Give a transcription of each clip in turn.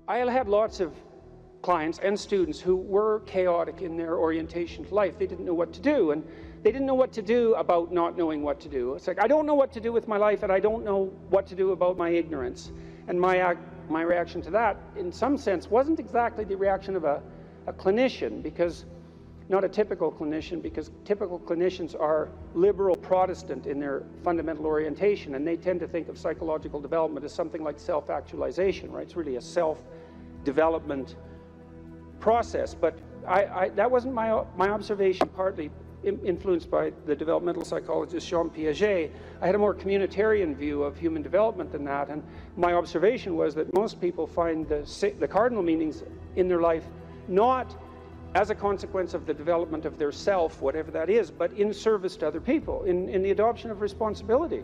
I had lots of clients and students who were chaotic in their orientation to life. They didn't know what to do, and they didn't know what to do about not knowing what to do. It's like, I don't know what to do with my life, and I don't know what to do about my ignorance. And my reaction to that, in some sense, wasn't exactly the reaction of a clinician, because not a typical clinician, because typical clinicians are liberal Protestant in their fundamental orientation, and they tend to think of psychological development as something like self-actualization, right? It's really a self-development process. But that wasn't my observation, partly influenced by the developmental psychologist Jean Piaget. I had a more communitarian view of human development than that, and my observation was that most people find the cardinal meanings in their life not as a consequence of the development of their self, whatever that is, but in service to other people, in the adoption of responsibility.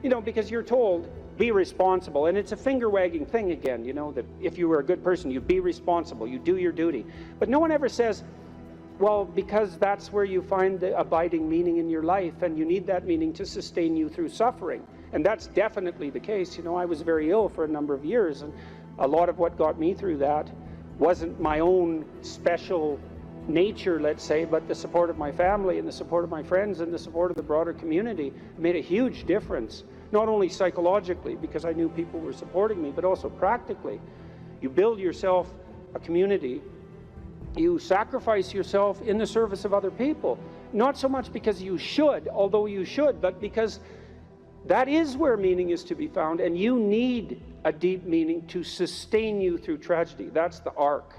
You know, because you're told, be responsible, and it's a finger-wagging thing again, you know, that if you were a good person, you be responsible, you do your duty. But no one ever says, well, because that's where you find the abiding meaning in your life, and you need that meaning to sustain you through suffering. And that's definitely the case. You know, I was very ill for a number of years, and a lot of what got me through that wasn't my own special nature, let's say, but the support of my family and the support of my friends and the support of the broader community made a huge difference, not only psychologically, because I knew people were supporting me, but also practically. You build yourself a community, you sacrifice yourself in the service of other people, not so much because you should, although you should, but because that is where meaning is to be found, and you need a deep meaning to sustain you through tragedy. That's the arc.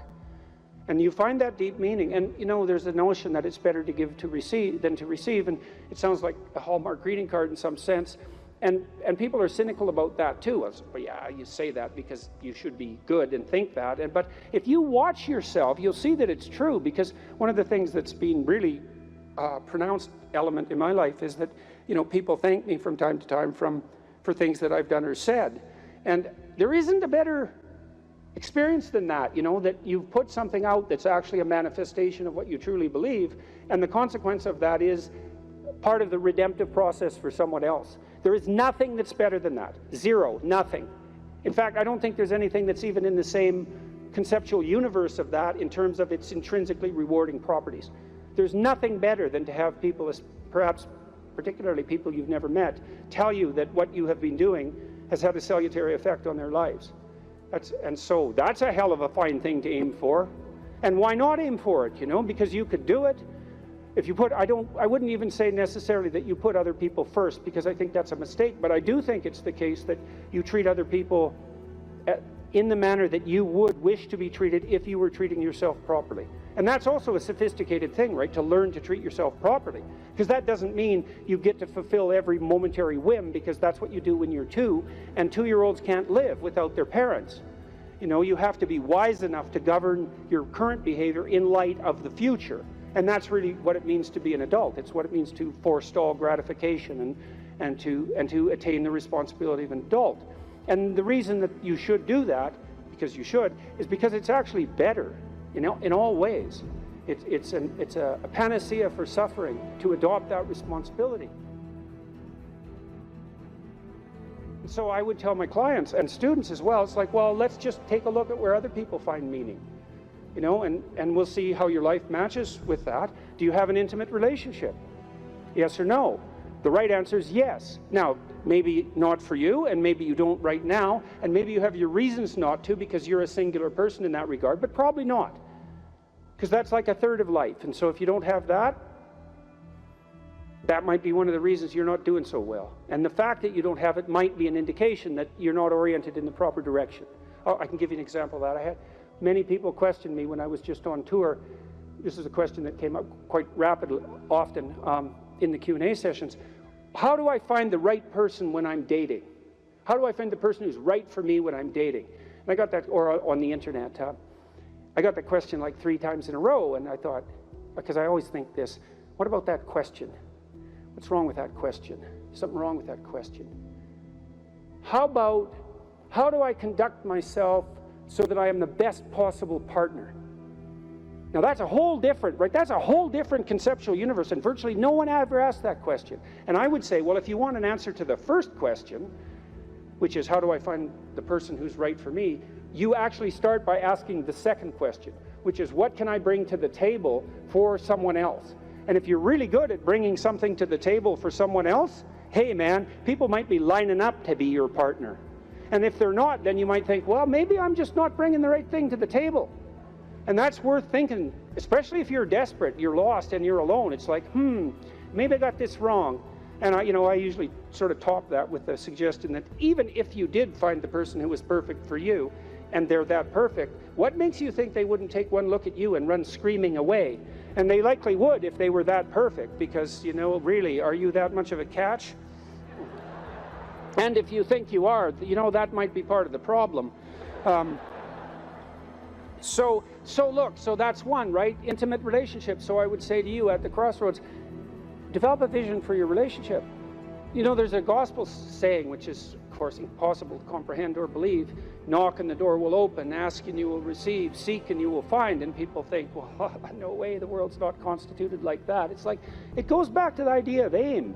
And you find that deep meaning, and you know, there's a notion that it's better to give to receive than to receive, and it sounds like a Hallmark greeting card in some sense, and people are cynical about that too. But yeah, you say that because you should be good and think that, but if you watch yourself, you'll see that it's true, because one of the things that's been really pronounced element in my life is that, you know, people thank me from time to time for things that I've done or said, and there isn't a better experience than that, you know, that you've put something out that's actually a manifestation of what you truly believe, and the consequence of that is part of the redemptive process for someone else. There is nothing that's better than that. Zero, nothing. In fact, I don't think there's anything that's even in the same conceptual universe of that in terms of its intrinsically rewarding properties. There's nothing better than to have people, perhaps particularly people you've never met, tell you that what you have been doing has had a salutary effect on their lives. And so that's a hell of a fine thing to aim for. And why not aim for it, you know? Because you could do it. If you put, I wouldn't even say necessarily that you put other people first, because I think that's a mistake, but I do think it's the case that you treat other people in the manner that you would wish to be treated if you were treating yourself properly. And that's also a sophisticated thing, right? To learn to treat yourself properly. Because that doesn't mean you get to fulfill every momentary whim, because that's what you do when you're 2, and 2-year-olds can't live without their parents. You know, you have to be wise enough to govern your current behavior in light of the future. And that's really what it means to be an adult. It's what it means to forestall gratification and to attain the responsibility of an adult. And the reason that you should do that, because you should, is because it's actually better, you know, in all ways. It's a panacea for suffering to adopt that responsibility. And so I would tell my clients and students as well, it's like, well, let's just take a look at where other people find meaning, you know, and we'll see how your life matches with that. Do you have an intimate relationship? Yes or no? The right answer is yes. Now, maybe not for you, and maybe you don't right now, and maybe you have your reasons not to because you're a singular person in that regard, but probably not. Because that's like a third of life. And so if you don't have that, that might be one of the reasons you're not doing so well. And the fact that you don't have it might be an indication that you're not oriented in the proper direction. Oh, I can give you an example of that. I had many people question me when I was just on tour. This is a question that came up quite rapidly, often in the Q&A sessions. How do I find the right person when I'm dating? How do I find the person who's right for me when I'm dating? And I got that, or on the internet, I got that question like 3 times in a row, and I thought, because I always think this, what about that question? What's wrong with that question? Something wrong with that question. How about, how do I conduct myself so that I am the best possible partner? Now that's a whole different, right? That's a whole different conceptual universe, and virtually no one ever asked that question. And I would say, well, if you want an answer to the first question, which is how do I find the person who's right for me, you actually start by asking the second question, which is what can I bring to the table for someone else? And if you're really good at bringing something to the table for someone else, hey man, people might be lining up to be your partner. And if they're not, then you might think, well, maybe I'm just not bringing the right thing to the table. And that's worth thinking, especially if you're desperate, you're lost, and you're alone. It's like, maybe I got this wrong. And I usually sort of top that with the suggestion that even if you did find the person who was perfect for you, and they're that perfect, what makes you think they wouldn't take one look at you and run screaming away? And they likely would if they were that perfect, because, really, are you that much of a catch? And if you think you are, that might be part of the problem. So that's one, right? Intimate relationship. So I would say to you at the crossroads, develop a vision for your relationship. There's a gospel saying, which is, of course, impossible to comprehend or believe. Knock and the door will open, ask and you will receive, seek and you will find. And people think, well, no way, the world's not constituted like that. It's like, it goes back to the idea of aim.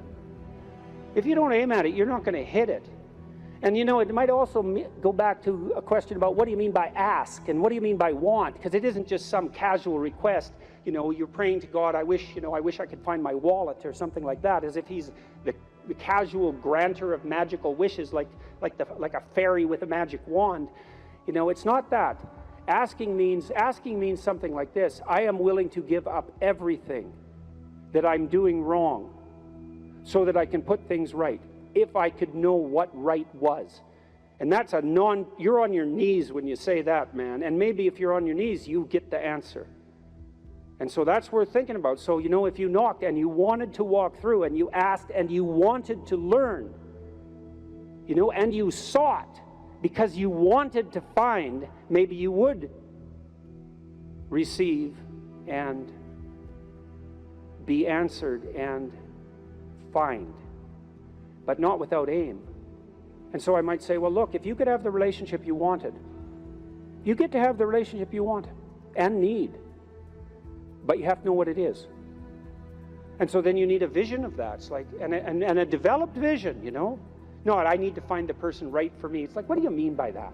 If you don't aim at it, you're not going to hit it. And it might also go back to a question about what do you mean by ask and what do you mean by want? Because it isn't just some casual request. You're praying to God, I wish I could find my wallet or something like that, as if he's the casual granter of magical wishes, like a fairy with a magic wand. It's not that. Asking means something like this: I am willing to give up everything that I'm doing wrong so that I can put things right, if I could know what right was. And that's you're on your knees when you say that, man. And maybe if you're on your knees, you get the answer. And so that's worth thinking about. So, if you knocked and you wanted to walk through and you asked and you wanted to learn, and you sought because you wanted to find, maybe you would receive and be answered and find, but not without aim. And so I might say, well, look, if you could have the relationship you wanted, you get to have the relationship you want and need, but you have to know what it is. And so then you need a vision of that. It's like, and a developed vision, Not, I need to find the person right for me. It's like, what do you mean by that?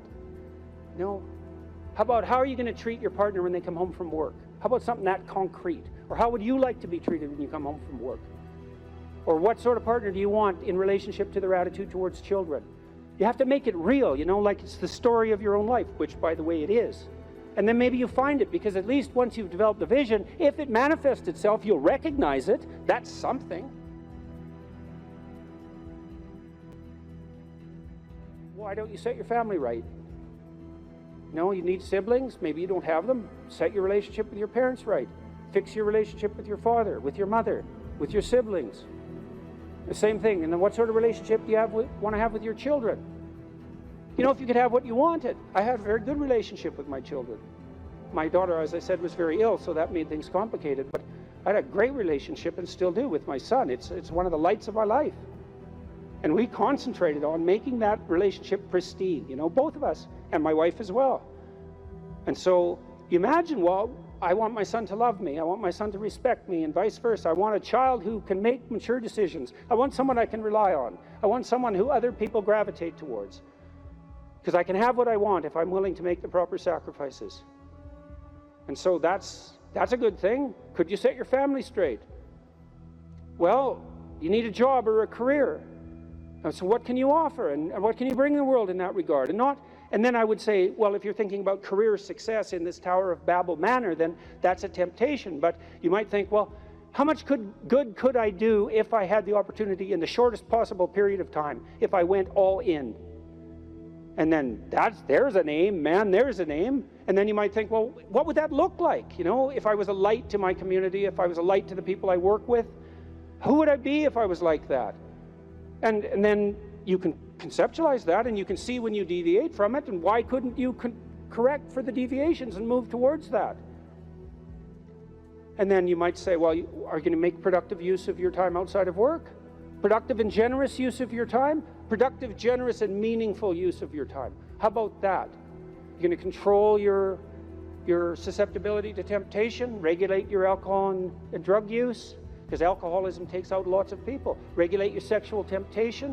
How are you going to treat your partner when they come home from work? How about something that concrete? Or how would you like to be treated when you come home from work? Or what sort of partner do you want in relationship to their attitude towards children? You have to make it real, like it's the story of your own life, which, by the way, it is. And then maybe you find it, because at least once you've developed the vision, if it manifests itself, you'll recognize it. That's something. Why don't you set your family right? You need siblings. Maybe you don't have them. Set your relationship with your parents right. Fix your relationship with your father, with your mother, with your siblings. The same thing. And then what sort of relationship do you want to have with your children? If you could have what you wanted. I had a very good relationship with my children. My daughter, as I said, was very ill, so that made things complicated. But I had a great relationship, and still do, with my son. It's one of the lights of my life. And we concentrated on making that relationship pristine, both of us, and my wife as well. And so you imagine, well, I want my son to love me. I want my son to respect me, and vice versa. I want a child who can make mature decisions. I want someone I can rely on. I want someone who other people gravitate towards. Because I can have what I want if I'm willing to make the proper sacrifices. And so that's a good thing. Could you set your family straight? Well, you need a job or a career. And so what can you offer? And what can you bring the world in that regard? And then I would say, well, if you're thinking about career success in this Tower of Babel manner, then that's a temptation. But you might think, well, how much good could I do if I had the opportunity in the shortest possible period of time, if I went all in? And then there's an aim, man, there's an aim. And then you might think, well, what would that look like? If I was a light to my community, if I was a light to the people I work with, who would I be if I was like that? And then you can conceptualize that, and you can see when you deviate from it, and why couldn't you correct for the deviations and move towards that? And then you might say, well, are you going to make productive use of your time outside of work? Productive and generous use of your time? Productive, generous, and meaningful use of your time. How about that? You're going to control your susceptibility to temptation, regulate your alcohol and drug use, because alcoholism takes out lots of people. Regulate your sexual temptation.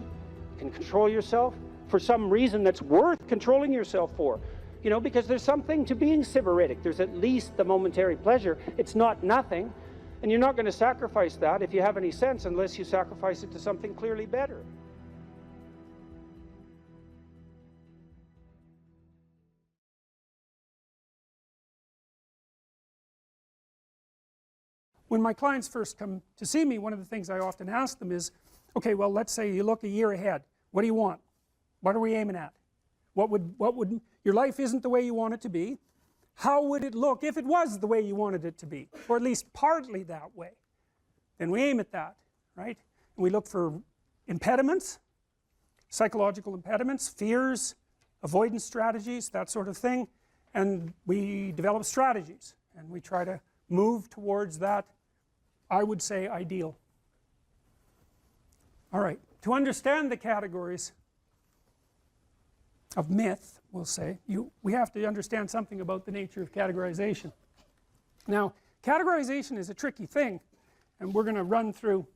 You can control yourself. for some reason that's worth controlling yourself for. You know, because there's something to being sybaritic. There's at least the momentary pleasure. It's not nothing, and you're not going to sacrifice that if you have any sense unless you sacrifice it to something clearly better. When my clients first come to see me, one of the things I often ask them is, okay, well, let's say you look a year ahead. What do you want? What are we aiming at? What would your life isn't the way you want it to be. How would it look if it was the way you wanted it to be, or at least partly that way? Then we aim at that, right? And we look for impediments, psychological impediments, fears, avoidance strategies, that sort of thing, and we develop strategies, and we try to move towards that, I would say, ideal. All right, to understand the categories of myth, we'll say, we have to understand something about the nature of categorization. Now, categorization is a tricky thing, and we're going to run through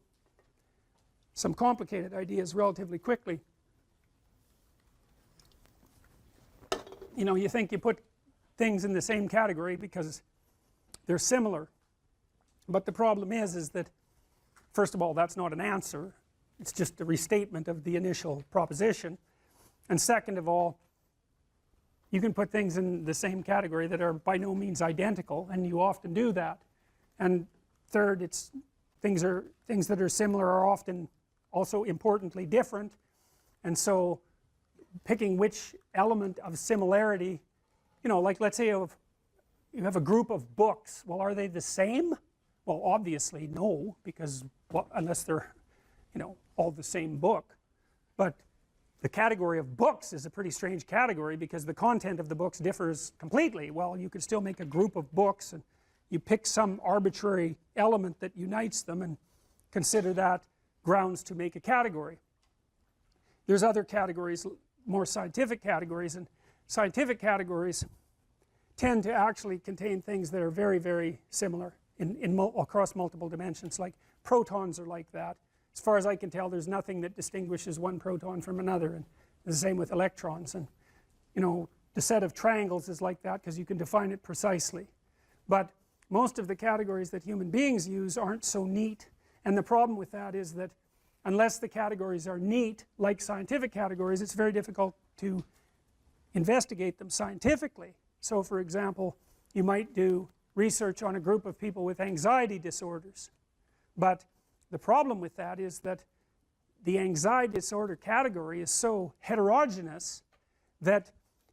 some complicated ideas relatively quickly. You know, you think you put things in the same category because they're similar, but the problem is that, first of all, that's not an answer. It's just a restatement of the initial proposition. And second of all, you can put things in the same category that are by no means identical, and you often do that. And third, it's things that are similar are often also importantly different, and so picking which element of similarity, you know, like let's say you have a group of books. Well, are they the same? Well, obviously no, because, well, unless they're, you know, all the same book. But the category of books is a pretty strange category because the content of the books differs completely. Well, you could still make a group of books, and you pick some arbitrary element that unites them and consider that grounds to make a category. There's other categories, more scientific categories, and scientific categories tend to actually contain things that are very, very similar across multiple dimensions. Like protons are like that. As far as I can tell, there's nothing that distinguishes one proton from another, and the same with electrons. And, you know, the set of triangles is like that because you can define it precisely. But most of the categories that human beings use aren't so neat, and the problem with that is that unless the categories are neat, like scientific categories, it's very difficult to investigate them scientifically. So, for example, you might do research on a group of people with anxiety disorders, but the problem with that is that the anxiety disorder category is so heterogeneous that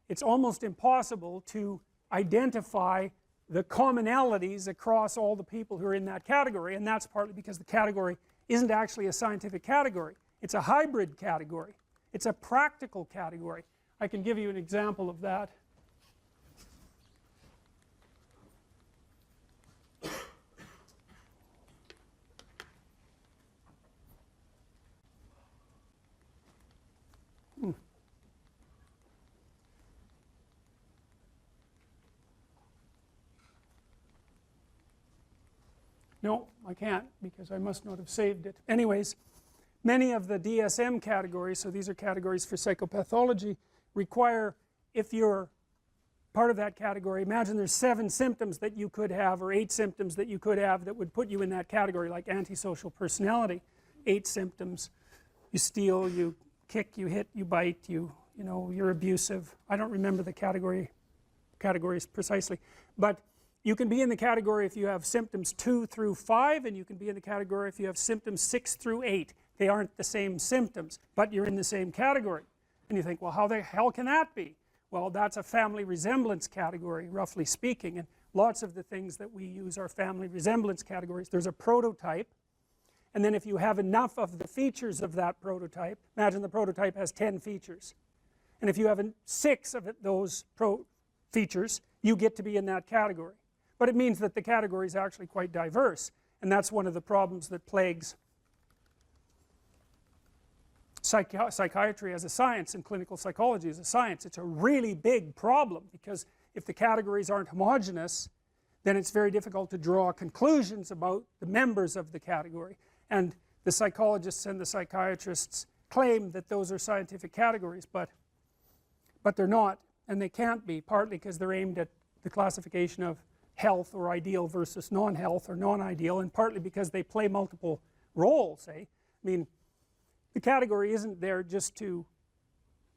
it's almost impossible to identify the commonalities across all the people who are in that category, and that's partly because the category isn't actually a scientific category. It's a hybrid category. It's a practical category. I can give you an example of that. No, I can't because I must not have saved it. Anyways, many of the DSM categories, so these are categories for psychopathology, require, if you're part of that category, imagine there's 7 symptoms that you could have, or 8 symptoms that you could have that would put you in that category, like antisocial personality. 8 symptoms: you steal, you kick, you hit, you bite, you know, you're abusive. I don't remember the categories precisely, but you can be in the category if you have symptoms 2 through 5, and you can be in the category if you have symptoms 6 through 8. They aren't the same symptoms, but you're in the same category. And you think, well, how the hell can that be? Well, that's a family resemblance category, roughly speaking, and lots of the things that we use are family resemblance categories. There's a prototype, and then if you have enough of the features of that prototype, imagine the prototype has 10 features, and if you have 6 of those features, you get to be in that category. But it means that the category is actually quite diverse, and that's one of the problems that plagues psychiatry as a science and clinical psychology as a science. It's a really big problem because if the categories aren't homogeneous, then it's very difficult to draw conclusions about the members of the category, and the psychologists and the psychiatrists claim that those are scientific categories, but they're not, and they can't be, partly because they're aimed at the classification of health or ideal versus non-health or non-ideal, and partly because they play multiple roles, eh? I mean, the category isn't there just to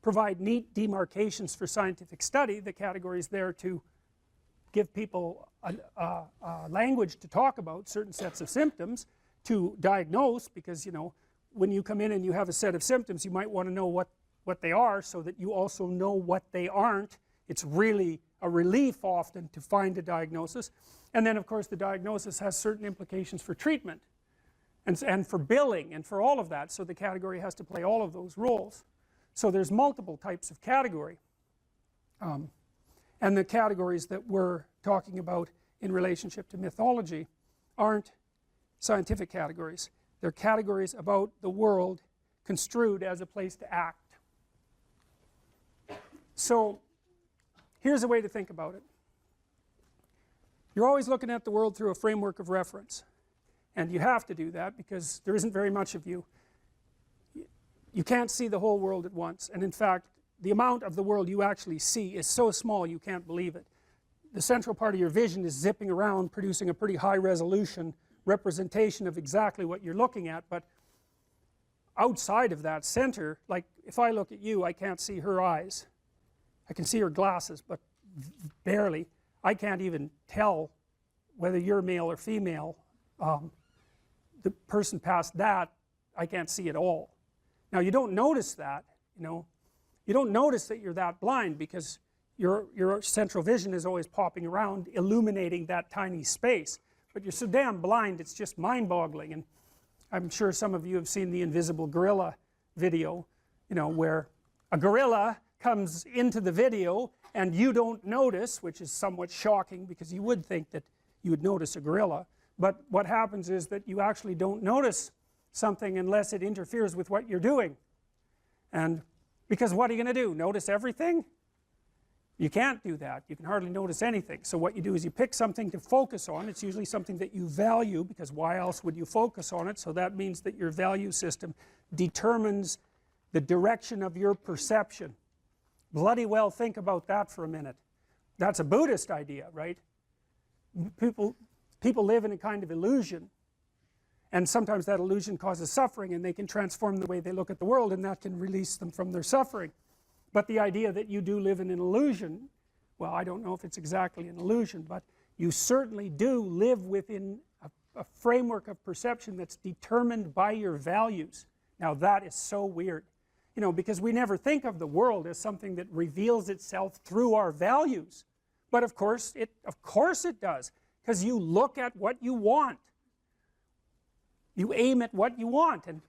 provide neat demarcations for scientific study. The category is there to give people a language to talk about certain sets of symptoms, to diagnose, because, you know, when you come in and you have a set of symptoms, you might want to know what they are, so that you also know what they aren't. It's really a relief often to find a diagnosis. And then of course the diagnosis has certain implications for treatment and for billing and for all of that, so the category has to play all of those roles. So there's multiple types of category, and the categories that we're talking about in relationship to mythology aren't scientific categories. They're categories about the world construed as a place to act. So here's a way to think about it. You're always looking at the world through a framework of reference, and you have to do that because there isn't very much of you. You can't see the whole world at once, and in fact the amount of the world you actually see is so small you can't believe it. The central part of your vision is zipping around, producing a pretty high resolution representation of exactly what you're looking at, but outside of that center, like if I look at you, I can't see her eyes. I can see her glasses, but barely. I can't even tell whether you're male or female. The person past that, I can't see at all. Now you don't notice that, you know. You don't notice that you're that blind because your central vision is always popping around, illuminating that tiny space. But you're so damn blind, it's just mind-boggling. And I'm sure some of you have seen the invisible gorilla video, you know, where a gorilla comes into the video and you don't notice, which is somewhat shocking because you would think that you would notice a gorilla. But what happens is that you actually don't notice something unless it interferes with what you're doing. And because what are you going to do? Notice everything? You can't do that. You can hardly notice anything. So what you do is you pick something to focus on. It's usually something that you value, because why else would you focus on it? So that means that your value system determines the direction of your perception. Bloody well think about that for a minute. That's a Buddhist idea, right? People live in a kind of illusion, and sometimes that illusion causes suffering, and they can transform the way they look at the world, and that can release them from their suffering. But the idea that you do live in an illusion, well, I don't know if it's exactly an illusion, but you certainly do live within a framework of perception that's determined by your values. Now that is so weird, you know, because we never think of the world as something that reveals itself through our values. But of course it does, because you look at what you want. You aim at what you want, and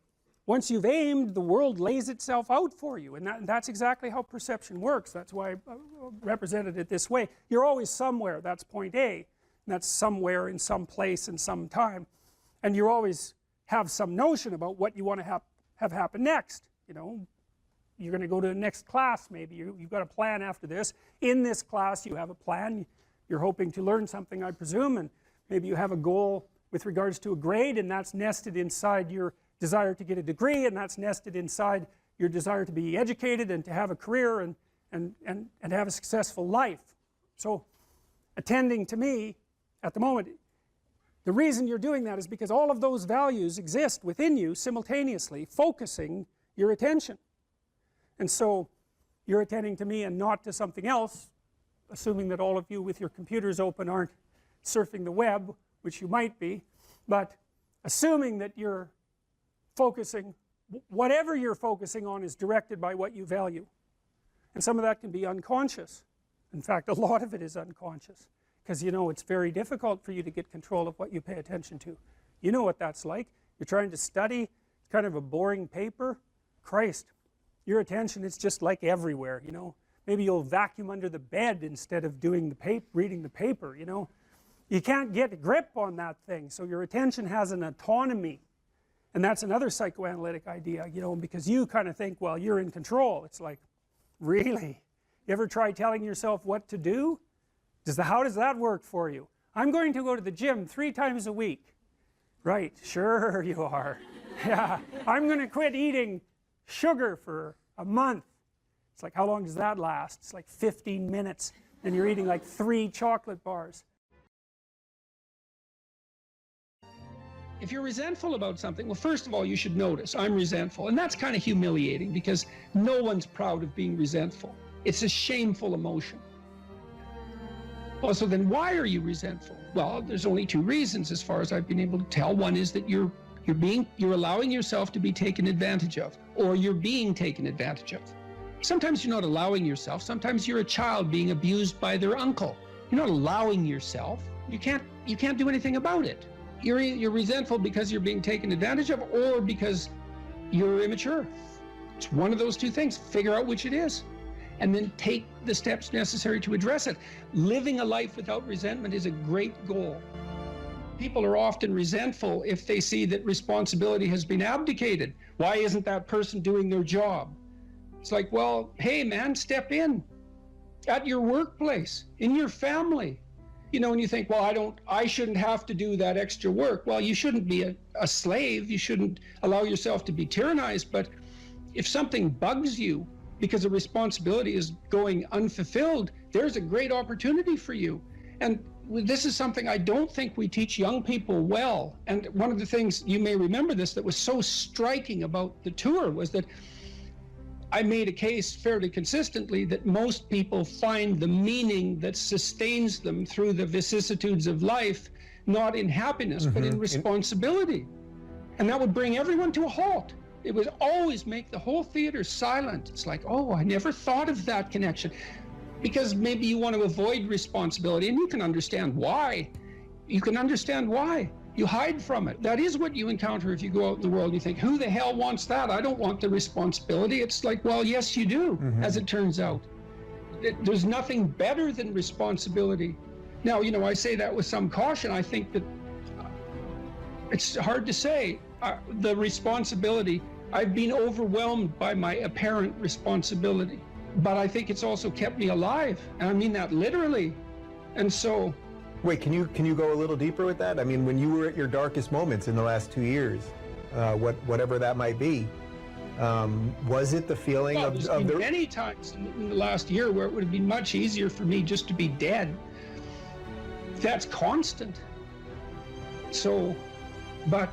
once you've aimed, the world lays itself out for you, and that's exactly how perception works. That's why I represented it this way. You're always somewhere, that's point A, and that's somewhere in some place in some time, and you always have some notion about what you want to have happen next. You know, you're going to go to the next class, maybe you've got a plan after this. In this class you have a plan, you're hoping to learn something, I presume, and maybe you have a goal with regards to a grade, and that's nested inside your desire to get a degree, and that's nested inside your desire to be educated and to have a career and have a successful life. So attending to me at the moment, the reason you're doing that is because all of those values exist within you simultaneously, focusing your attention. And so you're attending to me and not to something else, assuming that all of you with your computers open aren't surfing the web, which you might be, but assuming that you're focusing, whatever you're focusing on is directed by what you value. And some of that can be unconscious. In fact, a lot of it is unconscious, because you know it's very difficult for you to get control of what you pay attention to. You know what that's like. You're trying to study, it's kind of a boring paper. Christ, your attention is just like everywhere, you know. Maybe you'll vacuum under the bed instead of doing reading the paper, you know. You can't get a grip on that thing, so your attention has an autonomy. And that's another psychoanalytic idea, you know, because you kind of think, well, you're in control. It's like, really? You ever try telling yourself what to do? How does that work for you? I'm going to go to the gym 3 times a week. Right, sure you are. Yeah, I'm going to quit eating sugar for a month. It's like, how long does that last? It's like 15 minutes, and you're eating like 3 chocolate bars. If you're resentful about something, well, first of all, you should notice, I'm resentful. And that's kind of humiliating because no one's proud of being resentful. It's a shameful emotion. Well, so then why are you resentful? Well, there's only 2 reasons as far as I've been able to tell. One is that you're allowing yourself to be taken advantage of, or you're being taken advantage of. Sometimes you're not allowing yourself. Sometimes you're a child being abused by their uncle. You're not allowing yourself. You can't do anything about it. You're resentful because you're being taken advantage of, or because you're immature. It's one of those 2 things. Figure out which it is, and then take the steps necessary to address it. Living a life without resentment is a great goal. People are often resentful if they see that responsibility has been abdicated. Why isn't that person doing their job? It's like, well, hey man, step in at your workplace, in your family. You know, and you think, well, I shouldn't have to do that extra work. Well, you shouldn't be a slave. You shouldn't allow yourself to be tyrannized. But if something bugs you because a responsibility is going unfulfilled, there's a great opportunity for you. And this is something I don't think we teach young people well. And one of the things, you may remember this, that was so striking about the tour was that I made a case fairly consistently that most people find the meaning that sustains them through the vicissitudes of life, not in happiness, but in responsibility. And that would bring everyone to a halt. It would always make the whole theater silent. It's like, oh, I never thought of that connection. Because maybe you want to avoid responsibility, and you can understand why. You can understand why. You hide from it. That is what you encounter if you go out in the world and you think, who the hell wants that? I don't want the responsibility. It's like, well, yes, you do, as it turns out. There's nothing better than responsibility. Now, you know, I say that with some caution. I think that it's hard to say. The responsibility, I've been overwhelmed by my apparent responsibility, but I think it's also kept me alive. And I mean that literally. And so, wait, can you go a little deeper with that? I mean, when you were at your darkest moments in the last 2 years, whatever that might be, was it the feeling of the... many times in the last year where it would have been much easier for me just to be dead. That's constant. So, but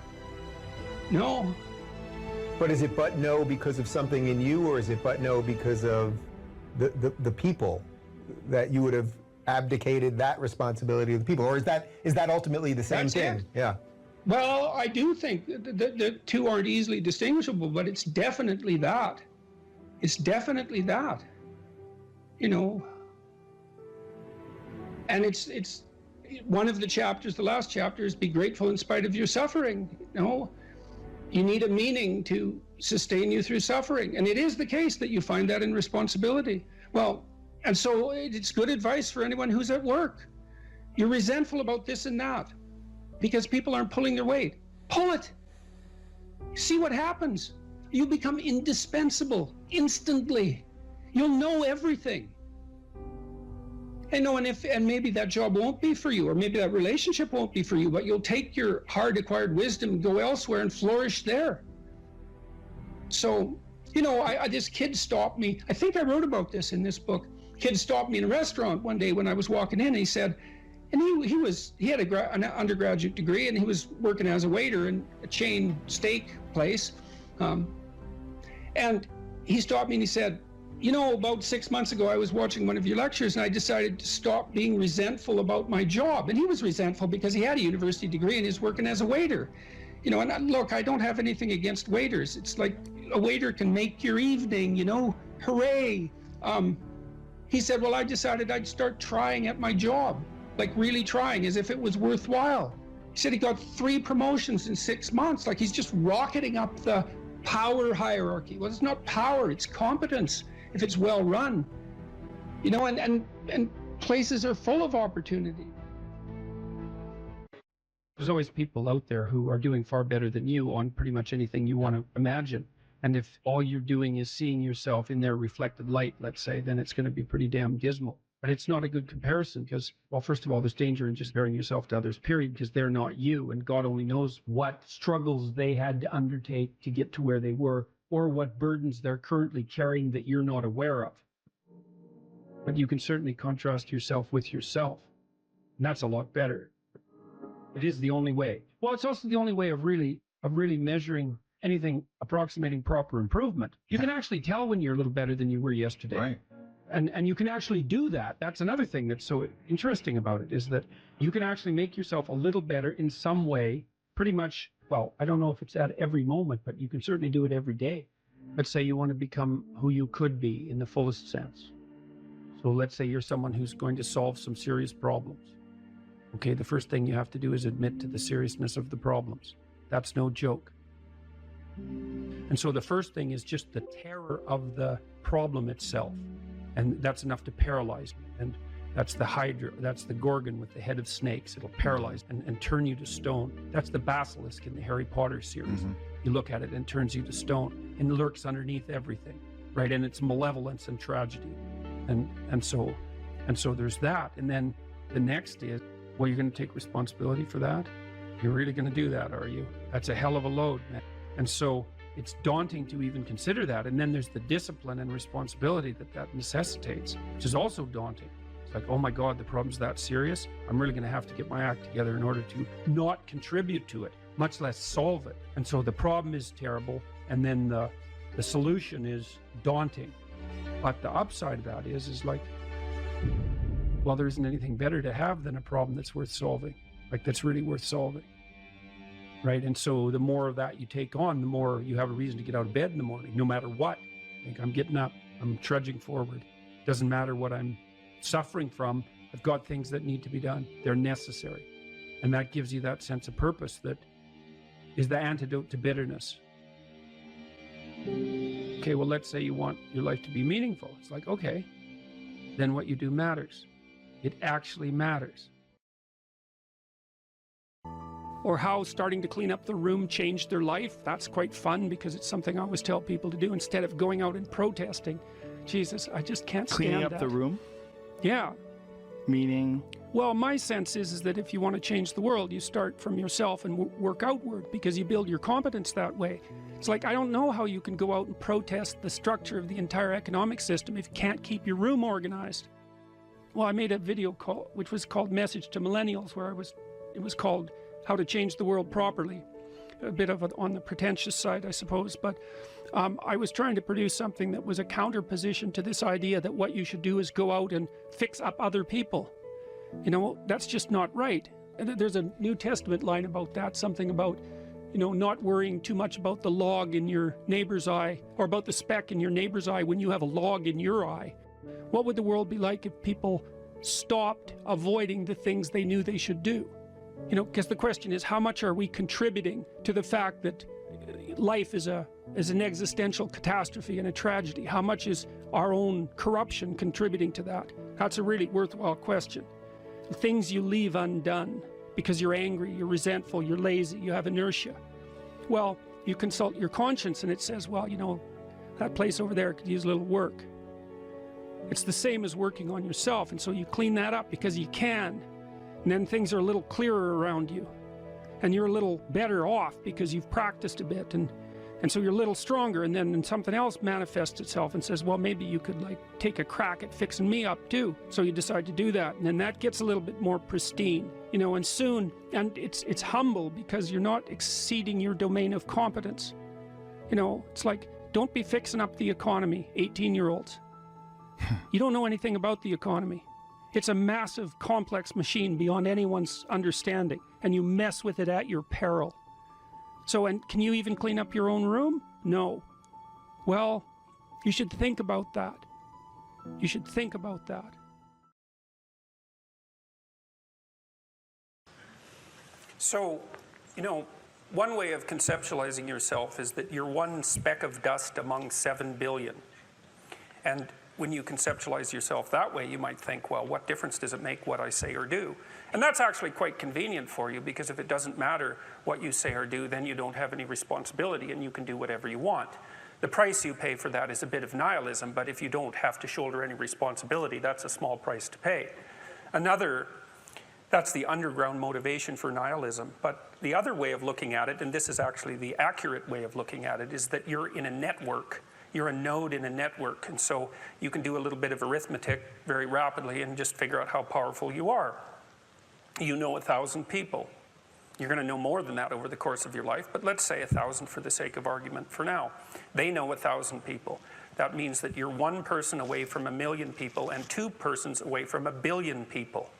no. But is it but no because of something in you, or is it but no because of the people that you would have abdicated that responsibility of the people, or is that ultimately the same thing? Yeah. Well, I do think the 2 aren't easily distinguishable, but it's definitely that. It's definitely that. You know. And it's one of the chapters, the last chapter, is be grateful in spite of your suffering. You know, you need a meaning to sustain you through suffering, and it is the case that you find that in responsibility. Well. And so it's good advice for anyone who's at work. You're resentful about this and that because people aren't pulling their weight. Pull it. See what happens. You become indispensable instantly. You'll know everything. And maybe that job won't be for you, or maybe that relationship won't be for you, but you'll take your hard-acquired wisdom and go elsewhere and flourish there. So, you know, this kid stopped me. I think I wrote about this in this book. Kid stopped me in a restaurant one day when I was walking in, and he said, and he had an undergraduate degree, and he was working as a waiter in a chain steak place. And he stopped me and he said, you know, about 6 months ago, I was watching one of your lectures and I decided to stop being resentful about my job. And he was resentful because he had a university degree and he's working as a waiter. You know, and look, I don't have anything against waiters. It's like a waiter can make your evening, you know, hooray. He said, well, I decided I'd start trying at my job, like really trying as if it was worthwhile. He said he got 3 promotions in 6 months, like he's just rocketing up the power hierarchy. Well, it's not power, it's competence if it's well run. You know, and places are full of opportunity. There's always people out there who are doing far better than you on pretty much anything you want to imagine. And if all you're doing is seeing yourself in their reflected light, let's say, then it's going to be pretty damn dismal. But it's not a good comparison because, well, first of all, there's danger in just comparing yourself to others, period, because they're not you. And God only knows what struggles they had to undertake to get to where they were. or what burdens they're currently carrying that you're not aware of. But you can certainly contrast yourself with yourself. And that's a lot better. It is the only way. Well, it's also the only way of really measuring anything approximating proper improvement. You can actually tell when you're a little better than you were yesterday. Right. And you can actually do that. That's another thing that's so interesting about it, is that you can actually make yourself a little better in some way, pretty much. Well, I don't know if it's at every moment, but you can certainly do it every day. Let's say you want to become who you could be in the fullest sense. So let's say you're someone who's going to solve some serious problems. Okay, the first thing you have to do is admit to the seriousness of the problems. That's no joke. And so the first thing is just the terror of the problem itself. And that's enough to paralyze me. And that's the Hydra, that's the Gorgon with the head of snakes. It'll paralyze and turn you to stone. That's the basilisk in the Harry Potter series. You look at it and it turns you to stone and lurks underneath everything, right? And it's malevolence and tragedy. And so there's that. And then the next is, well, you're going to take responsibility for that? You're really going to do that, are you? That's a hell of a load, man. And so it's daunting to even consider that. And then there's the discipline and responsibility that necessitates, which is also daunting. It's like, oh my God, the problem's that serious. I'm really going to have to get my act together in order to not contribute to it, much less solve it. And so the problem is terrible. And then the solution is daunting. But the upside of that is like, well, there isn't anything better to have than a problem that's worth solving, like that's really worth solving. Right. And so the more of that you take on, the more you have a reason to get out of bed in the morning, no matter what. Like, I'm getting up, I'm trudging forward. Doesn't matter what I'm suffering from. I've got things that need to be done. They're necessary. And that gives you that sense of purpose that is the antidote to bitterness. Okay, well, let's say you want your life to be meaningful. It's like, okay, then what you do matters. It actually matters. Or how starting to clean up the room changed their life. That's quite fun because it's something I always tell people to do instead of going out and protesting. Jesus, I just can't stand Cleaning up that. the room? Yeah. Meaning? Well, my sense is that if you want to change the world, you start from yourself and work outward because you build your competence that way. It's like, I don't know how you can go out and protest the structure of the entire economic system if you can't keep your room organized. Well, I made a video call, which was called Message to Millennials, where it was called How to Change the World Properly. A bit of on the pretentious side, I suppose, but I was trying to produce something that was a counterposition to this idea that what you should do is go out and fix up other people. You know, that's just not right. And there's a New Testament line about that, something about, you know, not worrying too much about the log in your neighbor's eye, or about the speck in your neighbor's eye when you have a log in your eye. What would the world be like if people stopped avoiding the things they knew they should do? You know, because the question is, how much are we contributing to the fact that life is an existential catastrophe and a tragedy? How much is our own corruption contributing to that? That's a really worthwhile question. The things you leave undone because you're angry, you're resentful, you're lazy, you have inertia. Well, you consult your conscience and it says, well, you know, that place over there could use a little work. It's the same as working on yourself, and so you clean that up because you can. And then things are a little clearer around you. And you're a little better off because you've practiced a bit, and so you're a little stronger, and then something else manifests itself and says, well, maybe you could like take a crack at fixing me up too. So you decide to do that, and then that gets a little bit more pristine, you know, and soon, and it's humble because you're not exceeding your domain of competence. You know, it's like, don't be fixing up the economy, 18-year-olds. You don't know anything about the economy. It's a massive, complex machine beyond anyone's understanding, and you mess with it at your peril. So, and can you even clean up your own room? No. Well, you should think about that. You should think about that. So, you know, one way of conceptualizing yourself is that you're one speck of dust among 7 billion. And when you conceptualize yourself that way, you might think, well, what difference does it make what I say or do? And that's actually quite convenient for you, because if it doesn't matter what you say or do, then you don't have any responsibility and you can do whatever you want. The price you pay for that is a bit of nihilism, but if you don't have to shoulder any responsibility, that's a small price to pay. Another That's the underground motivation for nihilism. But the other way of looking at it, and this is actually the accurate way of looking at it, is that you're in a network. You're a node in a network. And so you can do a little bit of arithmetic very rapidly and just figure out how powerful you are. You know 1,000 people. You're going to know more than that over the course of your life, but let's say 1,000 for the sake of argument for now. They know 1,000 people. That means that you're one person away from 1,000,000 people and 2 persons away from 1,000,000,000 people.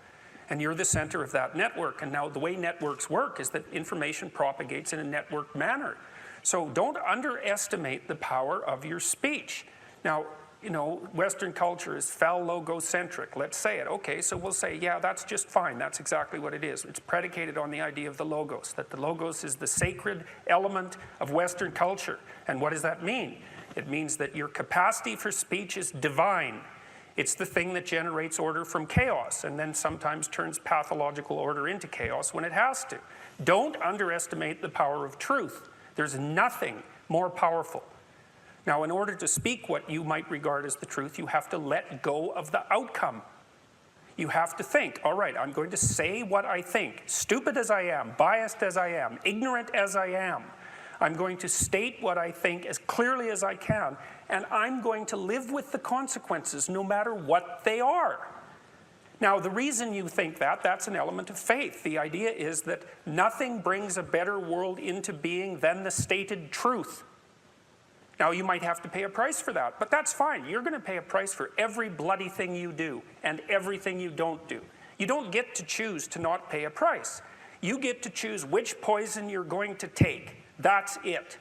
And you're the center of that network. And now the way networks work is that information propagates in a networked manner. So don't underestimate the power of your speech. Now, you know, Western culture is phallogocentric. Let's say it. Okay, so we'll say, yeah, that's just fine. That's exactly what it is. It's predicated on the idea of the logos, that the logos is the sacred element of Western culture. And what does that mean? It means that your capacity for speech is divine. It's the thing that generates order from chaos and then sometimes turns pathological order into chaos when it has to. Don't underestimate the power of truth. There's nothing more powerful. Now, in order to speak what you might regard as the truth, you have to let go of the outcome. You have to think, all right, I'm going to say what I think, stupid as I am, biased as I am, ignorant as I am. I'm going to state what I think as clearly as I can, and I'm going to live with the consequences no matter what they are. Now, the reason you think that, that's an element of faith. The idea is that nothing brings a better world into being than the stated truth. Now, you might have to pay a price for that, but that's fine. You're going to pay a price for every bloody thing you do and everything you don't do. You don't get to choose to not pay a price. You get to choose which poison you're going to take. That's it.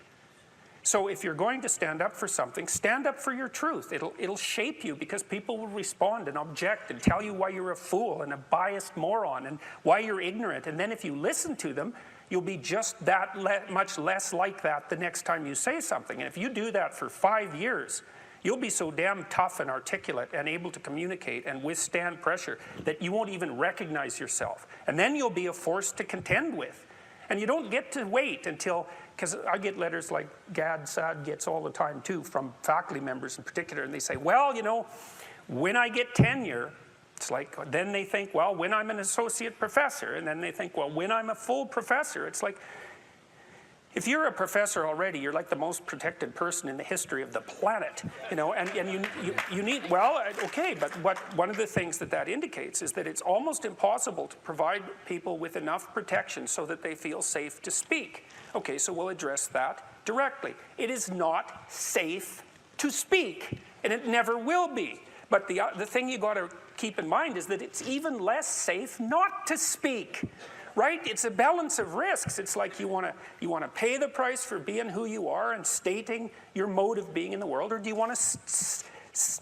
So if you're going to stand up for something, stand up for your truth. It'll shape you because people will respond and object and tell you why you're a fool and a biased moron and why you're ignorant. And then if you listen to them, you'll be just that much less like that the next time you say something. And if you do that for 5 years, you'll be so damn tough and articulate and able to communicate and withstand pressure that you won't even recognize yourself. And then you'll be a force to contend with. And you don't get to wait until, because I get letters like Sad gets all the time too, from faculty members in particular, and they say, well, you know, when I get tenure, it's like, then they think, well, when I'm an associate professor, and then they think, well, when I'm a full professor, it's like, if you're a professor already, you're like the most protected person in the history of the planet, you know, and you need, well, okay, but one of the things that indicates is that it's almost impossible to provide people with enough protection so that they feel safe to speak. Okay, so we'll address that directly. It is not safe to speak, and it never will be. But the thing you got to keep in mind is that it's even less safe not to speak. Right? It's a balance of risks. It's like you want to pay the price for being who you are and stating your mode of being in the world, or do you want to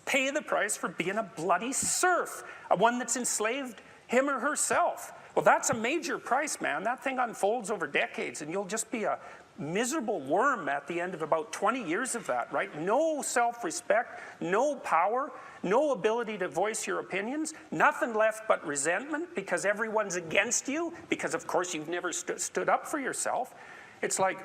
pay the price for being a bloody serf, one that's enslaved him or herself? Well, that's a major price, man. That thing unfolds over decades, and you'll just be a miserable worm at the end of about 20 years of that, right? No self-respect, no power, no ability to voice your opinions, nothing left but resentment because everyone's against you, because of course you've never stood up for yourself. It's like,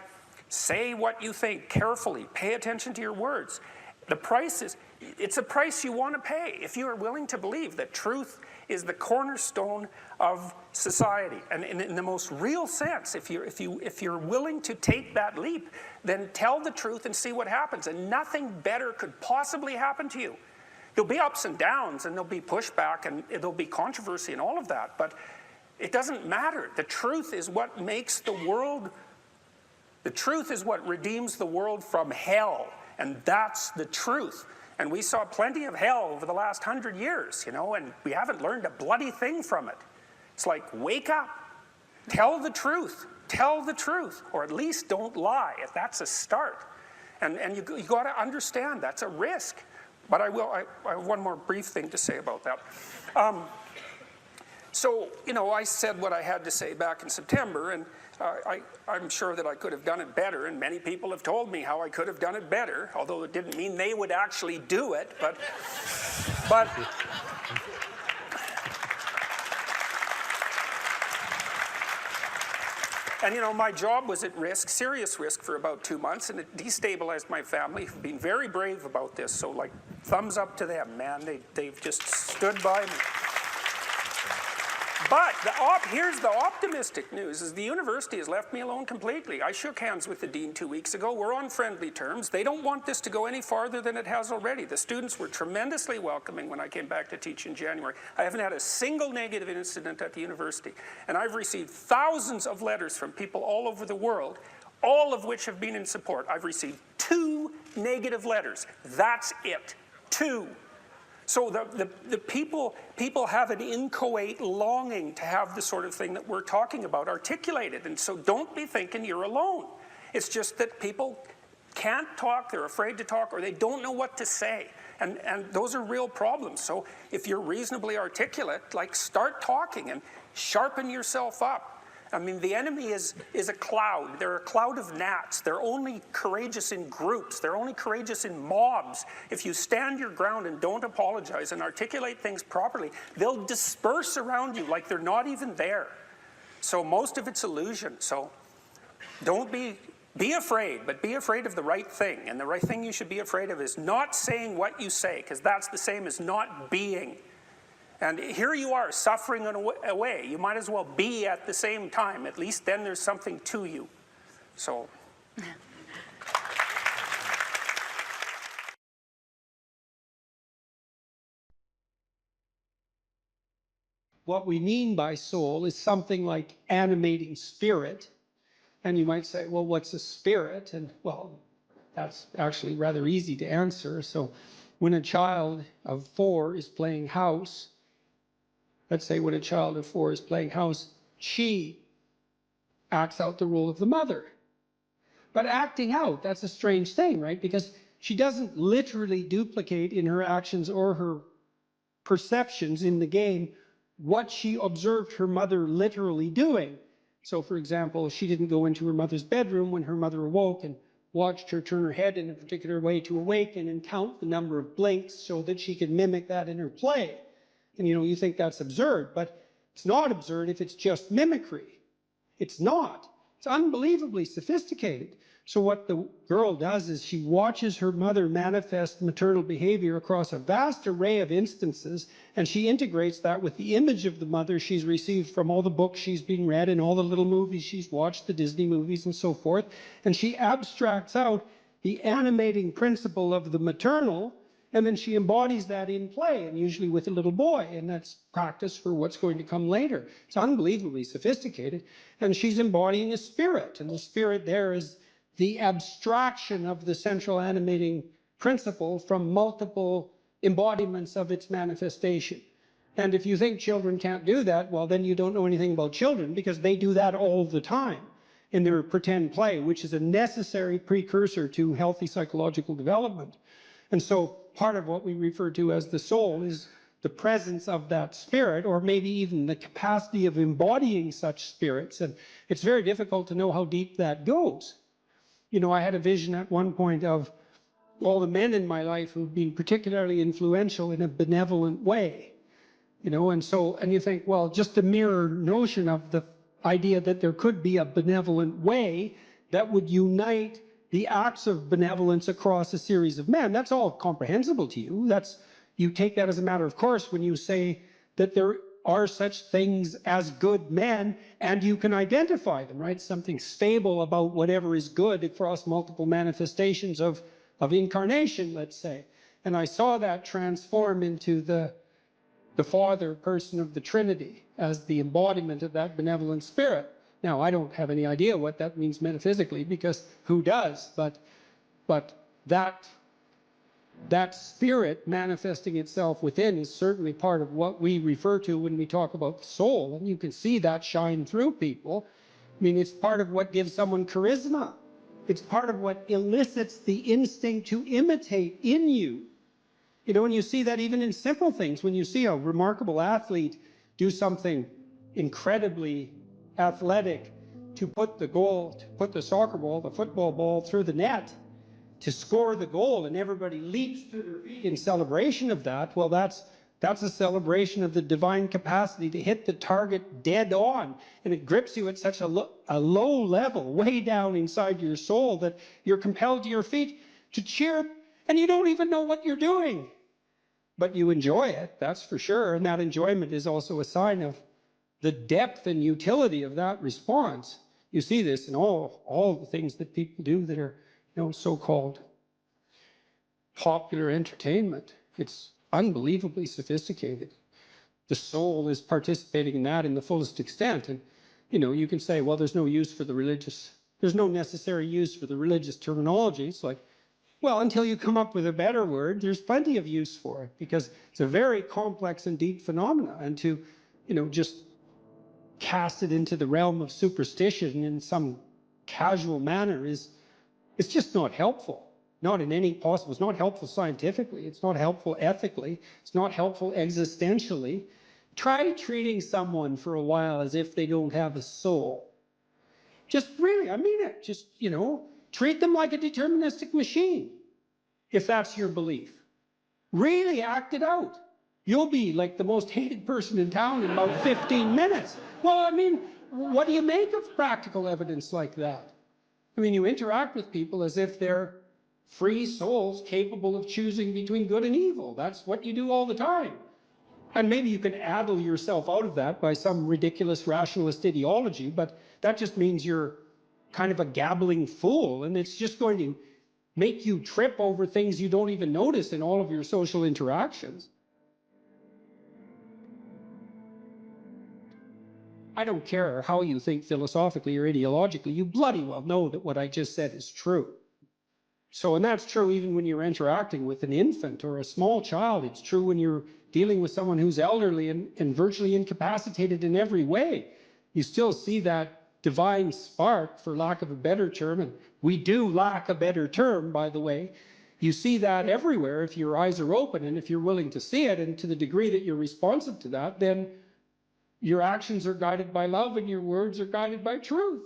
say what you think carefully, pay attention to your words. The price is, it's a price you want to pay if you are willing to believe that truth is the cornerstone of society. And in the most real sense, if you're willing to take that leap, then tell the truth and see what happens. And nothing better could possibly happen to you. There'll be ups and downs, and there'll be pushback, and there'll be controversy and all of that, but it doesn't matter. The truth is what makes the world, the truth is what redeems the world from hell, and that's the truth. And we saw plenty of hell over the last 100 years, you know, and we haven't learned a bloody thing from it. It's like, wake up, tell the truth, or at least don't lie. That's a start. And you got to understand that's a risk. But I have one more brief thing to say about that. So, you know, I said what I had to say back in September, and I'm sure that I could have done it better, and many people have told me how I could have done it better, although it didn't mean they would actually do it, but and you know, my job was at risk, serious risk, for about 2 months, and it destabilized my family, who've been very brave about this, so like, thumbs up to them, man. They've just stood by me. But here's the optimistic news, is the university has left me alone completely. I shook hands with the dean 2 weeks ago. We're on friendly terms. They don't want this to go any farther than it has already. The students were tremendously welcoming when I came back to teach in January. I haven't had a single negative incident at the university. And I've received thousands of letters from people all over the world, all of which have been in support. I've received 2 negative letters. That's it. 2. So the people have an inchoate longing to have the sort of thing that we're talking about articulated. And so don't be thinking you're alone. It's just that people can't talk, they're afraid to talk, or they don't know what to say. And those are real problems. So if you're reasonably articulate, like, start talking and sharpen yourself up. I mean, the enemy is a cloud. They're a cloud of gnats. They're only courageous in groups. They're only courageous in mobs. If you stand your ground and don't apologize and articulate things properly, they'll disperse around you like they're not even there. So most of it's illusion. So don't be afraid, but be afraid of the right thing. And the right thing you should be afraid of is not saying what you say, because that's the same as not being. And here you are, suffering away. You might as well be at the same time. At least then there's something to you. So. What we mean by soul is something like animating spirit. And you might say, well, what's a spirit? And, well, that's actually rather easy to answer. So when a child of 4 is playing house, let's say when a child of 4 is playing house, she acts out the role of the mother. But acting out, that's a strange thing, right? Because she doesn't literally duplicate in her actions or her perceptions in the game what she observed her mother literally doing. So, for example, she didn't go into her mother's bedroom when her mother awoke and watched her turn her head in a particular way to awaken and count the number of blinks so that she could mimic that in her play. And you think that's absurd, but it's not absurd if it's just mimicry. It's not. It's unbelievably sophisticated. So what the girl does is she watches her mother manifest maternal behavior across a vast array of instances, and she integrates that with the image of the mother she's received from all the books she's been read and all the little movies she's watched, the Disney movies and so forth, and she abstracts out the animating principle of the maternal, and then she embodies that in play, and usually with a little boy, and that's practice for what's going to come later. It's unbelievably sophisticated, and she's embodying a spirit, and the spirit there is the abstraction of the central animating principle from multiple embodiments of its manifestation. And if you think children can't do that, well, then you don't know anything about children, because they do that all the time in their pretend play, which is a necessary precursor to healthy psychological development. And so part of what we refer to as the soul is the presence of that spirit, or maybe even the capacity of embodying such spirits. And it's very difficult to know how deep that goes. I had a vision at one point of all the men in my life who've been particularly influential in a benevolent way. And you think, well, just the mere notion of the idea that there could be a benevolent way that would unite the acts of benevolence across a series of men, that's all comprehensible to you. You take that as a matter of course when you say that there are such things as good men, and you can identify them, right? Something stable about whatever is good across multiple manifestations of incarnation, let's say. And I saw that transform into the Father person of the Trinity as the embodiment of that benevolent spirit. Now, I don't have any idea what that means metaphysically, because who does? But that spirit manifesting itself within is certainly part of what we refer to when we talk about the soul. And you can see that shine through people. I mean, it's part of what gives someone charisma. It's part of what elicits the instinct to imitate in you. And you see that even in simple things. When you see a remarkable athlete do something incredibly athletic to put the soccer ball, the football ball through the net, to score the goal, and everybody leaps to their feet in celebration of that, well, that's a celebration of the divine capacity to hit the target dead on. And it grips you at such a low level, way down inside your soul, that you're compelled to your feet to cheer, and you don't even know what you're doing. But you enjoy it, that's for sure. And that enjoyment is also a sign of the depth and utility of that response, you see this in all the things that people do that are, so-called popular entertainment. It's unbelievably sophisticated. The soul is participating in that in the fullest extent. And, you can say, well, there's no necessary use for the religious terminology. It's like, well, until you come up with a better word, there's plenty of use for it, because it's a very complex and deep phenomena. And to, just cast it into the realm of superstition in some casual manner it's just not helpful. Not in any possible, it's not helpful scientifically, it's not helpful ethically, it's not helpful existentially. Try treating someone for a while as if they don't have a soul. Just really, I mean it, just, treat them like a deterministic machine, if that's your belief. Really act it out. You'll be like the most hated person in town in about 15 minutes. Well, I mean, what do you make of practical evidence like that? I mean, you interact with people as if they're free souls capable of choosing between good and evil. That's what you do all the time. And maybe you can addle yourself out of that by some ridiculous rationalist ideology, but that just means you're kind of a gabbling fool, and it's just going to make you trip over things you don't even notice in all of your social interactions. I don't care how you think philosophically or ideologically, you bloody well know that what I just said is true. So, and that's true even when you're interacting with an infant or a small child. It's true when you're dealing with someone who's elderly and virtually incapacitated in every way. You still see that divine spark, for lack of a better term, and we do lack a better term, by the way. You see that everywhere if your eyes are open and if you're willing to see it, and to the degree that you're responsive to that, then your actions are guided by love and your words are guided by truth.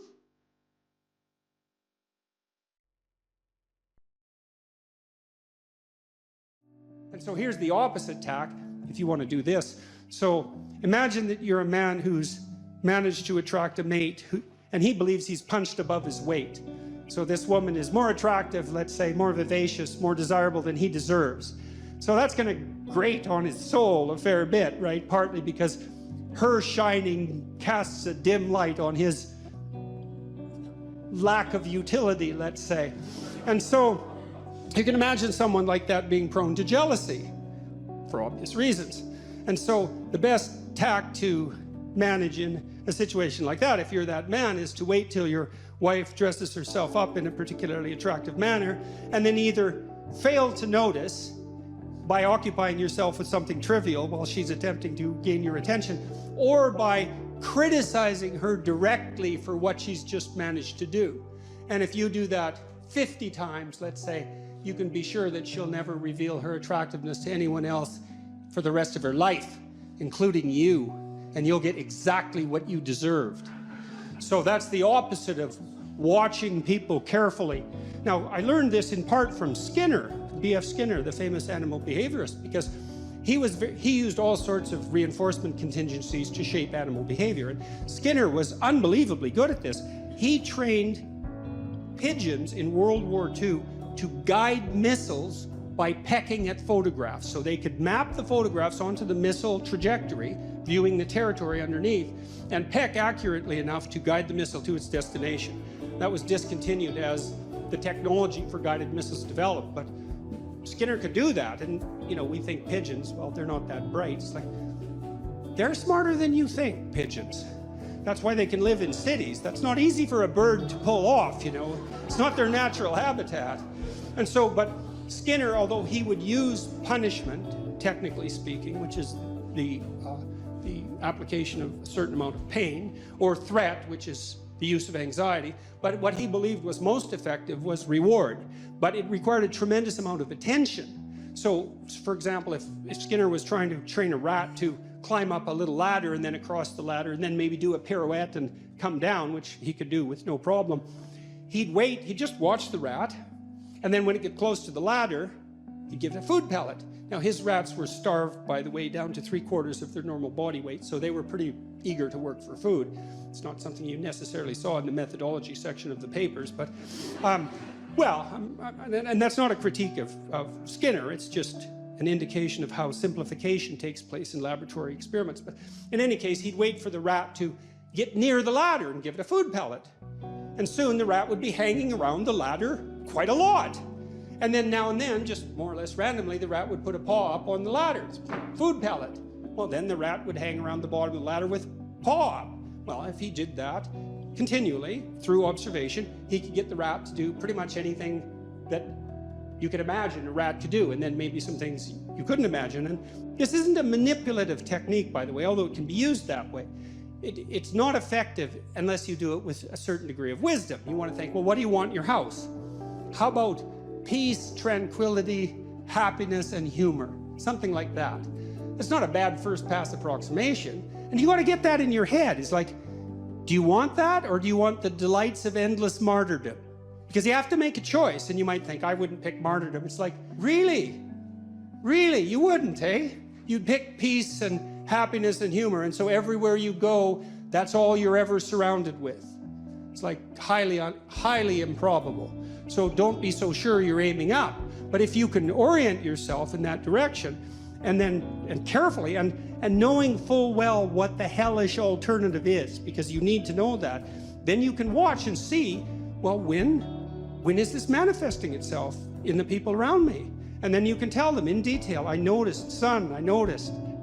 And so here's the opposite tack, if you want to do this. So imagine that you're a man who's managed to attract a mate, and he believes he's punched above his weight. So this woman is more attractive, let's say, more vivacious, more desirable than he deserves. So that's going to grate on his soul a fair bit, right? Partly because her shining casts a dim light on his lack of utility, let's say. And so you can imagine someone like that being prone to jealousy, for obvious reasons. And so the best tack to manage in a situation like that, if you're that man, is to wait till your wife dresses herself up in a particularly attractive manner, and then either fail to notice by occupying yourself with something trivial while she's attempting to gain your attention, or by criticizing her directly for what she's just managed to do. And if you do that 50 times, let's say, you can be sure that she'll never reveal her attractiveness to anyone else for the rest of her life, including you, and you'll get exactly what you deserved. So that's the opposite of watching people carefully. Now, I learned this in part from Skinner, B.F. Skinner, the famous animal behaviorist, because he used all sorts of reinforcement contingencies to shape animal behavior. And Skinner was unbelievably good at this. He trained pigeons in World War II to guide missiles by pecking at photographs. So they could map the photographs onto the missile trajectory, viewing the territory underneath, and peck accurately enough to guide the missile to its destination. That was discontinued as the technology for guided missiles developed, but Skinner could do that. And, we think pigeons, well, they're not that bright. It's like, they're smarter than you think, pigeons. That's why they can live in cities. That's not easy for a bird to pull off, It's not their natural habitat. And so, but Skinner, although he would use punishment, technically speaking, which is the application of a certain amount of pain, or threat, which is the use of anxiety, but what he believed was most effective was reward. But it required a tremendous amount of attention. So, for example, if Skinner was trying to train a rat to climb up a little ladder and then across the ladder and then maybe do a pirouette and come down, which he could do with no problem, he'd wait, he'd just watch the rat, and then when it got close to the ladder, he'd give it a food pellet. Now, his rats were starved, by the way, down to 3/4 of their normal body weight, so they were pretty eager to work for food. It's not something you necessarily saw in the methodology section of the papers, but, and that's not a critique of Skinner, it's just an indication of how simplification takes place in laboratory experiments. But in any case, he'd wait for the rat to get near the ladder and give it a food pellet. And soon the rat would be hanging around the ladder quite a lot. And then now and then, just more or less randomly, the rat would put a paw up on the ladder. Food pellet. Well, then the rat would hang around the bottom of the ladder with paw up. Well, if he did that continually, through observation, he could get the rat to do pretty much anything that you could imagine a rat could do, and then maybe some things you couldn't imagine. And this isn't a manipulative technique, by the way, although it can be used that way. It's not effective unless you do it with a certain degree of wisdom. You want to think, well, what do you want in your house? How about peace, tranquility, happiness, and humor? Something like that. It's not a bad first pass approximation. And you got to get that in your head. It's like, do you want that, or do you want the delights of endless martyrdom? Because you have to make a choice, and you might think, I wouldn't pick martyrdom. It's like, really? Really? You wouldn't, eh? You'd pick peace and happiness and humor, and so everywhere you go, that's all you're ever surrounded with. It's like highly improbable. So don't be so sure you're aiming up. But if you can orient yourself in that direction, and carefully, and knowing full well what the hellish alternative is, because you need to know that, then you can watch and see, well, when is this manifesting itself in the people around me? And then you can tell them in detail, I noticed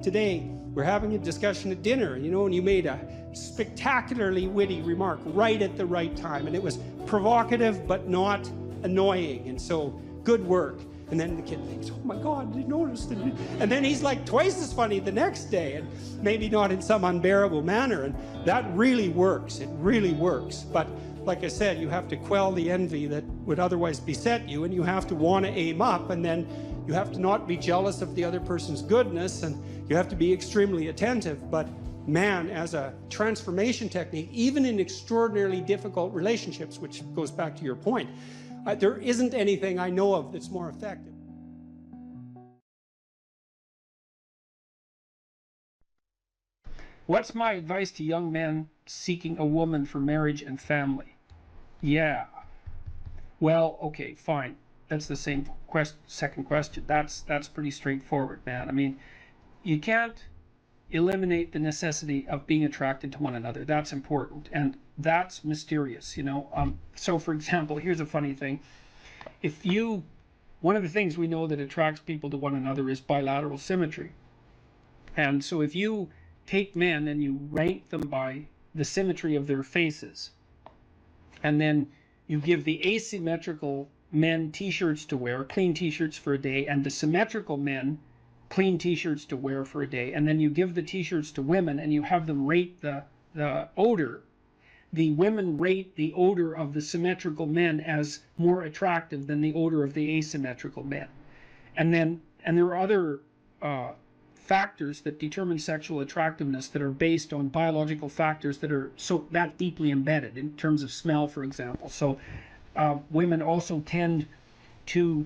today we're having a discussion at dinner, you know, and you made a spectacularly witty remark right at the right time, and it was provocative but not annoying, and so good work. And then the kid thinks, oh my God, I noticed. And then he's like twice as funny the next day, and maybe not in some unbearable manner. And that really works. It really works. But like I said, you have to quell the envy that would otherwise beset you, and you have to want to aim up, and then you have to not be jealous of the other person's goodness, and you have to be extremely attentive. But man, as a transformation technique, even in extraordinarily difficult relationships, which goes back to your point, there isn't anything I know of that's more effective. What's my advice to young men seeking a woman for marriage and family? Yeah. Well, okay, fine. That's the same second question. That's pretty straightforward, man. I mean, you can't eliminate the necessity of being attracted to one another. That's important, and that's mysterious, you know. So for example, here's a funny thing. One of the things we know that attracts people to one another is bilateral symmetry. And so if you take men and you rank them by the symmetry of their faces, and then you give the asymmetrical men t-shirts to wear, clean t-shirts for a day, and the symmetrical men clean t-shirts to wear for a day, and then you give the t-shirts to women and you have them rate the odor, the women rate the odor of the symmetrical men as more attractive than the odor of the asymmetrical men. And there are other factors that determine sexual attractiveness that are based on biological factors that are that deeply embedded, in terms of smell, for example. So women also tend to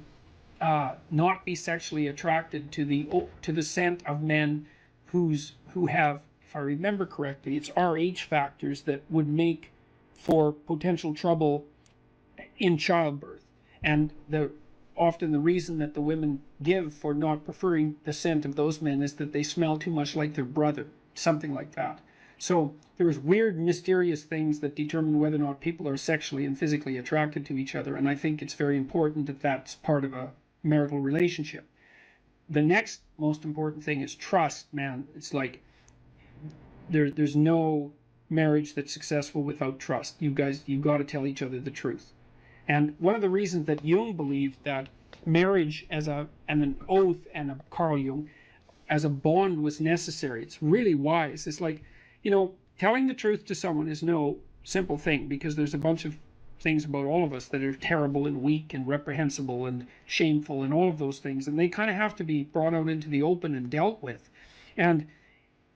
not be sexually attracted to the scent of men who have, if I remember correctly, it's Rh factors that would make for potential trouble in childbirth. And often the reason that the women give for not preferring the scent of those men is that they smell too much like their brother, something like that. So there's weird, mysterious things that determine whether or not people are sexually and physically attracted to each other, and I think it's very important that that's part of a marital relationship. The next most important thing is trust, man. It's like there's no marriage that's successful without trust. You've got to tell each other the truth. And one of the reasons that Jung believed that marriage and an oath and Carl Jung as a bond was necessary, it's really wise. It's like, you know, telling the truth to someone is no simple thing, because there's a bunch of things about all of us that are terrible and weak and reprehensible and shameful and all of those things, and they kind of have to be brought out into the open and dealt with. And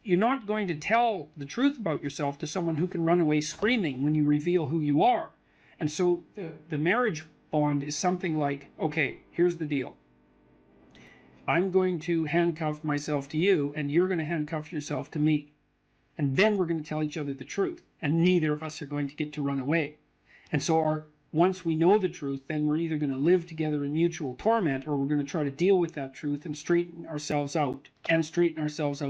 you're not going to tell the truth about yourself to someone who can run away screaming when you reveal who you are. And so the marriage bond is something like, okay, here's the deal. I'm going to handcuff myself to you, and you're going to handcuff yourself to me. And then we're going to tell each other the truth, and neither of us are going to get to run away. And so once we know the truth, then we're either going to live together in mutual torment, or we're going to try to deal with that truth and straighten ourselves out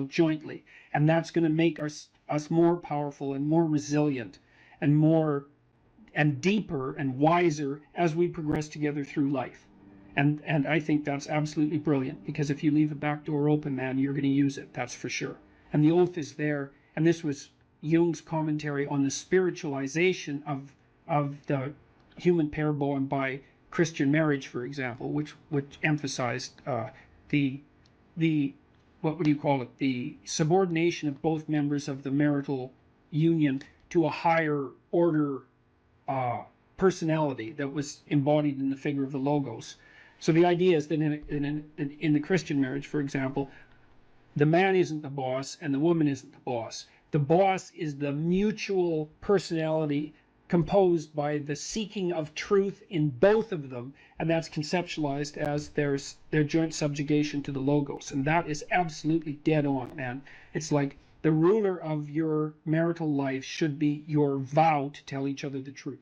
jointly. And that's going to make us more powerful and more resilient and more and deeper and wiser as we progress together through life. And I think that's absolutely brilliant, because if you leave a back door open, man, you're going to use it, that's for sure. And the oath is there. And this was Jung's commentary on the spiritualization of the human pair born by Christian marriage, for example, which emphasized the what would you call it, the subordination of both members of the marital union to a higher order personality that was embodied in the figure of the logos. So the idea is that in the Christian marriage, for example, the man isn't the boss and the woman isn't the boss. The boss is the mutual personality composed by the seeking of truth in both of them, and that's conceptualized as their joint subjugation to the logos. And that is absolutely dead on, man. It's like the ruler of your marital life should be your vow to tell each other the truth.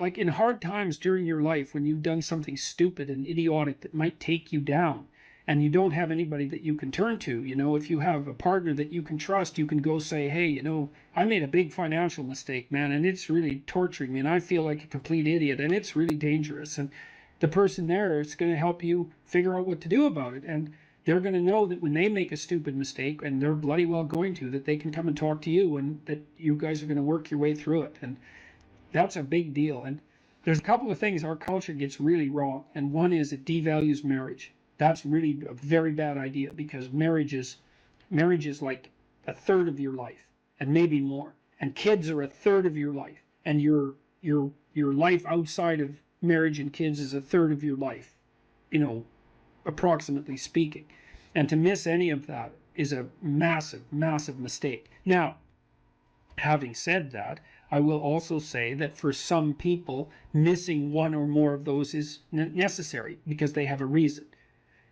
Like in hard times during your life, when you've done something stupid and idiotic that might take you down, and you don't have anybody that you can turn to, if you have a partner that you can trust, you can go say, hey, I made a big financial mistake, man, and it's really torturing me, and I feel like a complete idiot, and it's really dangerous. And the person there is going to help you figure out what to do about it. And they're going to know that when they make a stupid mistake, and they're bloody well going to, that they can come and talk to you, and that you guys are going to work your way through it. And that's a big deal. And there's a couple of things our culture gets really wrong. And one is it devalues marriage. That's really a very bad idea, because marriage is like a third of your life, and maybe more. And kids are a third of your life, and your life outside of marriage and kids is a third of your life, approximately speaking. And to miss any of that is a massive, massive mistake. Now, having said that, I will also say that for some people, missing one or more of those is necessary, because they have a reason.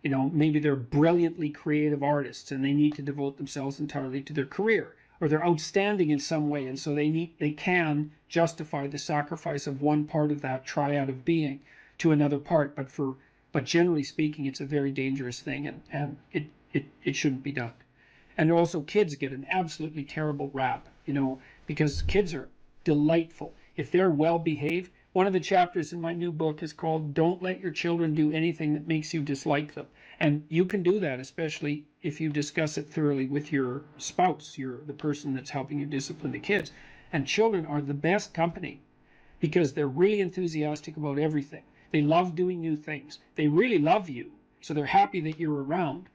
Maybe they're brilliantly creative artists and they need to devote themselves entirely to their career, or they're outstanding in some way, and so they can justify the sacrifice of one part of that triad of being to another part. But generally speaking, it's a very dangerous thing, and it shouldn't be done. And also, kids get an absolutely terrible rap, because kids are delightful if they're well behaved. One of the chapters in my new book is called Don't Let Your Children Do Anything That Makes You Dislike Them. And you can do that, especially if you discuss it thoroughly with your spouse, the person that's helping you discipline the kids. And children are the best company, because they're really enthusiastic about everything. They love doing new things. They really love you, so they're happy that you're around.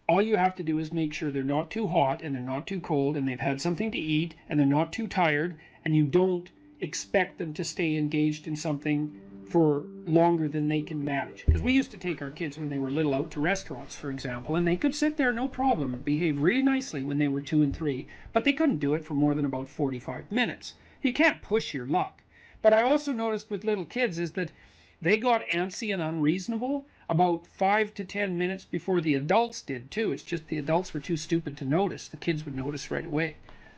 All you have to do is make sure they're not too hot and they're not too cold, and they've had something to eat and they're not too tired, and you don't expect them to stay engaged in something for longer than they can manage. Because we used to take our kids when they were little out to restaurants, for example, and they could sit there no problem and behave really nicely when they were 2 and 3, but they couldn't do it for more than about 45 minutes. You can't push your luck. But I also noticed with little kids is that they got antsy and unreasonable about 5 to 10 minutes before the adults did too. It's just the adults were too stupid to notice. The kids would notice right away.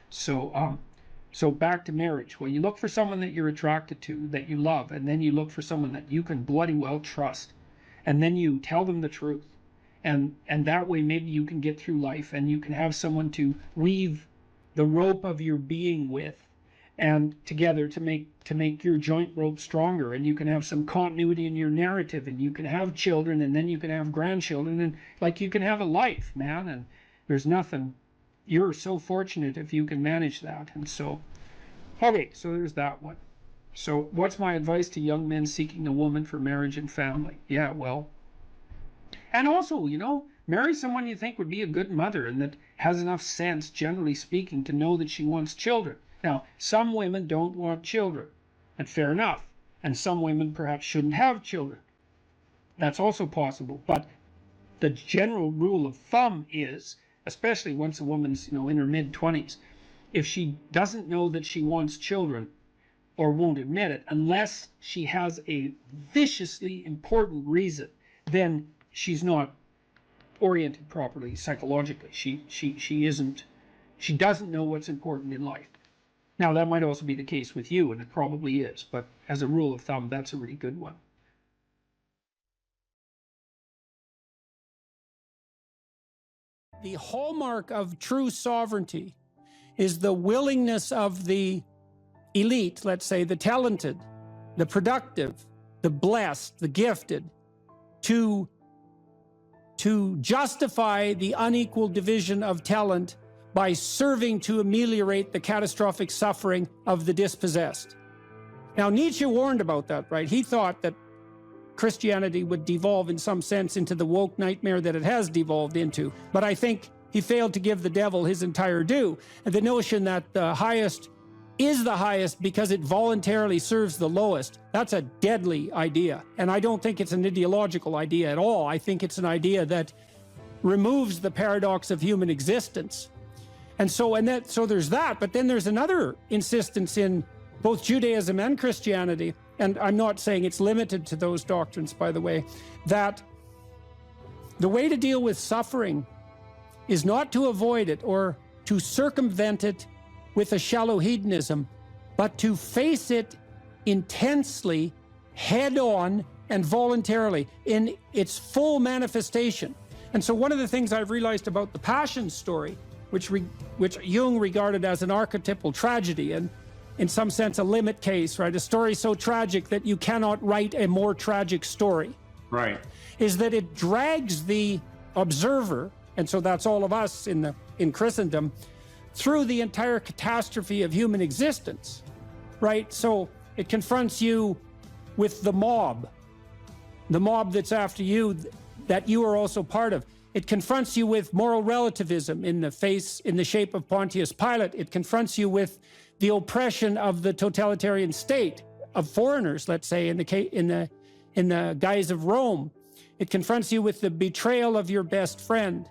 So back to marriage. Well, you look for someone that you're attracted to, that you love, and then you look for someone that you can bloody well trust. And then you tell them the truth. And that way maybe you can get through life, and you can have someone to weave the rope of your being with, and together to make your joint rope stronger, and you can have some continuity in your narrative, and you can have children, and then you can have grandchildren, and like you can have a life, man. And there's nothing. You're so fortunate if you can manage that. And so, okay, so there's that one. So what's my advice to young men seeking a woman for marriage and family? Yeah, well, and also, marry someone you think would be a good mother and that has enough sense, generally speaking, to know that she wants children. Now, some women don't want children, and fair enough. And some women perhaps shouldn't have children. That's also possible. But the general rule of thumb is, especially once a woman's in her mid-20s, if she doesn't know that she wants children, or won't admit it, unless she has a viciously important reason, then she's not oriented properly psychologically. She isn't She doesn't know what's important in life. Now, that might also be the case with you, and it probably is, but as a rule of thumb, that's a really good one. The hallmark of true sovereignty is the willingness of the elite, let's say the talented, the productive, the blessed, the gifted, to justify the unequal division of talent by serving to ameliorate the catastrophic suffering of the dispossessed. Now, Nietzsche warned about that, right? He thought that Christianity would devolve in some sense into the woke nightmare that it has devolved into. But I think he failed to give the devil his entire due. And the notion that the highest is the highest because it voluntarily serves the lowest, that's a deadly idea. And I don't think it's an ideological idea at all. I think it's an idea that removes the paradox of human existence. And so there's that, but then there's another insistence in both Judaism and Christianity, and I'm not saying it's limited to those doctrines, by the way, that the way to deal with suffering is not to avoid it or to circumvent it with a shallow hedonism, but to face it intensely, head on, and voluntarily in its full manifestation. And so one of the things I've realized about the Passion story, which Jung regarded as an archetypal tragedy, and in some sense a limit case, right? A story so tragic that you cannot write a more tragic story. Right. Is that it drags the observer, and so that's all of us in Christendom, through the entire catastrophe of human existence, right? So it confronts you with the mob that's after you, that you are also part of. It confronts you with moral relativism in the shape of Pontius Pilate. It confronts you with the oppression of the totalitarian state of foreigners, let's say, in the guise of Rome. It confronts you with the betrayal of your best friend.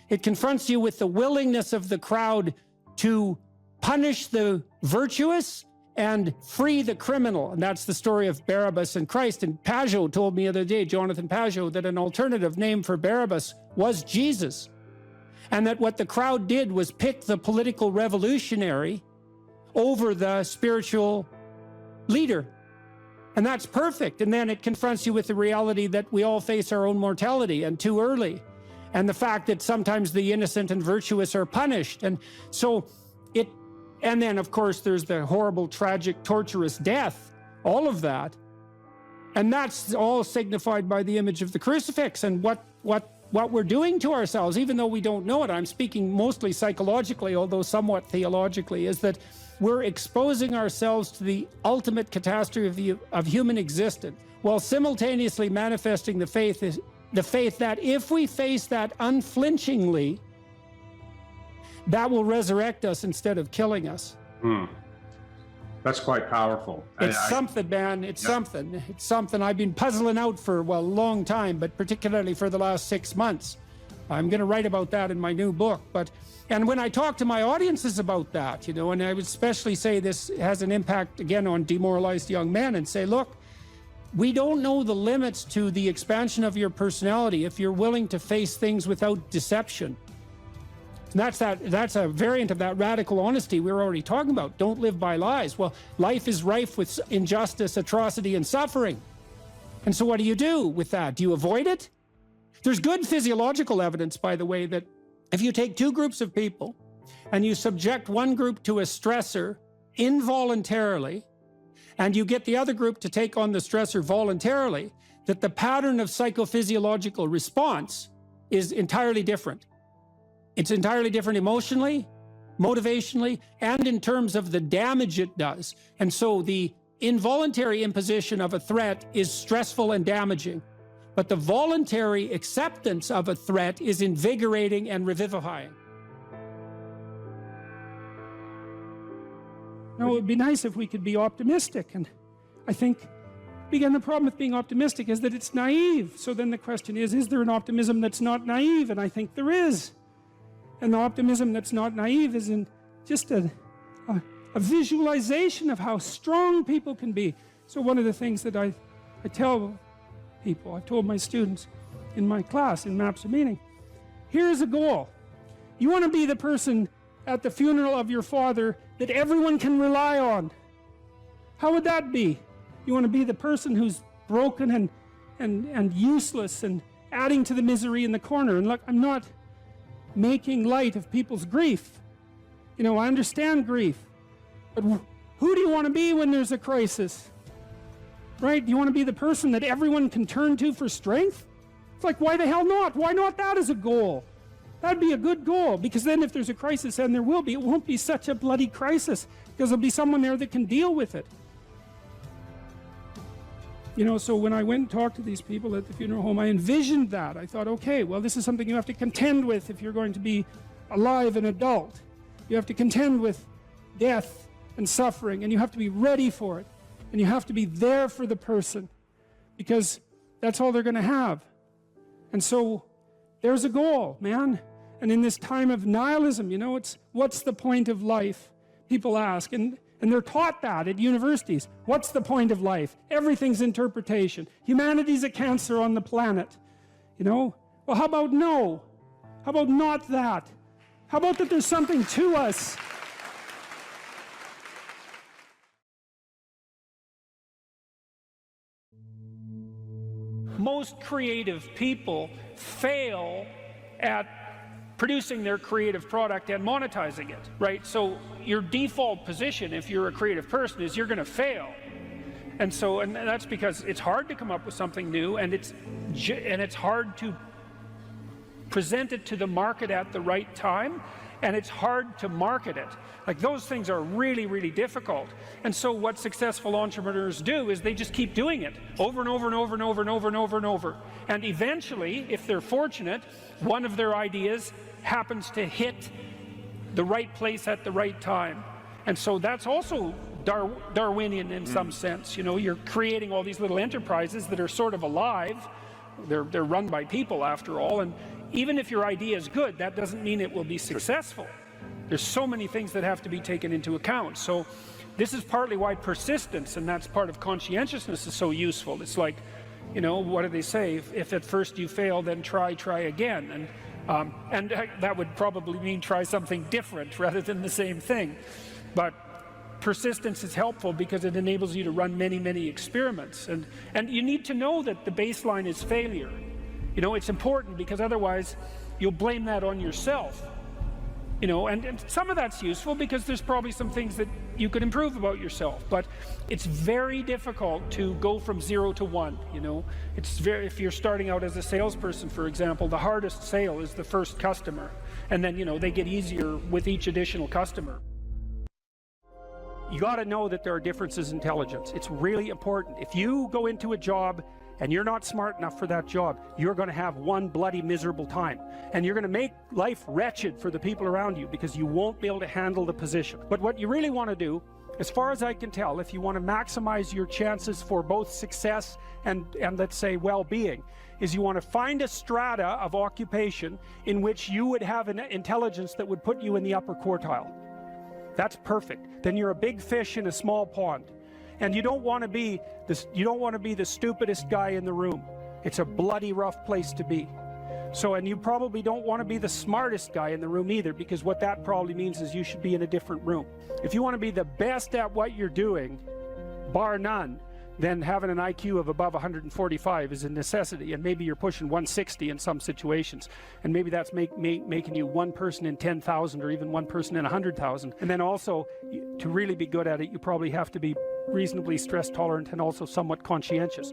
It confronts you with the willingness of the crowd to punish the virtuous and free the criminal. And that's the story of Barabbas and Christ. And Pajot told me the other day, Jonathan Pajot, that an alternative name for Barabbas was Jesus. And that what the crowd did was pick the political revolutionary over the spiritual leader. And that's perfect. And then it confronts you with the reality that we all face our own mortality, and too early. And the fact that sometimes the innocent and virtuous are punished. And so and then, of course, there's the horrible, tragic, torturous death, all of that. And that's all signified by the image of the crucifix and what we're doing to ourselves, even though we don't know it. I'm speaking mostly psychologically, although somewhat theologically, is that we're exposing ourselves to the ultimate catastrophe of human existence, while simultaneously manifesting the faith that if we face that unflinchingly, that will resurrect us instead of killing us. That's quite powerful. It's something, man. It's something. It's something I've been puzzling out for, a long time, but particularly for the last 6 months. I'm going to write about that in my new book. And when I talk to my audiences about that, and I would especially say this has an impact, again, on demoralized young men, and say, look, we don't know the limits to the expansion of your personality if you're willing to face things without deception. And that's a variant of that radical honesty we were already talking about. Don't live by lies. Well, life is rife with injustice, atrocity, and suffering. And so what do you do with that? Do you avoid it? There's good physiological evidence, by the way, that if you take two groups of people and you subject one group to a stressor involuntarily, and you get the other group to take on the stressor voluntarily, that the pattern of psychophysiological response is entirely different. It's entirely different emotionally, motivationally, and in terms of the damage it does. And so the involuntary imposition of a threat is stressful and damaging, but the voluntary acceptance of a threat is invigorating and revivifying. Now, it would be nice if we could be optimistic, and I think, again, the problem with being optimistic is that it's naive. So then the question is there an optimism that's not naive? And I think there is. And the optimism that's not naive is in just a visualization of how strong people can be. So one of the things that I tell people, I told my students in my class in Maps of Meaning, here's a goal. You want to be the person at the funeral of your father that everyone can rely on? How would that be? You want to be the person who's broken and useless and adding to the misery in the corner. And look, I'm not making light of people's grief. You know, I understand grief. But who do you want to be when there's a crisis? Right? Do you want to be the person that everyone can turn to for strength? It's like, why the hell not? Why not that as a goal? That'd be a good goal, because then if there's a crisis, and there will be, it won't be such a bloody crisis, because there'll be someone there that can deal with it. You know, so when I went and talked to these people at the funeral home, I envisioned that. I thought, okay, well, this is something you have to contend with if you're going to be alive and adult. You have to contend with death and suffering, and you have to be ready for it. And you have to be there for the person, because that's all they're going to have. And so there's a goal, man. And in this time of nihilism, you know, it's what's the point of life? People ask, and they're taught that at universities. What's the point of life? Everything's interpretation. Humanity's a cancer on the planet. You know? Well, how about no? How about not that? How about that there's something to us? Most creative people fail at producing their creative product and monetizing it, right? So your default position, if you're a creative person, is you're going to fail. And that's because it's hard to come up with something new, and it's hard to present it to the market at the right time, and it's hard to market it. Like, those things are really, really difficult. And so what successful entrepreneurs do is they just keep doing it over and over and over and over and over and over and over. And eventually, if they're fortunate, one of their ideas happens to hit the right place at the right time. And so that's also Darwinian in some sense. You know, you're creating all these little enterprises that are sort of alive. They're run by people, after all. And even if your idea is good, that doesn't mean it will be successful. There's so many things that have to be taken into account. So this is partly why persistence, and that's part of conscientiousness, is so useful. It's like, you know, what do they say? If at first you fail, then try again. And that would probably mean try something different rather than the same thing. But persistence is helpful because it enables you to run many, many experiments. And you need to know that the baseline is failure. You know, it's important, because otherwise you'll blame that on yourself. You know, and some of that's useful because there's probably some things that you could improve about yourself, but it's very difficult to go from 0 to 1, you know. If you're starting out as a salesperson, for example, the hardest sale is the first customer, and then, you know, they get easier with each additional customer. You got to know that there are differences in intelligence. It's really important. If you go into a job and you're not smart enough for that job, you're going to have one bloody miserable time. And you're going to make life wretched for the people around you, because you won't be able to handle the position. But what you really want to do, as far as I can tell, if you want to maximize your chances for both success and let's say well-being, is you want to find a strata of occupation in which you would have an intelligence that would put you in the upper quartile. That's perfect. Then you're a big fish in a small pond. And you don't want to be the stupidest guy in the room. It's a bloody rough place to be. So, and you probably don't want to be the smartest guy in the room either, because what that probably means is you should be in a different room. If you want to be the best at what you're doing, bar none, then having an IQ of above 145 is a necessity, and maybe you're pushing 160 in some situations, and maybe that's making you one person in 10,000 or even one person in 100,000. And then also, to really be good at it, you probably have to be reasonably stress tolerant and also somewhat conscientious.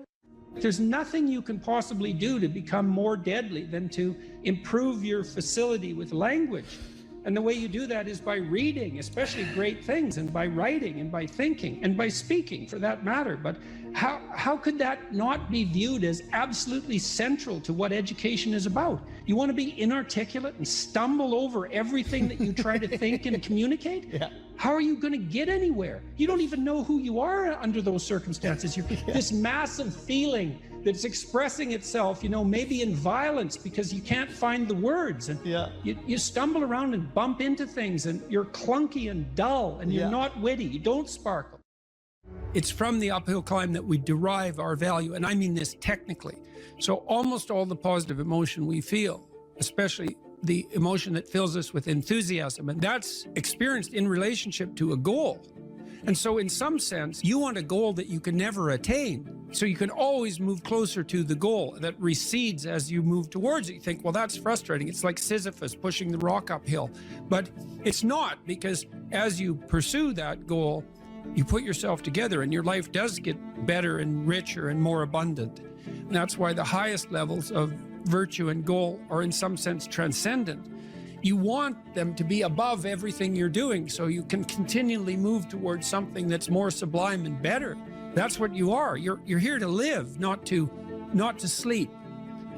There's nothing you can possibly do to become more deadly than to improve your facility with language. And the way you do that is by reading, especially great things, and by writing, and by thinking, and by speaking, for that matter. But how could that not be viewed as absolutely central to what education is about? You want to be inarticulate and stumble over everything that you try to think and communicate? Yeah. How are you going to get anywhere? You don't even know who you are under those circumstances. You're this massive feeling that's expressing itself, you know, maybe in violence because you can't find the words, and you stumble around and bump into things, and you're clunky and dull, and you're not witty, you don't sparkle. It's from the uphill climb that we derive our value, and I mean this technically. So almost all the positive emotion we feel, especially the emotion that fills us with enthusiasm, and that's experienced in relationship to a goal. And so in some sense, you want a goal that you can never attain. So you can always move closer to the goal that recedes as you move towards it. You think, well, that's frustrating. It's like Sisyphus pushing the rock uphill. But it's not, because as you pursue that goal, you put yourself together and your life does get better and richer and more abundant. And that's why the highest levels of virtue and goal are in some sense transcendent. You want them to be above everything you're doing so you can continually move towards something that's more sublime and better. That's what you are. You're here to live, not to sleep.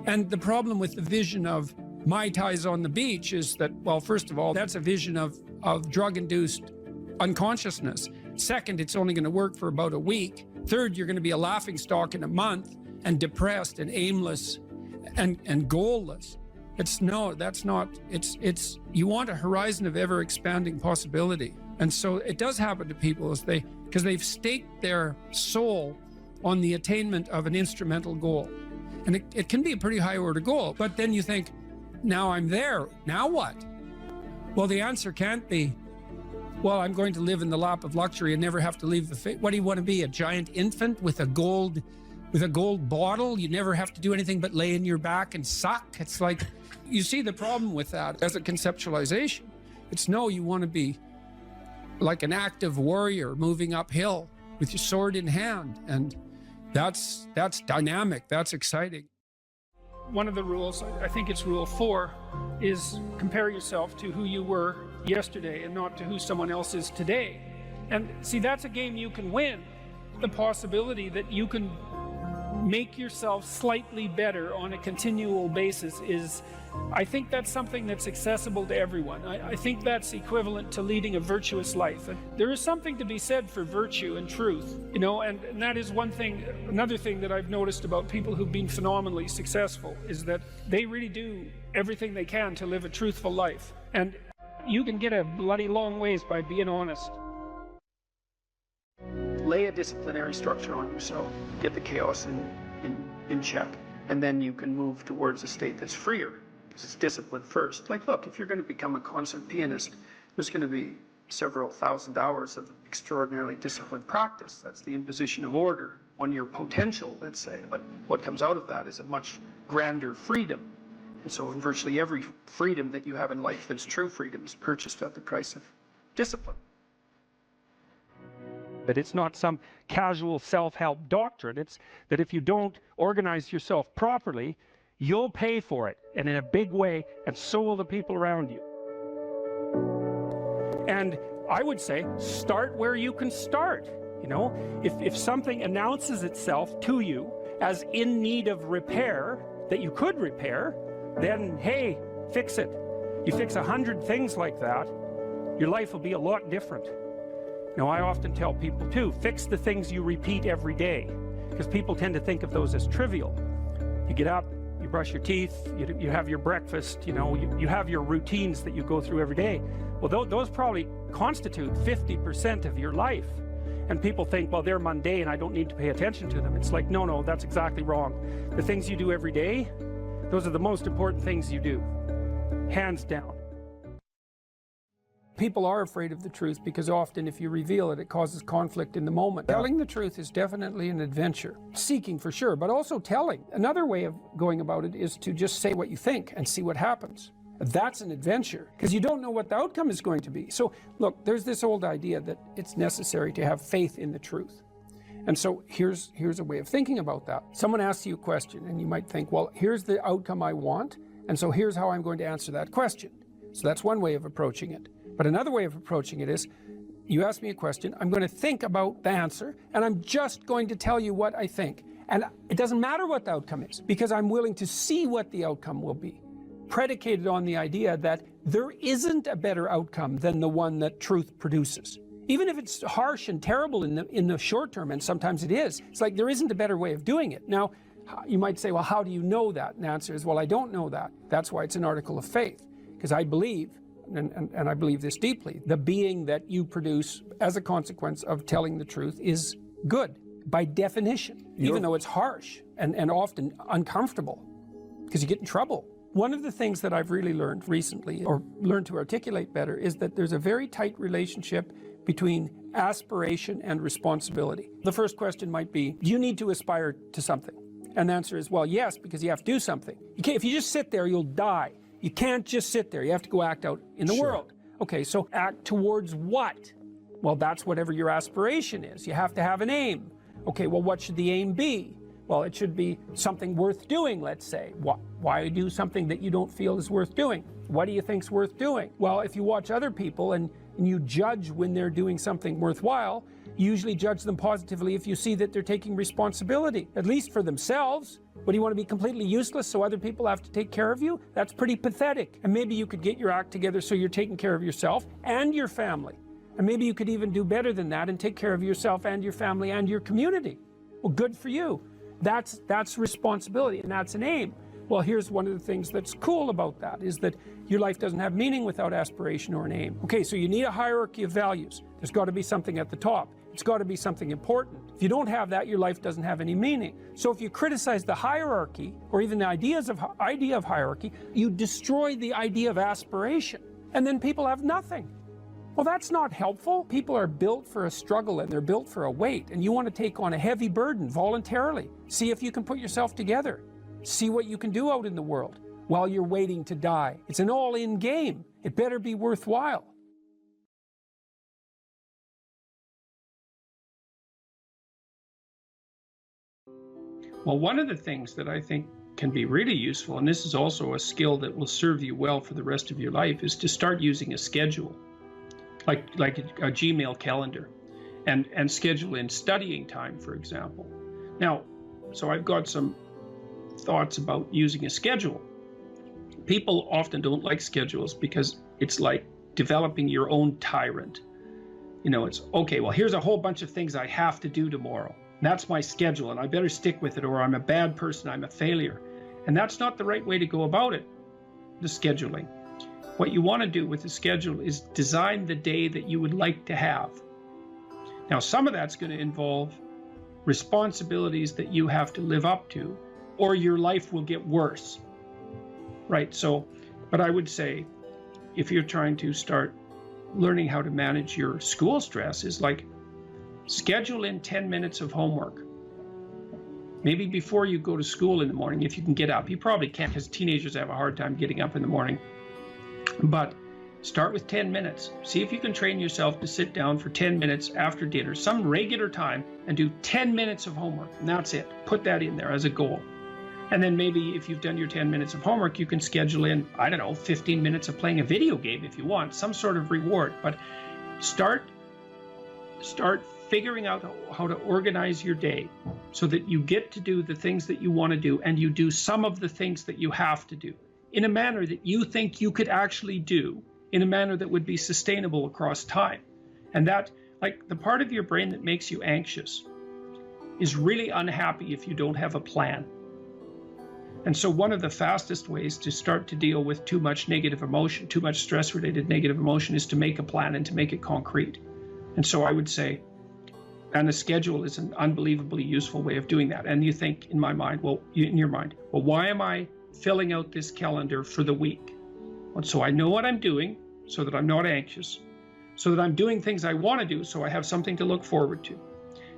And the problem with the vision of Mai Tais on the beach is that, well, first of all, that's a vision of drug-induced unconsciousness. Second, it's only going to work for about a week. Third, you're going to be a laughingstock in a month and depressed and aimless and goalless. You want a horizon of ever expanding possibility. And so it does happen to people because they've staked their soul on the attainment of an instrumental goal. And it can be a pretty high order goal, but then you think, now I'm there, now what? Well, the answer can't be, well, I'm going to live in the lap of luxury and never have to leave what do you want to be, a giant infant with a gold bottle? You never have to do anything but lay in your back and suck. It's like, you see the problem with that as a conceptualization. It's no, you want to be like an active warrior moving uphill with your sword in hand. And that's dynamic, that's exciting. One of the rules, I think it's rule 4, is compare yourself to who you were yesterday and not to who someone else is today. And see, that's a game you can win. The possibility that you can make yourself slightly better on a continual basis is, I think that's something that's accessible to everyone. I think that's equivalent to leading a virtuous life. And there is something to be said for virtue and truth, and that is another thing that I've noticed about people who've been phenomenally successful is that they really do everything they can to live a truthful life. And you can get a bloody long ways by being honest. Lay a disciplinary structure on yourself, get the chaos in check, and then you can move towards a state that's freer. It's discipline first. Like, look, if you're going to become a concert pianist, there's going to be several thousand hours of extraordinarily disciplined practice. That's the imposition of order on your potential, let's say. But what comes out of that is a much grander freedom. And so virtually every freedom that you have in life that's true freedom is purchased at the price of discipline. But it's not some casual self-help doctrine. It's that if you don't organize yourself properly, you'll pay for it, and in a big way, and so will the people around you. And I would say, start where you can start. If something announces itself to you as in need of repair, that you could repair, then hey, fix it. You fix 100 things like that, your life will be a lot different. I often tell people too, fix the things you repeat every day, because people tend to think of those as trivial. You get up, you brush your teeth, you have your breakfast, you have your routines that you go through every day. Well, those probably constitute 50% of your life. And people think, well, they're mundane, I don't need to pay attention to them. It's like, no, that's exactly wrong. The things you do every day, those are the most important things you do, hands down. People are afraid of the truth because often if you reveal it, it causes conflict in the moment. Telling the truth is definitely an adventure. Seeking for sure, but also telling. Another way of going about it is to just say what you think and see what happens. That's an adventure because you don't know what the outcome is going to be. So look, there's this old idea that it's necessary to have faith in the truth. And so here's a way of thinking about that. Someone asks you a question and you might think, well, here's the outcome I want, and so here's how I'm going to answer that question. So that's one way of approaching it. But another way of approaching it is, you ask me a question, I'm going to think about the answer, and I'm just going to tell you what I think. And it doesn't matter what the outcome is, because I'm willing to see what the outcome will be, predicated on the idea that there isn't a better outcome than the one that truth produces. Even if it's harsh and terrible in the short term, and sometimes it is, it's like there isn't a better way of doing it. Now, you might say, well, how do you know that? And the answer is, well, I don't know that. That's why it's an article of faith, because I believe, and I believe this deeply, the being that you produce as a consequence of telling the truth is good, by definition, even though it's harsh and often uncomfortable, because you get in trouble. One of the things that I've really learned recently, or learned to articulate better, is that there's a very tight relationship between aspiration and responsibility. The first question might be, do you need to aspire to something? And the answer is, well, yes, because you have to do something. If you just sit there, you'll die. You can't just sit there. You have to go act out in the world. Okay, so act towards what? Well, that's whatever your aspiration is. You have to have an aim. Okay, well, what should the aim be? Well, it should be something worth doing, let's say. Why do something that you don't feel is worth doing? What do you think's worth doing? Well, if you watch other people and you judge when they're doing something worthwhile, you usually judge them positively if you see that they're taking responsibility, at least for themselves. What, do you want to be completely useless so other people have to take care of you? That's pretty pathetic. And maybe you could get your act together so you're taking care of yourself and your family. And maybe you could even do better than that and take care of yourself and your family and your community. Well, good for you. That's responsibility, and that's an aim. Well, here's one of the things that's cool about that, is that your life doesn't have meaning without aspiration or an aim. Okay, so you need a hierarchy of values. There's got to be something at the top. It's got to be something important. If you don't have that, your life doesn't have any meaning. So if you criticize the hierarchy, or even the idea of hierarchy, you destroy the idea of aspiration, and then people have nothing. Well, that's not helpful. People are built for a struggle and they're built for a weight, and you want to take on a heavy burden voluntarily. See if you can put yourself together. See what you can do out in the world while you're waiting to die. It's an all-in game. It better be worthwhile. Well, one of the things that I think can be really useful, and this is also a skill that will serve you well for the rest of your life, is to start using a schedule. Like a Gmail calendar, and schedule in studying time, for example. Now, so I've got some thoughts about using a schedule. People often don't like schedules because it's like developing your own tyrant. You know, it's, okay, well, here's a whole bunch of things I have to do tomorrow. That's my schedule, and I better stick with it, or I'm a bad person, I'm a failure. And that's not the right way to go about it, the scheduling. What you want to do with the schedule is design the day that you would like to have. Now, some of that's going to involve responsibilities that you have to live up to, or your life will get worse. Right? So, but I would say, if you're trying to start learning how to manage your school stress, is like schedule in 10 minutes of homework. Maybe before you go to school in the morning, if you can get up. You probably can't, because teenagers have a hard time getting up in the morning. But start with 10 minutes. See if you can train yourself to sit down for 10 minutes after dinner, some regular time, and do 10 minutes of homework. And that's it. Put that in there as a goal. And then maybe if you've done your 10 minutes of homework, you can schedule in, I don't know, 15 minutes of playing a video game if you want, some sort of reward. But start figuring out how to organize your day so that you get to do the things that you want to do, and you do some of the things that you have to do in a manner that you think you could actually do, in a manner that would be sustainable across time. And that, like, the part of your brain that makes you anxious is really unhappy if you don't have a plan. And so one of the fastest ways to start to deal with too much negative emotion, too much stress-related negative emotion, is to make a plan and to make it concrete. And so I would say, and a schedule is an unbelievably useful way of doing that. And you think, in my mind, well, in your mind, well, why am I filling out this calendar for the week? Well, so I know what I'm doing, so that I'm not anxious, so that I'm doing things I want to do, so I have something to look forward to,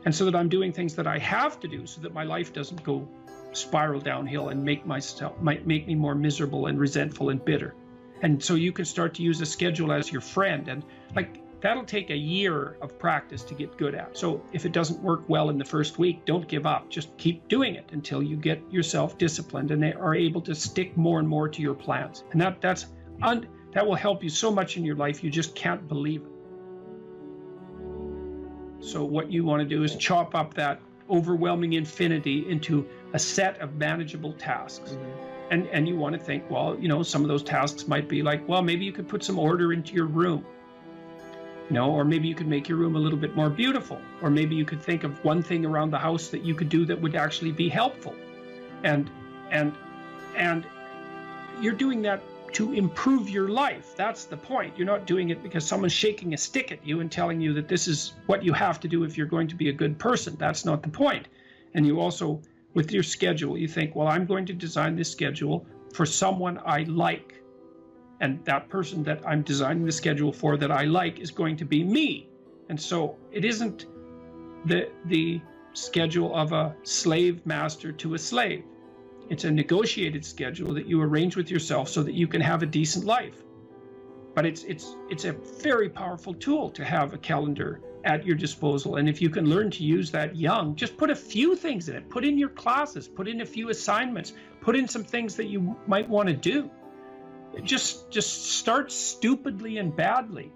and so that I'm doing things that I have to do, so that my life doesn't go spiral downhill and make me more miserable and resentful and bitter. And so you can start to use a schedule as your friend, and like that'll take a year of practice to get good at. So if it doesn't work well in the first week, don't give up. Just keep doing it until you get yourself disciplined and they are able to stick more and more to your plans. And that will help you so much in your life, you just can't believe it. So what you want to do is chop up that overwhelming infinity into a set of manageable tasks. Mm-hmm. And you want to think, well, you know, some of those tasks might be like, well, maybe you could put some order into your room. You know, or maybe you could make your room a little bit more beautiful, or maybe you could think of one thing around the house that you could do that would actually be helpful, and you're doing that to improve your life. That's the point. You're not doing it because someone's shaking a stick at you and telling you that this is what you have to do if you're going to be a good person. That's not the point. And you also, with your schedule, you think, well, I'm going to design this schedule for someone I like. And that person that I'm designing the schedule for that I like is going to be me. And so it isn't the schedule of a slave master to a slave. It's a negotiated schedule that you arrange with yourself so that you can have a decent life. But it's a very powerful tool to have a calendar at your disposal. And if you can learn to use that young, just put a few things in it. Put in your classes, put in a few assignments, put in some things that you might want to do. Just start stupidly and badly,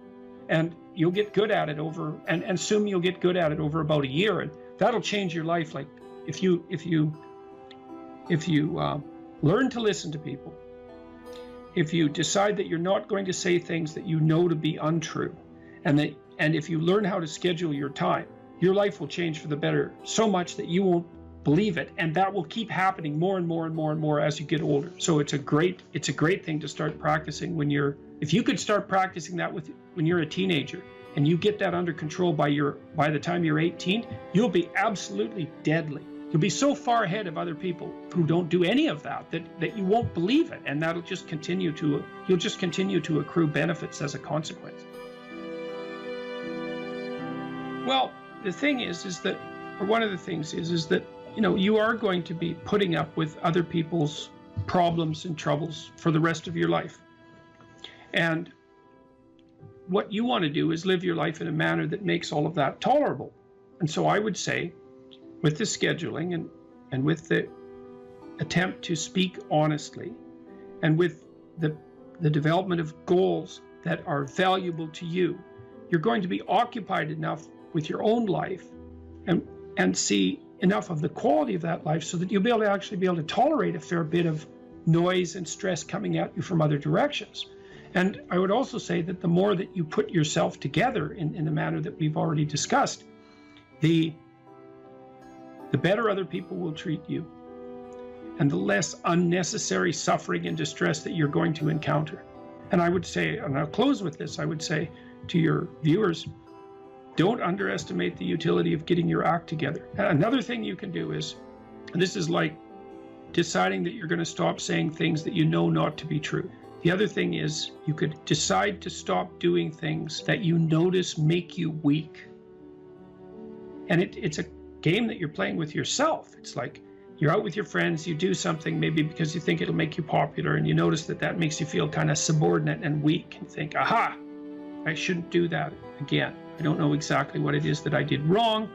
and you'll get good at it and assume you'll get good at it over about a year, and that'll change your life. Like if you learn to listen to people, if you decide that you're not going to say things that you know to be untrue, and if you learn how to schedule your time, your life will change for the better so much that you won't believe it, and that will keep happening more and more and more and more as you get older. So it's a great thing to start practicing if you could start practicing that when you're a teenager, and you get that under control by the time you're 18, you'll be absolutely deadly. You'll be so far ahead of other people who don't do any of that you won't believe it, and you'll just continue to accrue benefits as a consequence. Well, the thing is that, or one of the things is that, you are going to be putting up with other people's problems and troubles for the rest of your life. And what you want to do is live your life in a manner that makes all of that tolerable. And so I would say, with the scheduling and with the attempt to speak honestly, and with the development of goals that are valuable to you, you're going to be occupied enough with your own life and see enough of the quality of that life so that you'll be able to tolerate a fair bit of noise and stress coming at you from other directions. And I would also say that the more that you put yourself together in the manner that we've already discussed, the better other people will treat you, and the less unnecessary suffering and distress that you're going to encounter. And I would say, and I'll close with this, I would say to your viewers, don't underestimate the utility of getting your act together. Another thing you can do is, and this is like deciding that you're going to stop saying things that you know not to be true. The other thing is, you could decide to stop doing things that you notice make you weak. And it's a game that you're playing with yourself. It's like you're out with your friends, you do something maybe because you think it'll make you popular, and you notice that makes you feel kind of subordinate and weak, and think, aha, I shouldn't do that again. I don't know exactly what it is that I did wrong,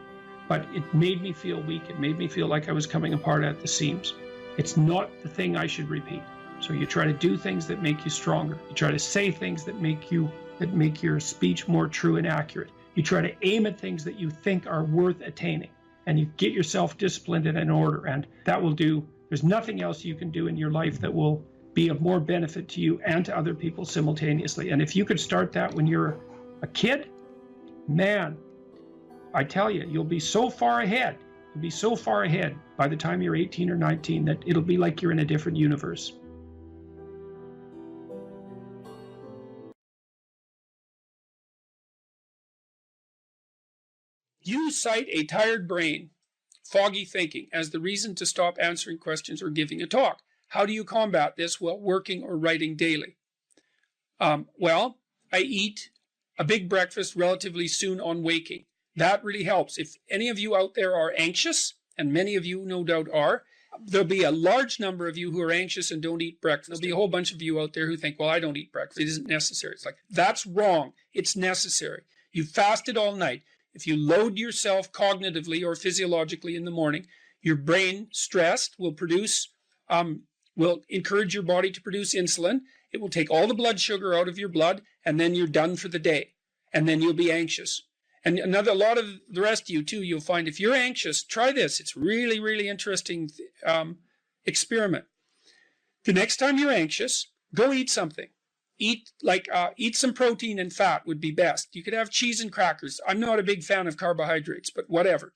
but it made me feel weak. It made me feel like I was coming apart at the seams. It's not the thing I should repeat. So you try to do things that make you stronger. You try to say things that make your speech more true and accurate. You try to aim at things that you think are worth attaining, and you get yourself disciplined and in order, and that will do. There's nothing else you can do in your life that will be of more benefit to you and to other people simultaneously. And if you could start that when you're a kid, man, I tell you, you'll be so far ahead. You'll be so far ahead by the time you're 18 or 19 that it'll be like you're in a different universe. You cite a tired brain, foggy thinking, as the reason to stop answering questions or giving a talk. How do you combat this while working or writing daily? Well, I eat a big breakfast relatively soon on waking. That really helps. If any of you out there are anxious, and many of you no doubt are, there'll be a large number of you who are anxious and don't eat breakfast. There'll be a whole bunch of you out there who think, well, I don't eat breakfast. It isn't necessary. It's like, that's wrong. It's necessary. You fasted all night. If you load yourself cognitively or physiologically in the morning, your brain, stressed, will encourage your body to produce insulin. It will take all the blood sugar out of your blood, and then you're done for the day. And then you'll be anxious. And a lot of the rest of you too, you'll find if you're anxious, try this. It's really, really interesting experiment. The next time you're anxious, go eat something. Eat some protein and fat would be best. You could have cheese and crackers. I'm not a big fan of carbohydrates, but whatever.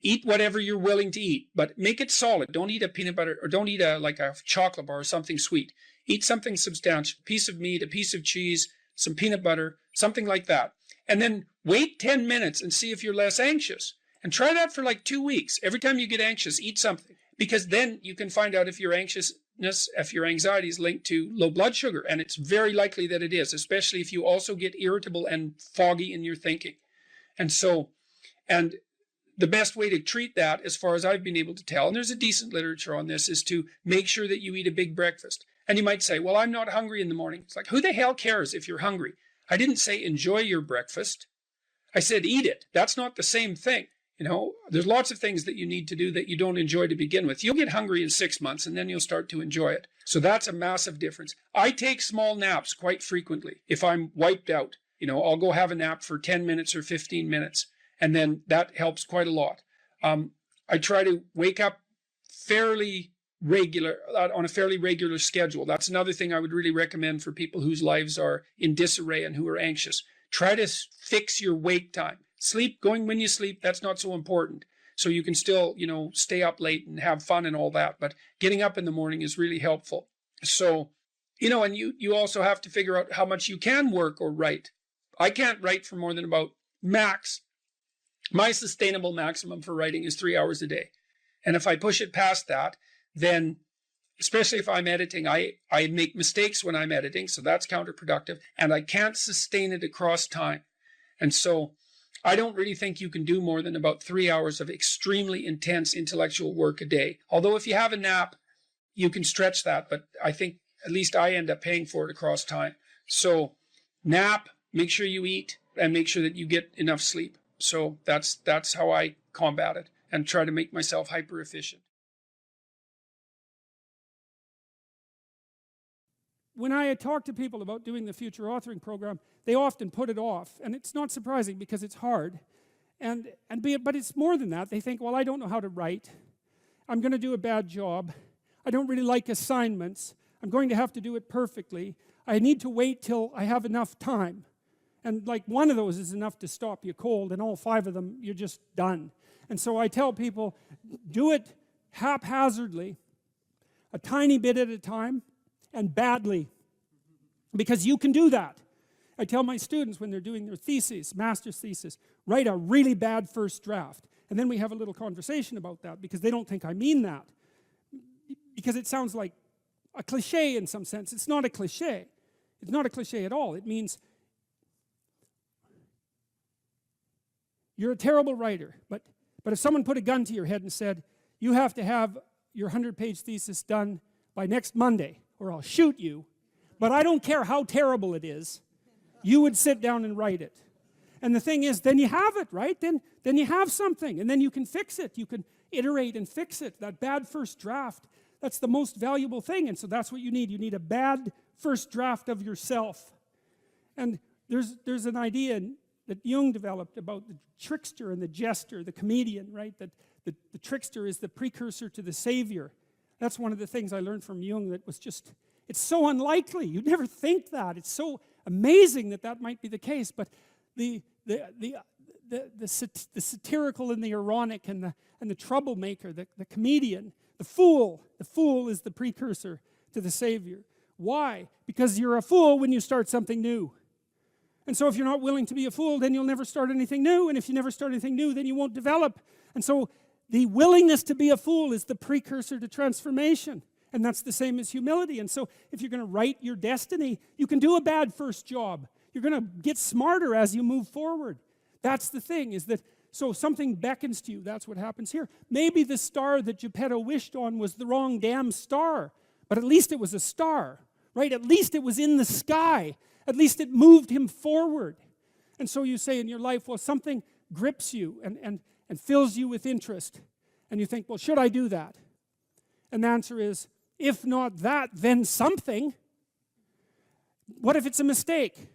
Eat whatever you're willing to eat, but make it solid. Don't eat a peanut butter, or don't eat a chocolate bar or something sweet. Eat something substantial, a piece of meat, a piece of cheese, some peanut butter, something like that. And then wait 10 minutes and see if you're less anxious. And try that for like 2 weeks. Every time you get anxious, eat something. Because then you can find out if you're anxious if your anxiety is linked to low blood sugar, and it's very likely that it is, especially if you also get irritable and foggy in your thinking. And so, and the best way to treat that, as far as I've been able to tell, and there's a decent literature on this, is to make sure that you eat a big breakfast. And you might say, well, I'm not hungry in the morning. It's like, who the hell cares if you're hungry? I didn't say enjoy your breakfast. I said eat it. That's not the same thing. You know, there's lots of things that you need to do that you don't enjoy to begin with. You'll get hungry in 6 months and then you'll start to enjoy it. So that's a massive difference. I take small naps quite frequently. If I'm wiped out, you know, I'll go have a nap for 10 minutes or 15 minutes. And then that helps quite a lot. I try to wake up fairly regular, on a fairly regular schedule. That's another thing I would really recommend for people whose lives are in disarray and who are anxious. Try to fix your wake time. Sleep, going when you sleep, that's not so important. So you can still, you know, stay up late and have fun and all that. But getting up in the morning is really helpful. So, you know, and you also have to figure out how much you can work or write. I can't write for more than about max. My sustainable maximum for writing is 3 hours a day. And if I push it past that, then, especially if I'm editing, I make mistakes when I'm editing, so that's counterproductive, and I can't sustain it across time. And so I don't really think you can do more than about 3 hours of extremely intense intellectual work a day. Although if you have a nap, you can stretch that, but I think at least I end up paying for it across time. So nap, make sure you eat, and make sure that you get enough sleep. So that's how I combat it and try to make myself hyper efficient. When I talk to people about doing the future authoring program, they often put it off, and it's not surprising because it's hard. But it's more than that. They think, well, I don't know how to write. I'm going to do a bad job. I don't really like assignments. I'm going to have to do it perfectly. I need to wait till I have enough time. And like one of those is enough to stop you cold, and all 5 of them, you're just done. And so I tell people, do it haphazardly, a tiny bit at a time, and badly, because you can do that. I tell my students when they're doing their theses, master's thesis, write a really bad first draft. And then we have a little conversation about that, because they don't think I mean that. Because it sounds like a cliche in some sense. It's not a cliche. It's not a cliche at all. It means you're a terrible writer, but if someone put a gun to your head and said, you have to have your 100-page thesis done by next Monday, or I'll shoot you, but I don't care how terrible it is, you would sit down and write it. And the thing is, then you have it, right? Then you have something, and then you can fix it. You can iterate and fix it. That bad first draft, that's the most valuable thing, and so that's what you need. You need a bad first draft of yourself. And there's an idea that Jung developed about the trickster and the jester, the comedian, right? That the trickster is the precursor to the savior. That's one of the things I learned from Jung that was just, it's so unlikely. You'd never think that. It's so amazing that that might be the case. But the satirical and the ironic and the troublemaker, the comedian, the fool is the precursor to the savior. Why? Because you're a fool when you start something new. And so if you're not willing to be a fool, then you'll never start anything new. And if you never start anything new, then you won't develop. And so the willingness to be a fool is the precursor to transformation. And that's the same as humility. And so if you're going to write your destiny, you can do a bad first job. You're going to get smarter as you move forward. That's the thing, is that, so something beckons to you. That's what happens here. Maybe the star that Geppetto wished on was the wrong damn star. But at least it was a star, right? At least it was in the sky. At least it moved him forward. And so you say in your life, well, something grips you and fills you with interest. And you think, well, should I do that? And the answer is, if not that, then something. What if it's a mistake?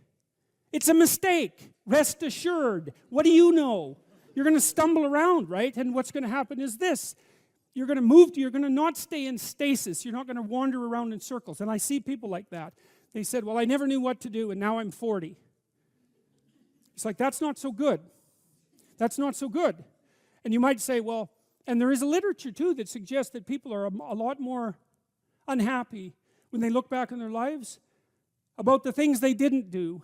It's a mistake. Rest assured. What do you know? You're going to stumble around, right? And what's going to happen is this. You're going to not stay in stasis. You're not going to wander around in circles. And I see people like that. They said, well, I never knew what to do, and now I'm 40. It's like, that's not so good. That's not so good. And you might say, well, and there is a literature, too, that suggests that people are a lot more unhappy when they look back on their lives about the things they didn't do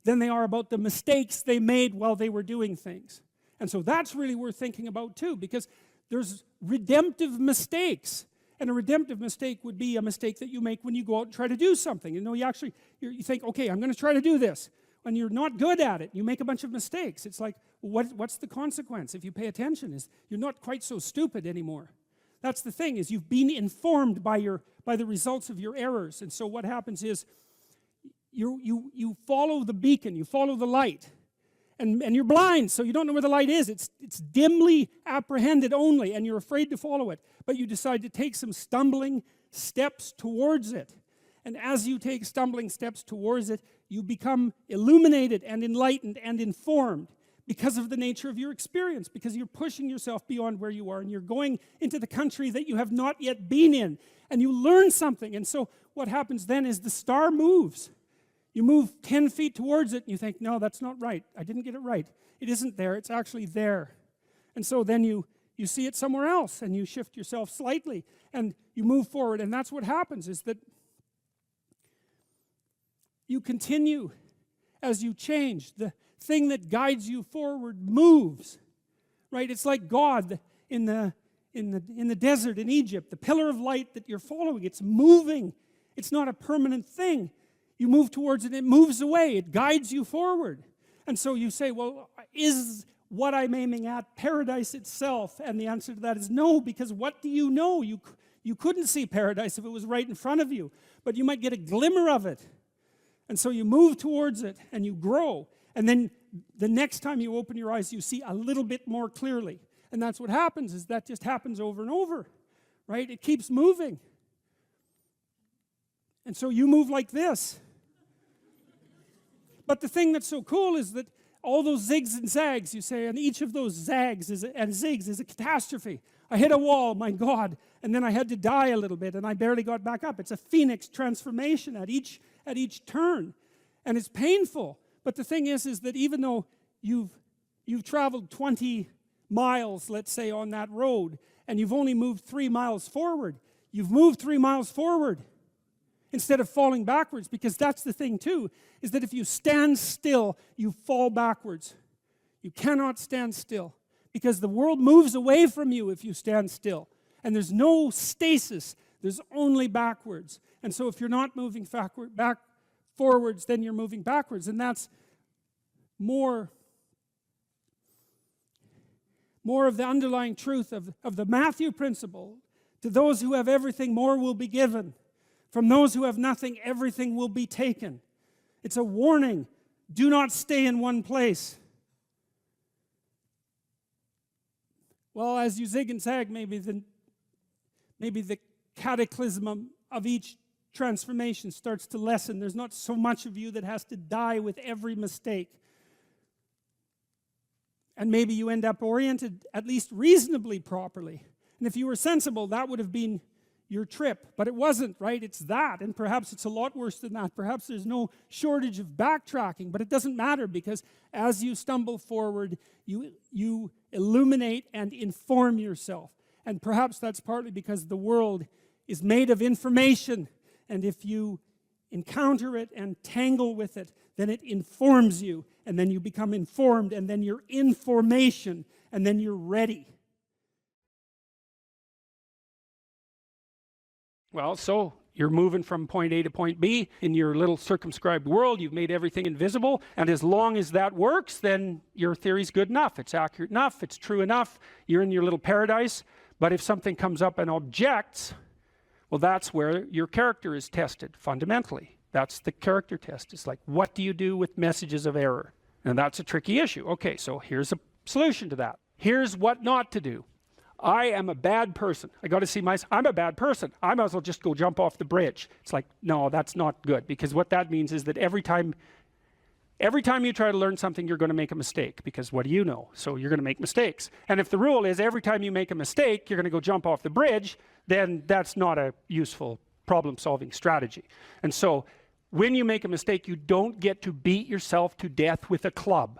than they are about the mistakes they made while they were doing things. And so that's really worth thinking about, too, because there's redemptive mistakes. And a redemptive mistake would be a mistake that you make when you go out and try to do something. You know, you think, okay, I'm going to try to do this. When you're not good at it, you make a bunch of mistakes. It's like, what's the consequence if you pay attention? Is you're not quite so stupid anymore. That's the thing, is you've been informed by the results of your errors. And so what happens is you follow the beacon, you follow the light. And you're blind, so you don't know where the light is. It's dimly apprehended only, and you're afraid to follow it. But you decide to take some stumbling steps towards it. And as you take stumbling steps towards it, you become illuminated and enlightened and informed because of the nature of your experience, because you're pushing yourself beyond where you are, and you're going into the country that you have not yet been in, and you learn something. And so what happens then is the star moves. You move 10 feet towards it, and you think, no, that's not right. I didn't get it right. It isn't there. It's actually there. And so then you see it somewhere else, and you shift yourself slightly, and you move forward. And that's what happens, is that you continue as you change. The thing that guides you forward moves, right? It's like God in the desert in Egypt, the pillar of light that you're following. It's moving. It's not a permanent thing. You move towards it, it moves away, it guides you forward. And so you say, well, is what I'm aiming at paradise itself? And the answer to that is no, because what do you know? You couldn't see paradise if it was right in front of you, but you might get a glimmer of it. And so you move towards it, and you grow. And then the next time you open your eyes, you see a little bit more clearly. And that's what happens, is that just happens over and over, right? It keeps moving. And so you move like this. But the thing that's so cool is that all those zigs and zags, you say, and each of those zags and zigs is a catastrophe. I hit a wall, my God, and then I had to die a little bit, and I barely got back up. It's a phoenix transformation at each turn, and it's painful. But the thing is that even though you've traveled 20 miles, let's say, on that road, and you've only moved 3 miles forward, you've moved 3 miles forward instead of falling backwards, because that's the thing too, is that if you stand still, you fall backwards. You cannot stand still, because the world moves away from you if you stand still. And there's no stasis, there's only backwards. And so if you're not moving forwards, then you're moving backwards. And that's more of the underlying truth of the Matthew principle. To those who have everything, more will be given. From those who have nothing, everything will be taken. It's a warning. Do not stay in one place. Well, as you zig and zag, maybe the cataclysm of each transformation starts to lessen. There's not so much of you that has to die with every mistake. And maybe you end up oriented at least reasonably properly. And if you were sensible, that would have been your trip, but it wasn't, right? It's that, and perhaps it's a lot worse than that. Perhaps there's no shortage of backtracking, but it doesn't matter, because as you stumble forward, you illuminate and inform yourself. And perhaps that's partly because the world is made of information, and if you encounter it and tangle with it, then it informs you, and then you become informed, and then you're information, and then you're ready. Well, so you're moving from point A to point B in your little circumscribed world. You've made everything invisible, and as long as that works, then your theory's good enough. It's accurate enough. It's true enough. You're in your little paradise. But if something comes up and objects, well, that's where your character is tested fundamentally. That's the character test. It's like, what do you do with messages of error? And that's a tricky issue. Okay, so here's a solution to that. Here's what not to do. I am a bad person. I got to see I'm a bad person. I might as well just go jump off the bridge. It's like, no, that's not good, because what that means is that every time you try to learn something, you're going to make a mistake, because what do you know? So you're going to make mistakes. And if the rule is every time you make a mistake, you're going to go jump off the bridge, then that's not a useful problem-solving strategy. And so when you make a mistake, you don't get to beat yourself to death with a club.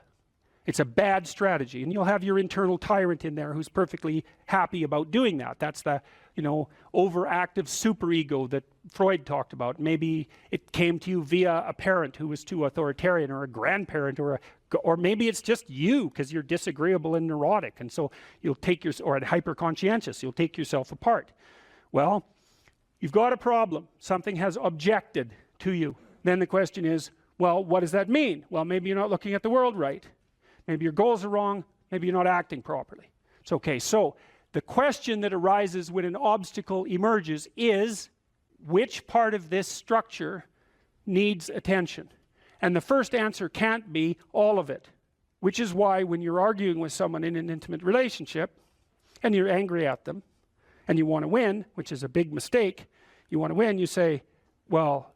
It's a bad strategy, and you'll have your internal tyrant in there who's perfectly happy about doing that. That's the, overactive superego that Freud talked about. Maybe it came to you via a parent who was too authoritarian, or a grandparent, or maybe it's just you because you're disagreeable and neurotic, and so you'll take or hyper-conscientious. You'll take yourself apart. Well, you've got a problem. Something has objected to you. Then the question is, well, what does that mean? Well, maybe you're not looking at the world right. Maybe your goals are wrong. Maybe you're not acting properly. It's okay. So the question that arises when an obstacle emerges is, which part of this structure needs attention? And the first answer can't be all of it, which is why when you're arguing with someone in an intimate relationship and you're angry at them and you want to win, which is a big mistake, you want to win, you say, well,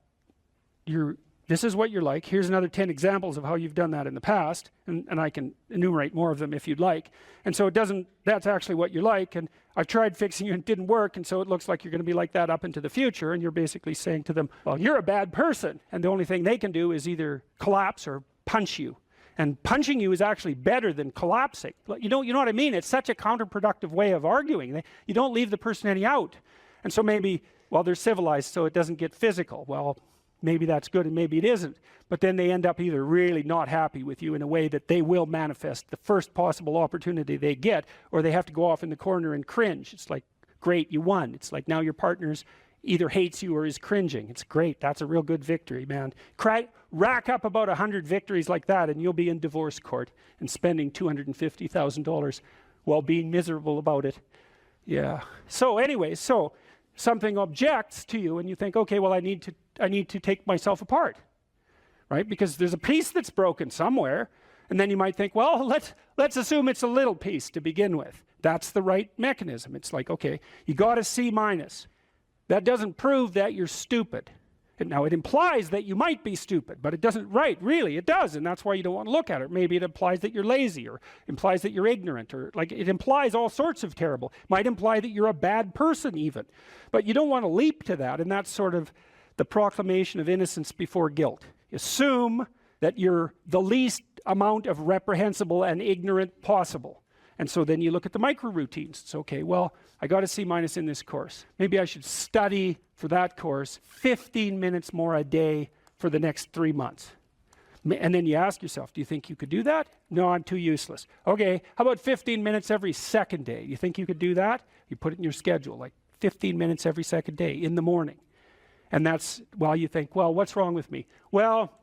this is what you're like. Here's another 10 examples of how you've done that in the past, and I can enumerate more of them if you'd like. And so that's actually what you're like, and I've tried fixing you and it didn't work, and so it looks like you're going to be like that up into the future, and you're basically saying to them, well, you're a bad person, and the only thing they can do is either collapse or punch you. And punching you is actually better than collapsing. You know what I mean? It's such a counterproductive way of arguing. You don't leave the person any out. And so maybe, well, they're civilized, so it doesn't get physical. Well, maybe that's good and maybe it isn't. But then they end up either really not happy with you in a way that they will manifest the first possible opportunity they get, or they have to go off in the corner and cringe. It's like, great, you won. It's like now your partner's either hates you or is cringing. It's great. That's a real good victory, man. Rack up about 100 victories like that and you'll be in divorce court and spending $250,000 while being miserable about it. Yeah. So anyway, so something objects to you and you think, okay, well, I need to take myself apart, right? Because there's a piece that's broken somewhere, and then you might think, well, let's assume it's a little piece to begin with. That's the right mechanism. It's like, okay, you got a C-. That doesn't prove that you're stupid. Now, it implies that you might be stupid, but it doesn't, right, really, it does, and that's why you don't want to look at it. Maybe it implies that you're lazy, or implies that you're ignorant, or like it implies all sorts of terrible. Might imply that you're a bad person even. But you don't want to leap to that, and that's sort of the proclamation of innocence before guilt. Assume that you're the least amount of reprehensible and ignorant possible. And so then you look at the micro routines. It's okay, well, I got a C- in this course. Maybe I should study for that course 15 minutes more a day for the next 3 months. And then you ask yourself, do you think you could do that? No, I'm too useless. Okay, how about 15 minutes every second day? You think you could do that? You put it in your schedule, like 15 minutes every second day in the morning. And that's, well, you think, well, what's wrong with me? Well,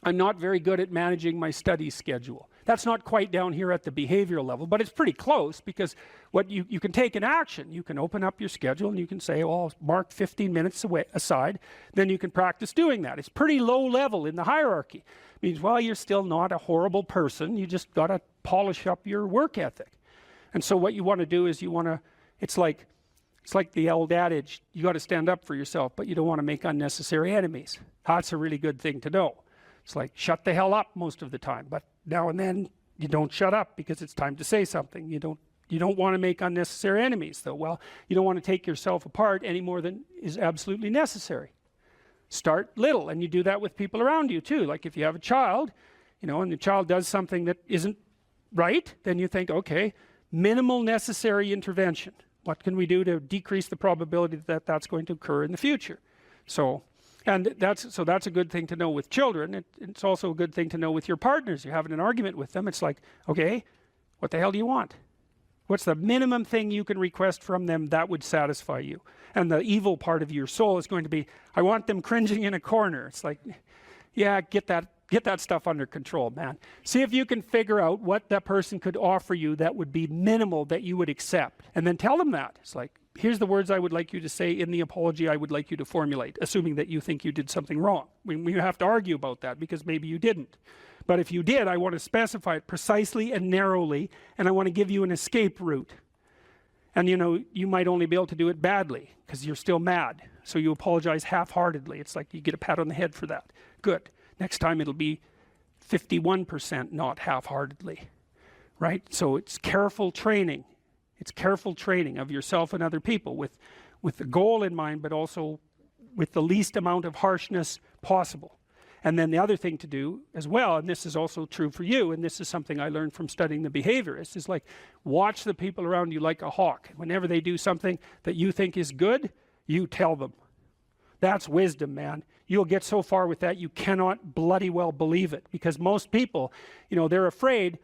I'm not very good at managing my study schedule. That's not quite down here at the behavioral level, but it's pretty close, because what you can take an action. You can open up your schedule and you can say, well, I'll mark 15 minutes aside. Then you can practice doing that. It's pretty low level in the hierarchy. It means, well, you're still not a horrible person. You just got to polish up your work ethic. And so what you want to do is it's like the old adage, you got to stand up for yourself, but you don't want to make unnecessary enemies. That's a really good thing to know. It's like, shut the hell up most of the time, but now and then you don't shut up because it's time to say something. You don't want to make unnecessary enemies, though. Well, you don't want to take yourself apart any more than is absolutely necessary. Start little, and you do that with people around you too. Like if you have a child, and the child does something that isn't right, then you think, okay, minimal necessary intervention. What can we do to decrease the probability that that's going to occur in the future? So that's a good thing to know with children. It's also a good thing to know with your partners. You're having an argument with them. It's like, okay, what the hell do you want? What's the minimum thing you can request from them that would satisfy you? And the evil part of your soul is going to be, I want them cringing in a corner. It's like, yeah, get that stuff under control, man. See if you can figure out what that person could offer you that would be minimal that you would accept. And then tell them that. It's like, here's the words I would like you to say in the apology I would like you to formulate, assuming that you think you did something wrong. We have to argue about that because maybe you didn't. But if you did, I want to specify it precisely and narrowly, and I want to give you an escape route. And you might only be able to do it badly because you're still mad. So you apologize half-heartedly. It's like you get a pat on the head for that. Good. Next time it'll be 51%, not half-heartedly. Right? So it's careful training. It's careful training of yourself and other people with the goal in mind, but also with the least amount of harshness possible. And then the other thing to do as well, and this is also true for you, and this is something I learned from studying the behaviorists, is like watch the people around you like a hawk. Whenever they do something that you think is good, you tell them. That's wisdom, man. You'll get so far with that you cannot bloody well believe it, because most people, they're afraid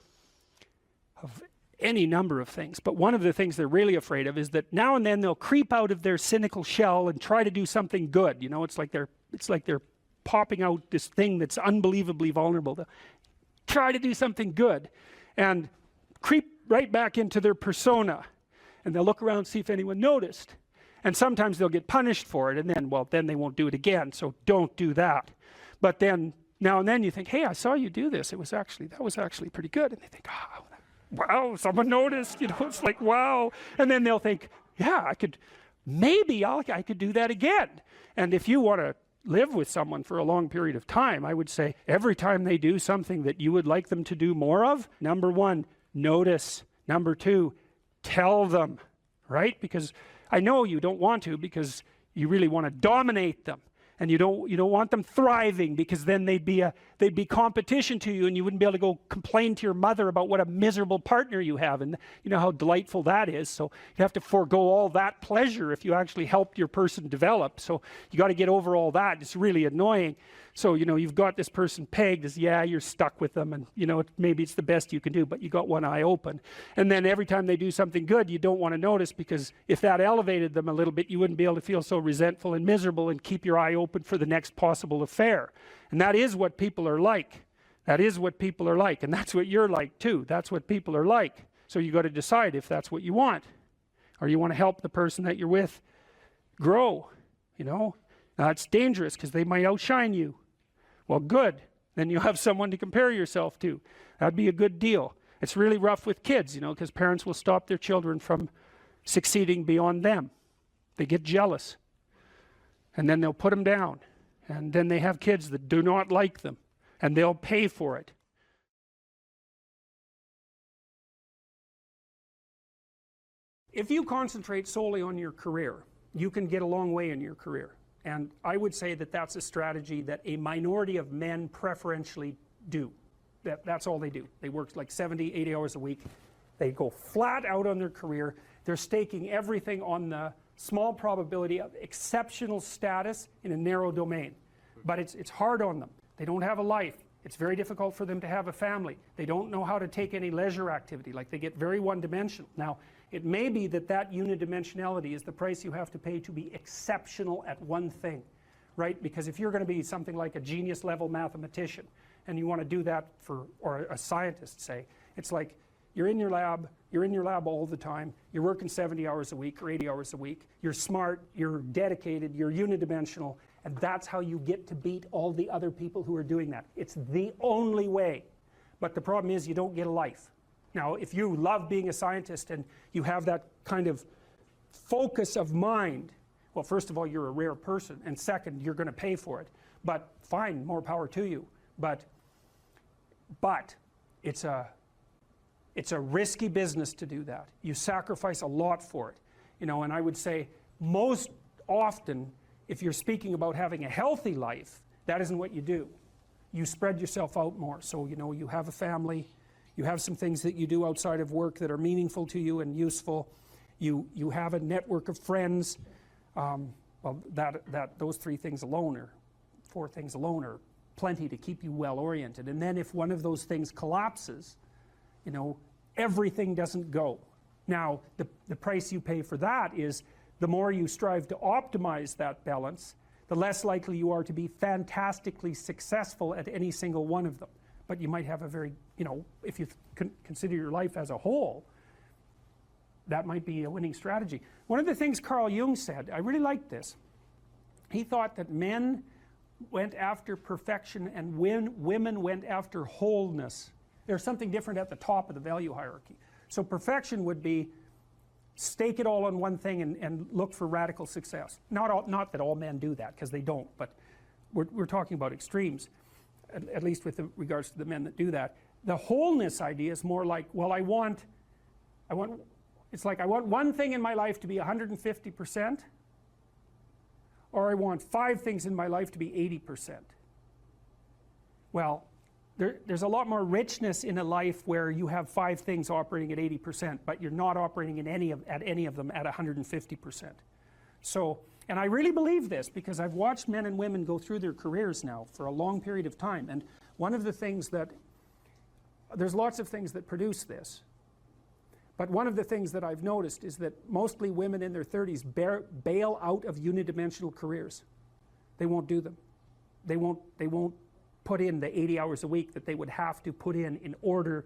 of any number of things, but one of the things they're really afraid of is that now and then they'll creep out of their cynical shell and try to do something good. You know, it's like they're popping out this thing that's unbelievably vulnerable. They'll try to do something good and creep right back into their persona, and they'll look around and see if anyone noticed, and sometimes they'll get punished for it, and then, well, then they won't do it again. So don't do that. But then now and then you think, hey, I saw you do this, that was actually pretty good, and they think, oh, wow, someone noticed, you know. It's like, wow. And then they'll think, yeah, maybe I could do that again. And if you want to live with someone for a long period of time, I would say every time they do something that you would like them to do more of, number one, notice. Number two, tell them, right? Because I know you don't want to, because you really want to dominate them. And you don't want them thriving, because then they'd be competition to you, and you wouldn't be able to go complain to your mother about what a miserable partner you have, and you know how delightful that is. So you have to forego all that pleasure if you actually helped your person develop. So you got to get over all that. It's really annoying. So, you know, you've got this person pegged as, yeah, you're stuck with them, and you know, maybe it's the best you can do, but you got one eye open. And then every time they do something good, you don't want to notice, because if that elevated them a little bit, you wouldn't be able to feel so resentful and miserable and keep your eye open for the next possible affair. And that is what people are like. That is what people are like, and that's what you're like too. That's what people are like. So you got to decide if that's what you want, or you want to help the person that you're with grow, you know. Now it's dangerous, because they might outshine you. Well, good. Then you have someone to compare yourself to. That'd be a good deal. It's really rough with kids, you know, because parents will stop their children from succeeding beyond them. They get jealous, and then they'll put them down, and then they have kids that do not like them, and they'll pay for it. If you concentrate solely on your career, you can get a long way in your career. And I would say that that's a strategy that a minority of men preferentially do. That's all they do. They work like 70, 80 hours a week. They go flat out on their career. They're staking everything on the small probability of exceptional status in a narrow domain. But it's hard on them. They don't have a life. It's very difficult for them to have a family. They don't know how to take any leisure activity. Like, they get very one-dimensional. Now, it may be that that unidimensionality is the price you have to pay to be exceptional at one thing, right? Because if you're going to be something like a genius level mathematician, and you want to do that for, or a scientist, say, it's like you're in your lab all the time, you're working 70 hours a week or 80 hours a week, you're smart, you're dedicated, you're unidimensional, and that's how you get to beat all the other people who are doing that. It's the only way. But the problem is, you don't get a life. Now, if you love being a scientist and you have that kind of focus of mind, well, first of all, you're a rare person, and second, you're going to pay for it. But fine, more power to you. But it's a risky business to do that. You sacrifice a lot for it, you know. And I would say most often, if you're speaking about having a healthy life, that isn't what you do. You spread yourself out more. So, you know, you have a family. You have some things that you do outside of work that are meaningful to you and useful. You have a network of friends. Well, those 3 things alone, or 4 things alone, are plenty to keep you well oriented. And then if one of those things collapses, you know, everything doesn't go. Now, the price you pay for that is, the more you strive to optimize that balance, the less likely you are to be fantastically successful at any single one of them. But you might have a very, you know, if you consider your life as a whole, that might be a winning strategy. One of the things Carl Jung said, I really liked this. He thought that men went after perfection and women went after wholeness. There's something different at the top of the value hierarchy. So perfection would be stake it all on one thing and look for radical success. Not that all men do that, because they don't, but we're talking about extremes. At least with regards to the men that do that. The wholeness idea is more like, well, it's like I want one thing in my life to be 150%, or I want 5 things in my life to be 80%. Well, there's a lot more richness in a life where you have 5 things operating at 80%, but you're not operating at any of them at 150%. So, and I really believe this, because I've watched men and women go through their careers now for a long period of time, and one of the things that, there's lots of things that produce this. But one of the things that I've noticed is that mostly women in their 30s bail out of unidimensional careers. They won't do them. They won't put in the 80 hours a week that they would have to put in order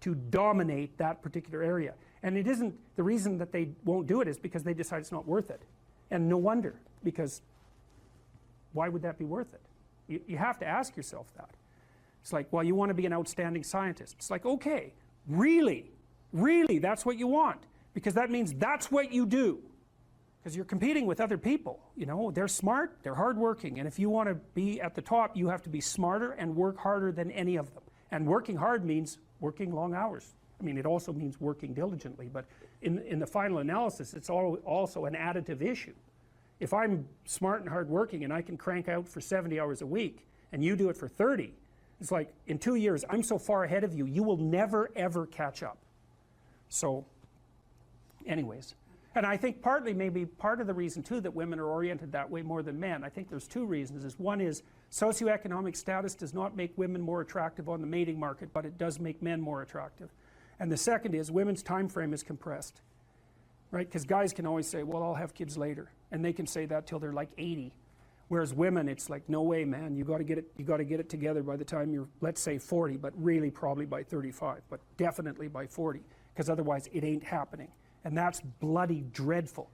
to dominate that particular area. And it isn't, the reason that they won't do it is because they decide it's not worth it. And no wonder, because why would that be worth it? You have to ask yourself that. It's like, well, you want to be an outstanding scientist. It's like, okay, really, that's what you want, because that means that's what you do, because you're competing with other people. You know, they're smart, they're hardworking, and if you want to be at the top, you have to be smarter and work harder than any of them. And working hard means working long hours. I mean, it also means working diligently, but in the final analysis, it's also an additive issue. If I'm smart and hardworking and I can crank out for 70 hours a week, and you do it for 30, it's like, in 2 years, I'm so far ahead of you, you will never ever catch up. So, anyways, and I think partly, maybe part of the reason too that women are oriented that way more than men, I think there's two reasons. One is socioeconomic status does not make women more attractive on the mating market, but it does make men more attractive. And the second is women's time frame is compressed, right? Because guys can always say, well, I'll have kids later, and they can say that till they're like 80. Whereas women, it's like, no way, man, you got to get it together by the time you're, let's say 40, but really probably by 35, but definitely by 40, because otherwise it ain't happening. And that's bloody dreadful.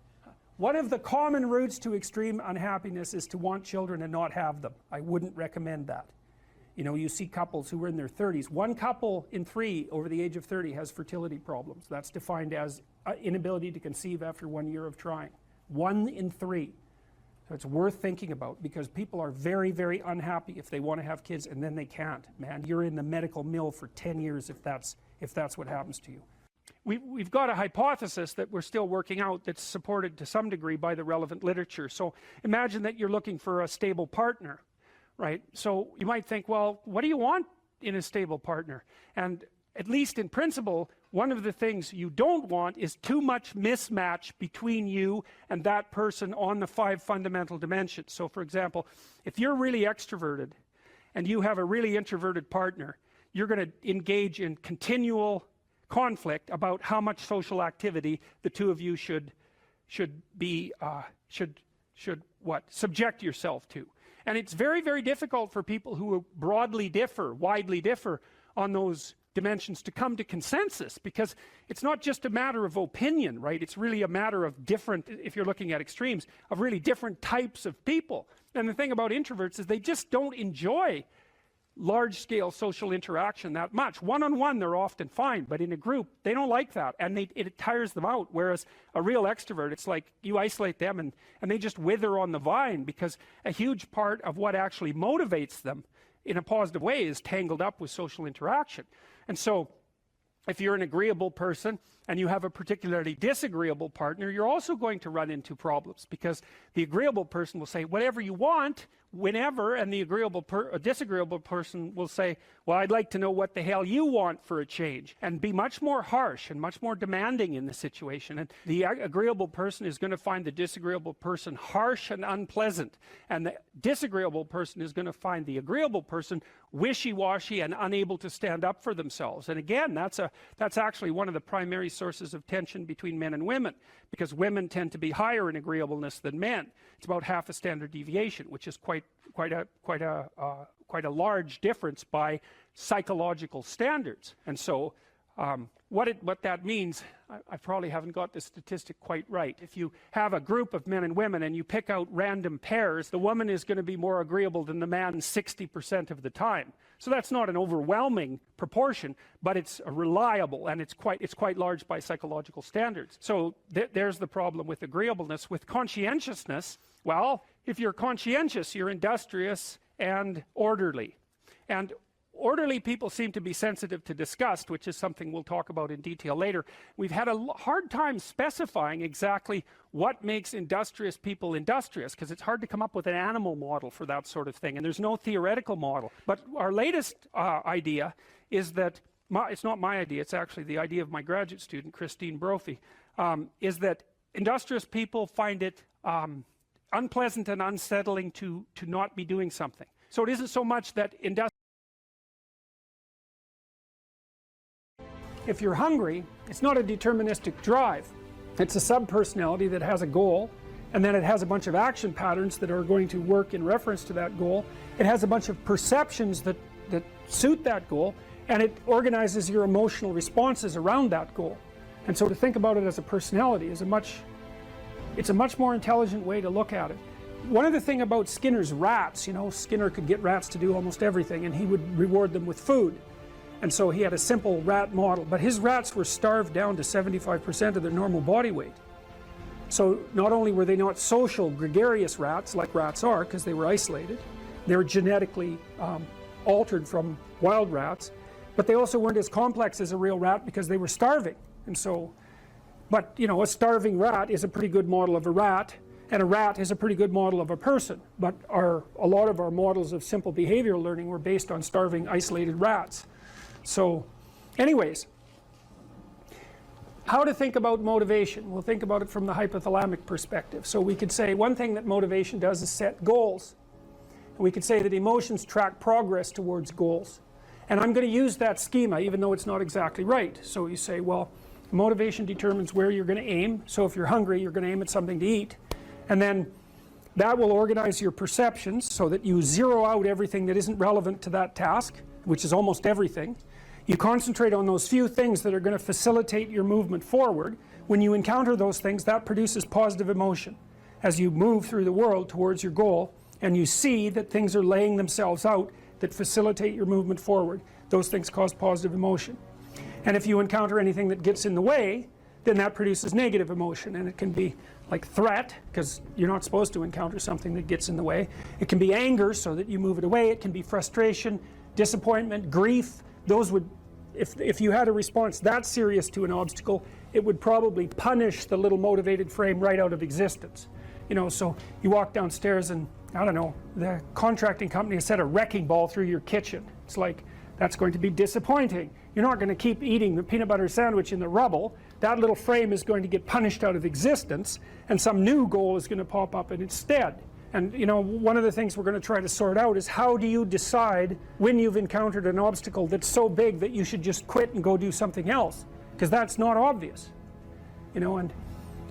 One of the common routes to extreme unhappiness is to want children and not have them. I wouldn't recommend that. You know, you see couples who are in their 30s. 1 couple in 3 over the age of 30 has fertility problems. That's defined as inability to conceive after 1 year of trying. 1 in 3. So it's worth thinking about, because people are very, very unhappy if they want to have kids and then they can't. Man, you're in the medical mill for 10 years if that's what happens to you. We've got a hypothesis that we're still working out that's supported to some degree by the relevant literature. So imagine that you're looking for a stable partner, right? So you might think, well, what do you want in a stable partner? And at least in principle, one of the things you don't want is too much mismatch between you and that person on the 5 fundamental dimensions. So for example, if you're really extroverted and you have a really introverted partner, you're going to engage in continual conflict about how much social activity the two of you should subject yourself to. And it's very, very difficult for people who widely differ on those dimensions to come to consensus, because it's not just a matter of opinion, right? It's really a matter of different, if you're looking at extremes, of really different types of people. And the thing about introverts is they just don't enjoy large-scale social interaction that much. One-on-one they're often fine, but in a group they don't like that, and it tires them out. Whereas a real extrovert, it's like you isolate them and they just wither on the vine, because a huge part of what actually motivates them in a positive way is tangled up with social interaction. And so if you're an agreeable person and you have a particularly disagreeable partner, you're also going to run into problems, because the agreeable person will say whatever you want whenever, and the disagreeable person will say, well, I'd like to know what the hell you want for a change, and be much more harsh and much more demanding in the situation. And the agreeable person is going to find the disagreeable person harsh and unpleasant, and the disagreeable person is going to find the agreeable person wishy-washy and unable to stand up for themselves. And again, that's actually one of the primary sources of tension between men and women, because women tend to be higher in agreeableness than men. It's about half a standard deviation, which is quite a large difference by psychological standards. And so what that means, I probably haven't got the statistic quite right. If you have a group of men and women and you pick out random pairs, the woman is going to be more agreeable than the man 60% of the time. So that's not an overwhelming proportion, but it's reliable, and it's quite large by psychological standards. So there's the problem with agreeableness. With conscientiousness, well, if you're conscientious, you're industrious and orderly. And orderly people seem to be sensitive to disgust, which is something we'll talk about in detail later. We've had a hard time specifying exactly what makes industrious people industrious, because it's hard to come up with an animal model for that sort of thing, and there's no theoretical model. But our latest idea is that, it's not my idea, it's actually the idea of my graduate student, Christine Brophy, is that industrious people find it unpleasant and unsettling to not be doing something. So it isn't so much that if you're hungry, it's not a deterministic drive. It's a subpersonality that has a goal, and then it has a bunch of action patterns that are going to work in reference to that goal. It has a bunch of perceptions that suit that goal, and it organizes your emotional responses around that goal. And so to think about it as a personality is it's a much more intelligent way to look at it. One other thing about Skinner's rats, you know, Skinner could get rats to do almost everything, and he would reward them with food. And so he had a simple rat model, but his rats were starved down to 75% of their normal body weight. So not only were they not social, gregarious rats like rats are, because they were isolated, they were genetically altered from wild rats, but they also weren't as complex as a real rat because they were starving. And so, but you know, a starving rat is a pretty good model of a rat, and a rat is a pretty good model of a person. But a lot of our models of simple behavioral learning were based on starving, isolated rats. So, anyways, how to think about motivation? We'll think about it from the hypothalamic perspective. So we could say one thing that motivation does is set goals. And we could say that emotions track progress towards goals. And I'm going to use that schema even though it's not exactly right. So you say, well, motivation determines where you're going to aim. So if you're hungry, you're going to aim at something to eat. And then that will organize your perceptions so that you zero out everything that isn't relevant to that task, which is almost everything. You concentrate on those few things that are going to facilitate your movement forward. When you encounter those things, that produces positive emotion as you move through the world towards your goal, and you see that things are laying themselves out that facilitate your movement forward. Those things cause positive emotion. And if you encounter anything that gets in the way, then that produces negative emotion, and it can be like threat, because you're not supposed to encounter something that gets in the way. It can be anger, so that you move it away. It can be frustration, disappointment, grief. Those would, if you had a response that serious to an obstacle, it would probably punish the little motivated frame right out of existence. You know, so you walk downstairs and, I don't know, the contracting company has set a wrecking ball through your kitchen. It's like, that's going to be disappointing. You're not going to keep eating the peanut butter sandwich in the rubble. That little frame is going to get punished out of existence, and some new goal is going to pop up in its stead. And you know, one of the things we're going to try to sort out is how do you decide when you've encountered an obstacle that's so big that you should just quit and go do something else, because that's not obvious. You know, and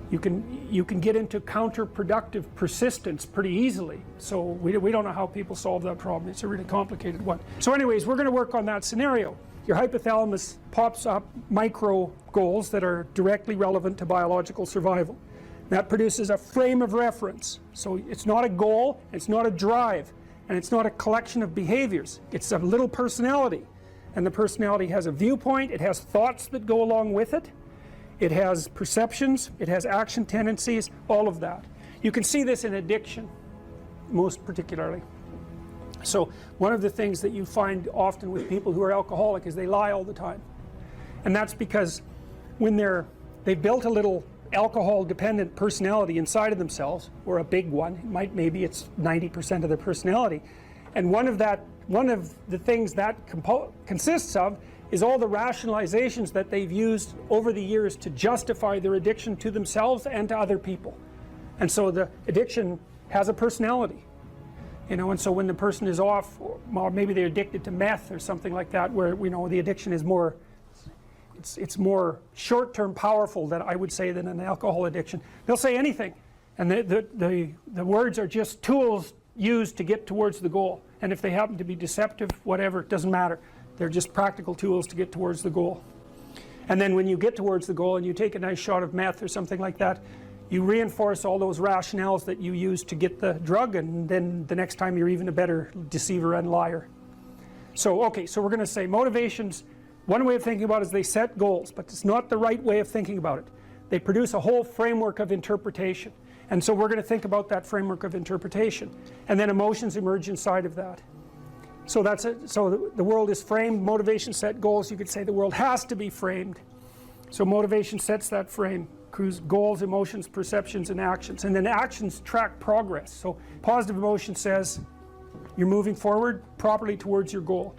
you can get into counterproductive persistence pretty easily. So we don't know how people solve that problem. It's a really complicated one. So anyways, we're going to work on that scenario. Your hypothalamus pops up micro goals that are directly relevant to biological survival. That produces a frame of reference. So it's not a goal, it's not a drive, and it's not a collection of behaviors. It's a little personality. And the personality has a viewpoint, it has thoughts that go along with it, it has perceptions, it has action tendencies, all of that. You can see this in addiction, most particularly. So one of the things that you find often with people who are alcoholic is they lie all the time. And that's because when they've built a little alcohol dependent personality inside of themselves, or a big one, maybe it's 90% of their personality, and one of the things that consists of is all the rationalizations that they've used over the years to justify their addiction to themselves and to other people. And so the addiction has a personality, you know, and so when the person is off, or maybe they're addicted to meth or something like that, where, you know, the addiction is more, it's more short-term powerful, than I would say, than an alcohol addiction. They'll say anything, and the words are just tools used to get towards the goal. And if they happen to be deceptive, whatever, it doesn't matter. They're just practical tools to get towards the goal. And then when you get towards the goal and you take a nice shot of meth or something like that, you reinforce all those rationales that you used to get the drug, and then the next time you're even a better deceiver and liar. So, okay, so we're going to say motivations, one way of thinking about it is they set goals, but it's not the right way of thinking about it. They produce a whole framework of interpretation. And so we're going to think about that framework of interpretation. And then emotions emerge inside of that. So that's it. So the world is framed, motivation set goals. You could say the world has to be framed. So motivation sets that frame, goals, emotions, perceptions, and actions. And then actions track progress. So positive emotion says you're moving forward properly towards your goal.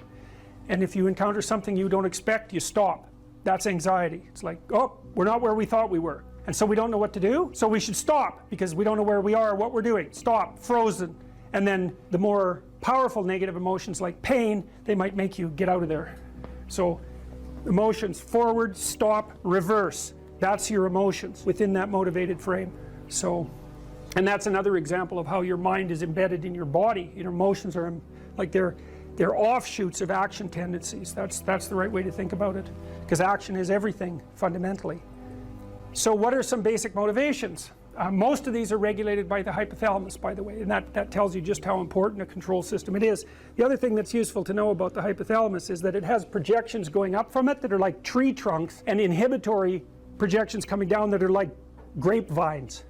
And if you encounter something you don't expect, you stop. That's anxiety. It's like, oh, we're not where we thought we were. And so we don't know what to do, so we should stop, because we don't know where we are or what we're doing. Stop, frozen. And then the more powerful negative emotions like pain, they might make you get out of there. So Emotions: forward, stop, reverse. That's your emotions within that motivated frame. So, and that's another example of how your mind is embedded in your body. Your emotions are like they're offshoots of action tendencies. That's the right way to think about it, because action is everything fundamentally. So what are some basic motivations? Most of these are regulated by the hypothalamus, by the way, and that tells you just how important a control system it is. The other thing that's useful to know about the hypothalamus is that it has projections going up from it that are like tree trunks, and inhibitory projections coming down that are like grapevines.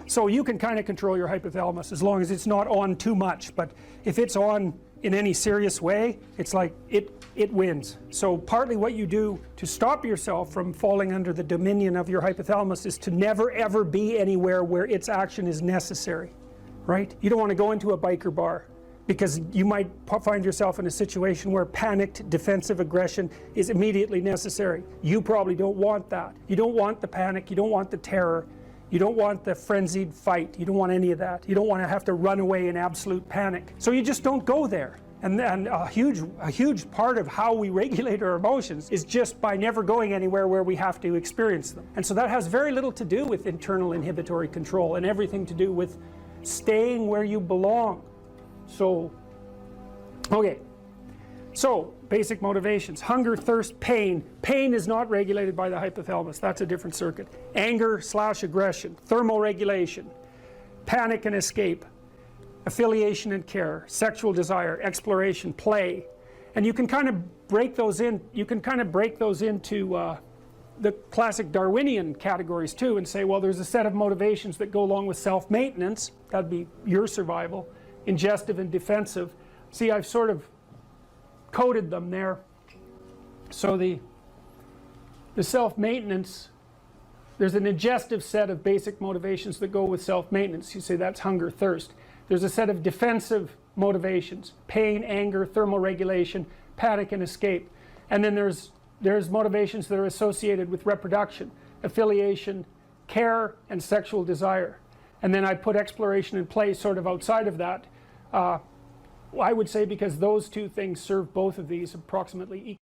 So you can kind of control your hypothalamus as long as it's not on too much, but if it's on in any serious way, it's like it wins. So partly what you do to stop yourself from falling under the dominion of your hypothalamus is to never ever be anywhere where its action is necessary, right? You don't want to go into a biker bar because you might find yourself in a situation where panicked defensive aggression is immediately necessary. You probably don't want that. You don't want the panic, you don't want the terror, you don't want the frenzied fight, you don't want any of that. You don't want to have to run away in absolute panic. So you just don't go there. And a huge part of how we regulate our emotions is just by never going anywhere where we have to experience them. And so that has very little to do with internal inhibitory control and everything to do with staying where you belong. So, okay. So, basic motivations: hunger, thirst, pain. Pain is not regulated by the hypothalamus. That's a different circuit. Anger / aggression, thermoregulation, panic and escape, affiliation and care, sexual desire, exploration, play. And you can kind of break those in, into the classic Darwinian categories too, and say, well, there's a set of motivations that go along with self-maintenance. That'd be your survival. Ingestive and defensive. See, I've sort of coded them there. So the self-maintenance, there's an ingestive set of basic motivations that go with self-maintenance. You say that's hunger, thirst. There's a set of defensive motivations: pain, anger, thermoregulation, panic and escape. And then there's motivations that are associated with reproduction: affiliation, care, and sexual desire. And then I put exploration and play sort of outside of that. I would say because those two things serve both of these approximately equally.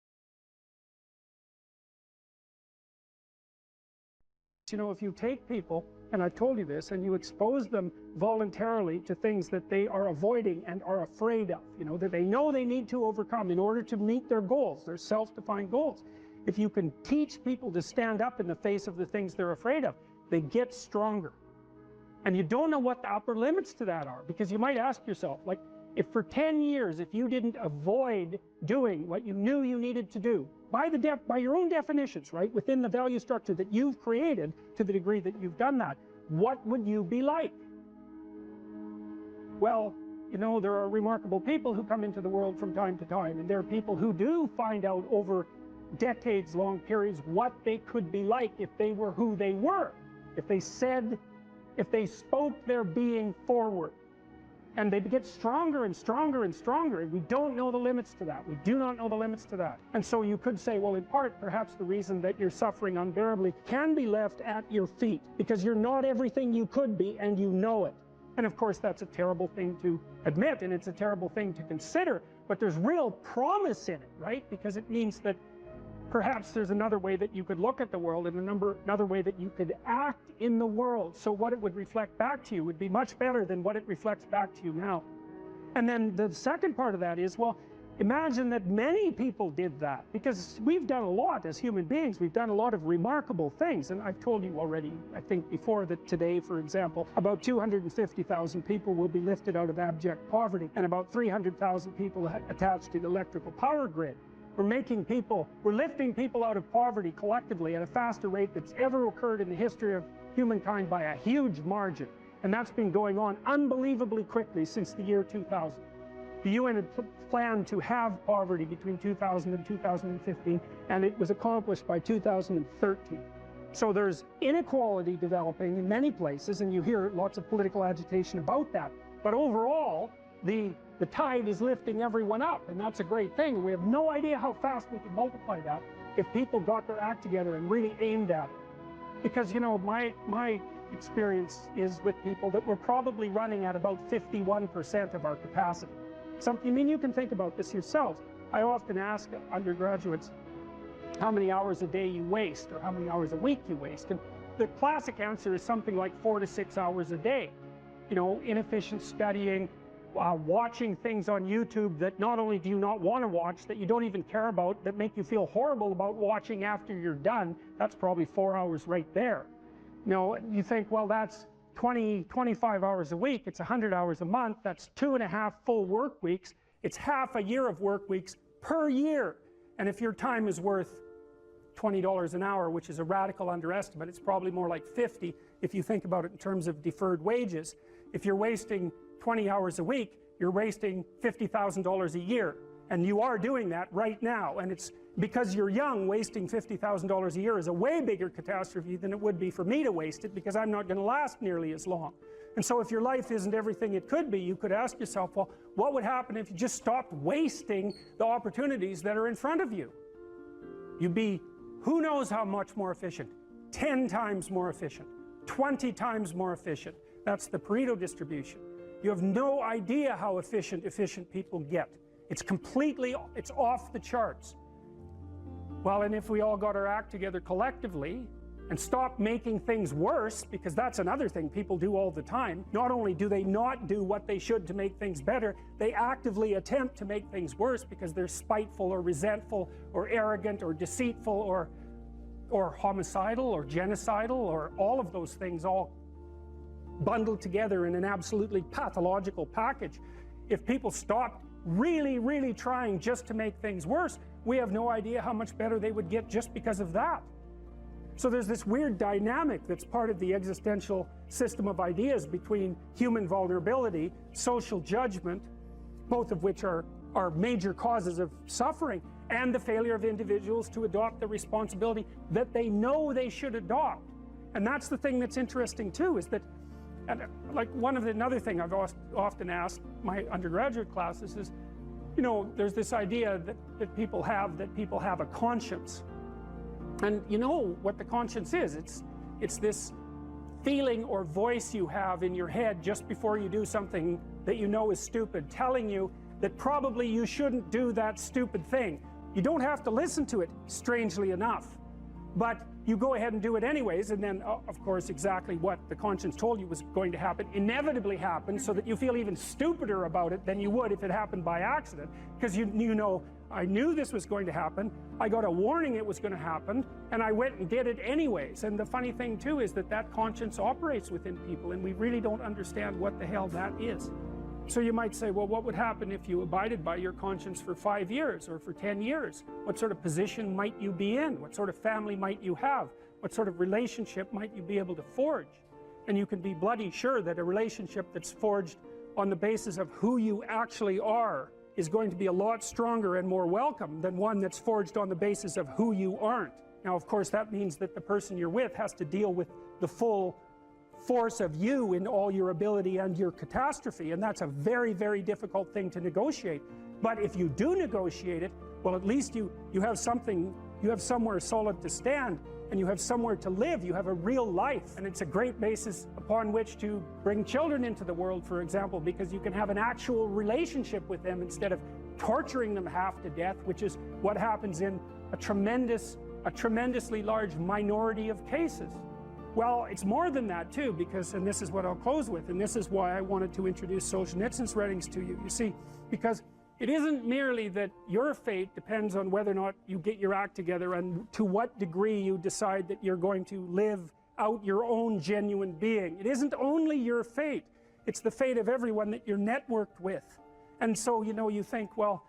You know, if you take people, and I've told you this, and you expose them voluntarily to things that they are avoiding and are afraid of, you know, that they know they need to overcome in order to meet their goals, their self-defined goals. If you can teach people to stand up in the face of the things they're afraid of, they get stronger. And you don't know what the upper limits to that are, because you might ask yourself, like, if for 10 years, if you didn't avoid doing what you knew you needed to do, by your own definitions, right, within the value structure that you've created, to the degree that you've done that, what would you be like? Well, you know, there are remarkable people who come into the world from time to time, and there are people who do find out over decades-long periods what they could be like if they were who they were, if they spoke their being forward. And they get stronger and stronger and stronger, and we don't know the limits to that. We do not know the limits to that. And so you could say, well, in part, perhaps the reason that you're suffering unbearably can be left at your feet, because you're not everything you could be, and you know it. And of course, that's a terrible thing to admit, and it's a terrible thing to consider, but there's real promise in it, right? Because it means that perhaps there's another way that you could look at the world, and another way that you could act in the world. So what it would reflect back to you would be much better than what it reflects back to you now. And then the second part of that is, well, imagine that many people did that, because we've done a lot as human beings. We've done a lot of remarkable things. And I've told you already, I think before, that today, for example, about 250,000 people will be lifted out of abject poverty, and about 300,000 people attached to the electrical power grid. We're lifting people out of poverty collectively at a faster rate that's ever occurred in the history of humankind by a huge margin. And that's been going on unbelievably quickly since the year 2000. The UN had planned to have poverty between 2000 and 2015, and it was accomplished by 2013. So there's inequality developing in many places, and you hear lots of political agitation about that. But overall, the tide is lifting everyone up, and that's a great thing. We have no idea how fast we can multiply that if people got their act together and really aimed at it. Because, you know, my experience is with people that we're probably running at about 51% of our capacity. I mean, you can think about this yourselves. I often ask undergraduates, how many hours a day you waste or how many hours a week you waste. And the classic answer is something like 4 to 6 hours a day. You know, inefficient studying, watching things on YouTube that not only do you not want to watch, that you don't even care about, that make you feel horrible about watching after you're done. That's probably 4 hours right there. You know, you think, well, that's 25 hours a week, it's 100 hours a month, that's 2.5 full work weeks, it's half a year of work weeks per year. And if your time is worth $20 an hour, which is a radical underestimate, it's probably more like 50 if you think about it in terms of deferred wages. If you're wasting 20 hours a week, you're wasting $50,000 a year. And you are doing that right now. And it's because you're young, wasting $50,000 a year is a way bigger catastrophe than it would be for me to waste it, because I'm not going to last nearly as long. And so if your life isn't everything it could be, you could ask yourself, well, what would happen if you just stopped wasting the opportunities that are in front of you? You'd be, who knows how much more efficient? 10 times more efficient, 20 times more efficient. That's the Pareto distribution. You have no idea how efficient people get. It's completely, it's off the charts. Well, and if we all got our act together collectively and stopped making things worse, because that's another thing people do all the time. Not only do they not do what they should to make things better, they actively attempt to make things worse because they're spiteful or resentful or arrogant or deceitful or homicidal or genocidal, or all of those things all bundled together in an absolutely pathological package. If people stopped really, really trying just to make things worse, we have no idea how much better they would get just because of that. So there's this weird dynamic that's part of the existential system of ideas between human vulnerability, social judgment, both of which are major causes of suffering, and the failure of individuals to adopt the responsibility that they know they should adopt. And that's the thing that's interesting too, is that, and like another thing I've often asked my undergraduate classes is, you know, there's this idea that people have a conscience. And you know what the conscience is. It's this feeling or voice you have in your head just before you do something that you know is stupid, telling you that probably you shouldn't do that stupid thing. You don't have to listen to it, strangely enough. But you go ahead and do it anyways, and then, of course, exactly what the conscience told you was going to happen inevitably happens, so that you feel even stupider about it than you would if it happened by accident. Because you know, I knew this was going to happen, I got a warning it was going to happen, and I went and did it anyways. And the funny thing, too, is that conscience operates within people, and we really don't understand what the hell that is. So you might say, well, what would happen if you abided by your conscience for 5 years or for 10 years? What sort of position might you be in? What sort of family might you have? What sort of relationship might you be able to forge? And you can be bloody sure that a relationship that's forged on the basis of who you actually are is going to be a lot stronger and more welcome than one that's forged on the basis of who you aren't. Now, of course, that means that the person you're with has to deal with the full force of you in all your ability and your catastrophe, and that's a very, very difficult thing to negotiate. But if you do negotiate it, well, at least you have something, you have somewhere solid to stand, and you have somewhere to live, you have a real life, and it's a great basis upon which to bring children into the world, for example, because you can have an actual relationship with them instead of torturing them half to death, which is what happens in a tremendously large minority of cases. Well, it's more than that too, because, and this is what I'll close with, and this is why I wanted to introduce Solzhenitsyn's writings to you. You see, because it isn't merely that your fate depends on whether or not you get your act together and to what degree you decide that you're going to live out your own genuine being. It isn't only your fate, it's the fate of everyone that you're networked with. And so, you know, you think, well,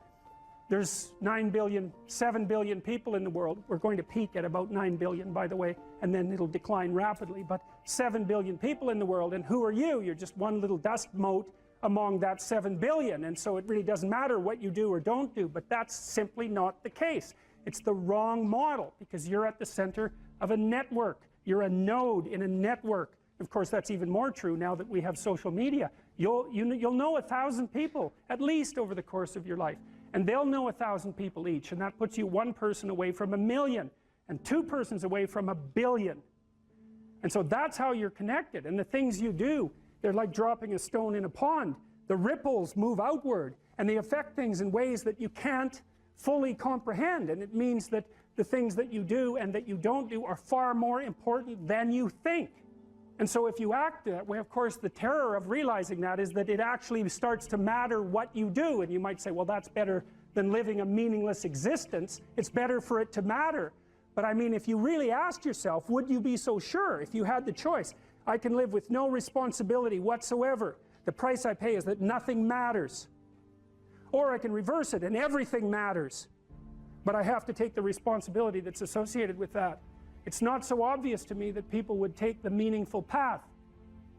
there's 9 billion, 7 billion people in the world. We're going to peak at about 9 billion, by the way, and then it'll decline rapidly. But 7 billion people in the world, and who are you? You're just one little dust mote among that 7 billion. And so it really doesn't matter what you do or don't do, but that's simply not the case. It's the wrong model, because you're at the center of a network. You're a node in a network. Of course, that's even more true now that we have social media. You'll know 1,000 people, at least, over the course of your life. And they'll know 1,000 people each, and that puts you one person away from 1 million, and 2 persons away from 1 billion. And so that's how you're connected. And the things you do, they're like dropping a stone in a pond. The ripples move outward, and they affect things in ways that you can't fully comprehend. And it means that the things that you do and that you don't do are far more important than you think. And so if you act that way, of course, the terror of realizing that is that it actually starts to matter what you do. And you might say, well, that's better than living a meaningless existence. It's better for it to matter. But I mean, if you really asked yourself, would you be so sure if you had the choice? I can live with no responsibility whatsoever. The price I pay is that nothing matters. Or I can reverse it and everything matters. But I have to take the responsibility that's associated with that. It's not so obvious to me that people would take the meaningful path.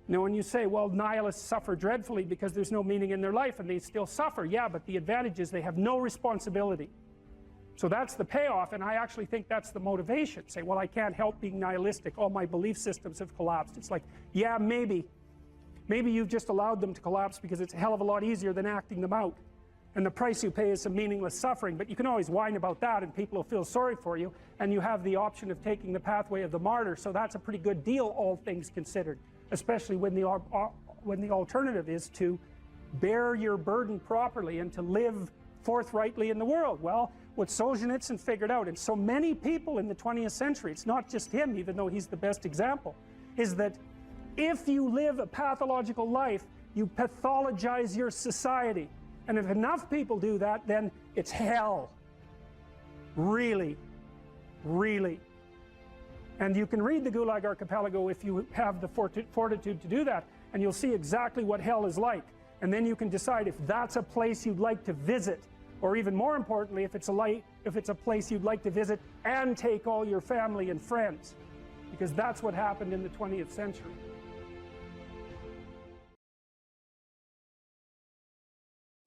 Now when you say, well, nihilists suffer dreadfully because there's no meaning in their life and they still suffer, yeah, but the advantage is they have no responsibility. So that's the payoff, and I actually think that's the motivation. Say, well, I can't help being nihilistic, all my belief systems have collapsed. It's like, yeah, maybe you've just allowed them to collapse because it's a hell of a lot easier than acting them out. And the price you pay is some meaningless suffering, but you can always whine about that and people will feel sorry for you, and you have the option of taking the pathway of the martyr, so that's a pretty good deal, all things considered, especially when the alternative is to bear your burden properly and to live forthrightly in the world. Well, what Solzhenitsyn figured out, and so many people in the 20th century, it's not just him, even though he's the best example, is that if you live a pathological life, you pathologize your society. And if enough people do that, then it's hell. Really, really. And you can read the Gulag Archipelago if you have the fortitude to do that, and you'll see exactly what hell is like. And then you can decide if that's a place you'd like to visit, or even more importantly, if it's a place you'd like to visit and take all your family and friends. Because that's what happened in the 20th century.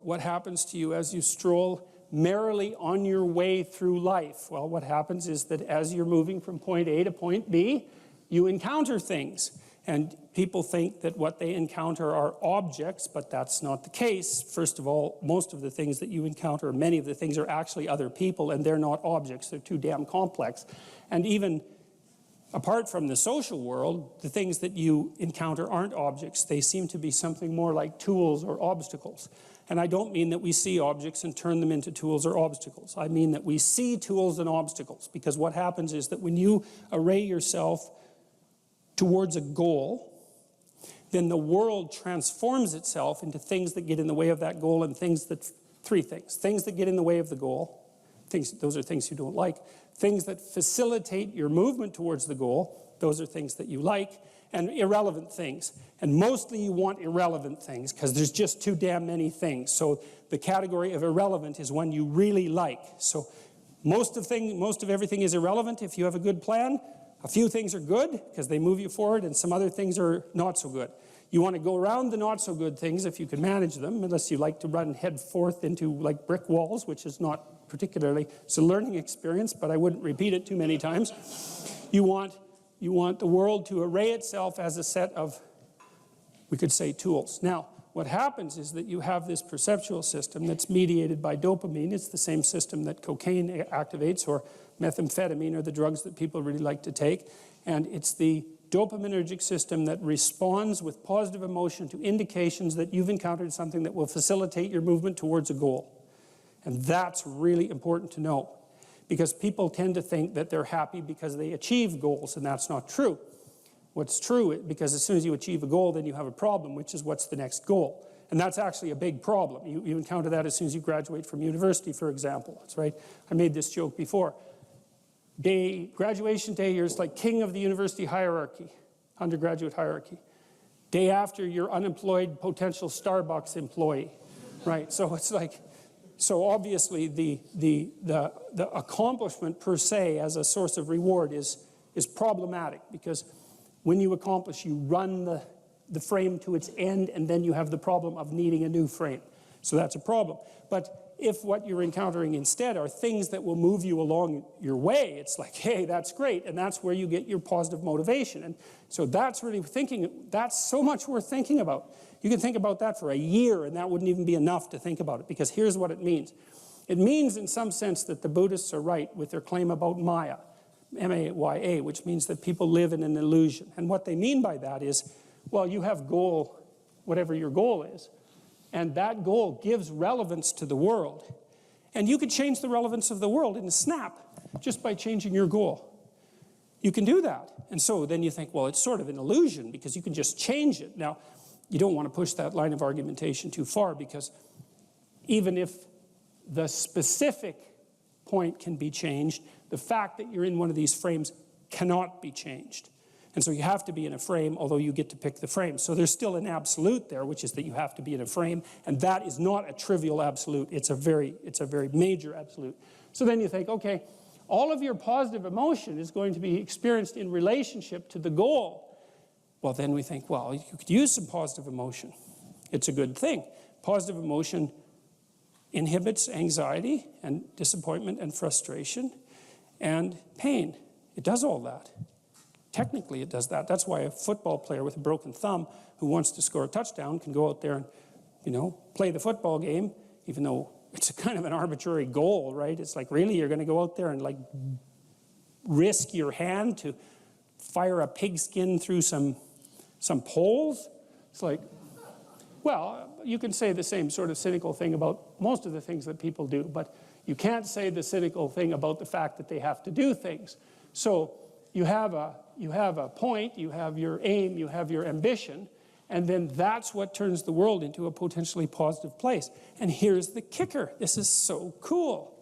What happens to you as you stroll merrily on your way through life? Well, what happens is that as you're moving from point A to point B, you encounter things. And people think that what they encounter are objects, but that's not the case. First of all, most of the things that you encounter, many of the things are actually other people, and they're not objects. They're too damn complex. And even apart from the social world, the things that you encounter aren't objects. They seem to be something more like tools or obstacles. And I don't mean that we see objects and turn them into tools or obstacles. I mean that we see tools and obstacles, because what happens is that when you array yourself towards a goal, then the world transforms itself into things that get in the way of that goal, and three things. Things that get in the way of the goal, those are things you don't like. Things that facilitate your movement towards the goal, those are things that you like. And irrelevant things. And mostly you want irrelevant things because there's just too damn many things. So the category of irrelevant is one you really like. So most of everything is irrelevant if you have a good plan. A few things are good because they move you forward, and some other things are not so good. You want to go around the not so good things if you can manage them, unless you like to run head forth into like brick walls, which is not particularly, it's a learning experience, but I wouldn't repeat it too many times. You want the world to array itself as a set of, we could say, tools. Now, what happens is that you have this perceptual system that's mediated by dopamine. It's the same system that cocaine activates, or methamphetamine, or the drugs that people really like to take. And it's the dopaminergic system that responds with positive emotion to indications that you've encountered something that will facilitate your movement towards a goal. And that's really important to know, because people tend to think that they're happy because they achieve goals, and that's not true. What's true, because as soon as you achieve a goal, then you have a problem, which is what's the next goal. And that's actually a big problem. You encounter that as soon as you graduate from university, for example. That's right. I made this joke before. Graduation day, you're like king of the university hierarchy, undergraduate hierarchy. Day after, you're unemployed potential Starbucks employee, right? So it's like, so obviously the accomplishment per se as a source of reward is problematic, because when you accomplish, you run the frame to its end, and then you have the problem of needing a new frame. So that's a problem. But if what you're encountering instead are things that will move you along your way, it's like, hey, that's great, and that's where you get your positive motivation. And so that's really that's so much worth thinking about. You can think about that for a year, and that wouldn't even be enough to think about it, because here's what it means. It means, in some sense, that the Buddhists are right with their claim about Maya, M-A-Y-A, which means that people live in an illusion. And what they mean by that is, well, you have goal, whatever your goal is, and that goal gives relevance to the world. And you could change the relevance of the world in a snap. just by changing your goal. You can do that. And so then you think, well, it's sort of an illusion because you can just change it. Now, you don't want to push that line of argumentation too far, because even if the specific point can be changed, the fact that you're in one of these frames cannot be changed. And so you have to be in a frame, although you get to pick the frame. So there's still an absolute there, which is that you have to be in a frame, and that is not a trivial absolute. It's a very major absolute. So then you think, okay, all of your positive emotion is going to be experienced in relationship to the goal. Well, then we think, well, you could use some positive emotion. It's a good thing. Positive emotion inhibits anxiety and disappointment and frustration and pain. It does all that. Technically, it does that. That's why a football player with a broken thumb who wants to score a touchdown can go out there and, you know, play the football game, even though it's a kind of an arbitrary goal, right? It's like, really, you're going to go out there and like risk your hand to fire a pigskin through some poles? It's like, well, you can say the same sort of cynical thing about most of the things that people do, but you can't say the cynical thing about the fact that they have to do things. So you have a point, you have your aim, you have your ambition, and then that's what turns the world into a potentially positive place. And here's the kicker. This is so cool.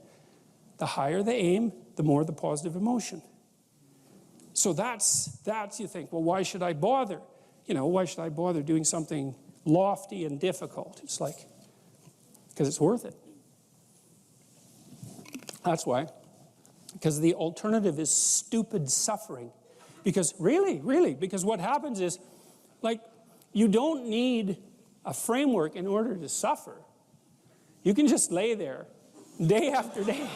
The higher the aim, the more the positive emotion. So that's you think, well, why should I bother? You know, why should I bother doing something lofty and difficult? It's like, because it's worth it. That's why. Because the alternative is stupid suffering. Because really, because what happens is, like, you don't need a framework in order to suffer. You can just lay there day after day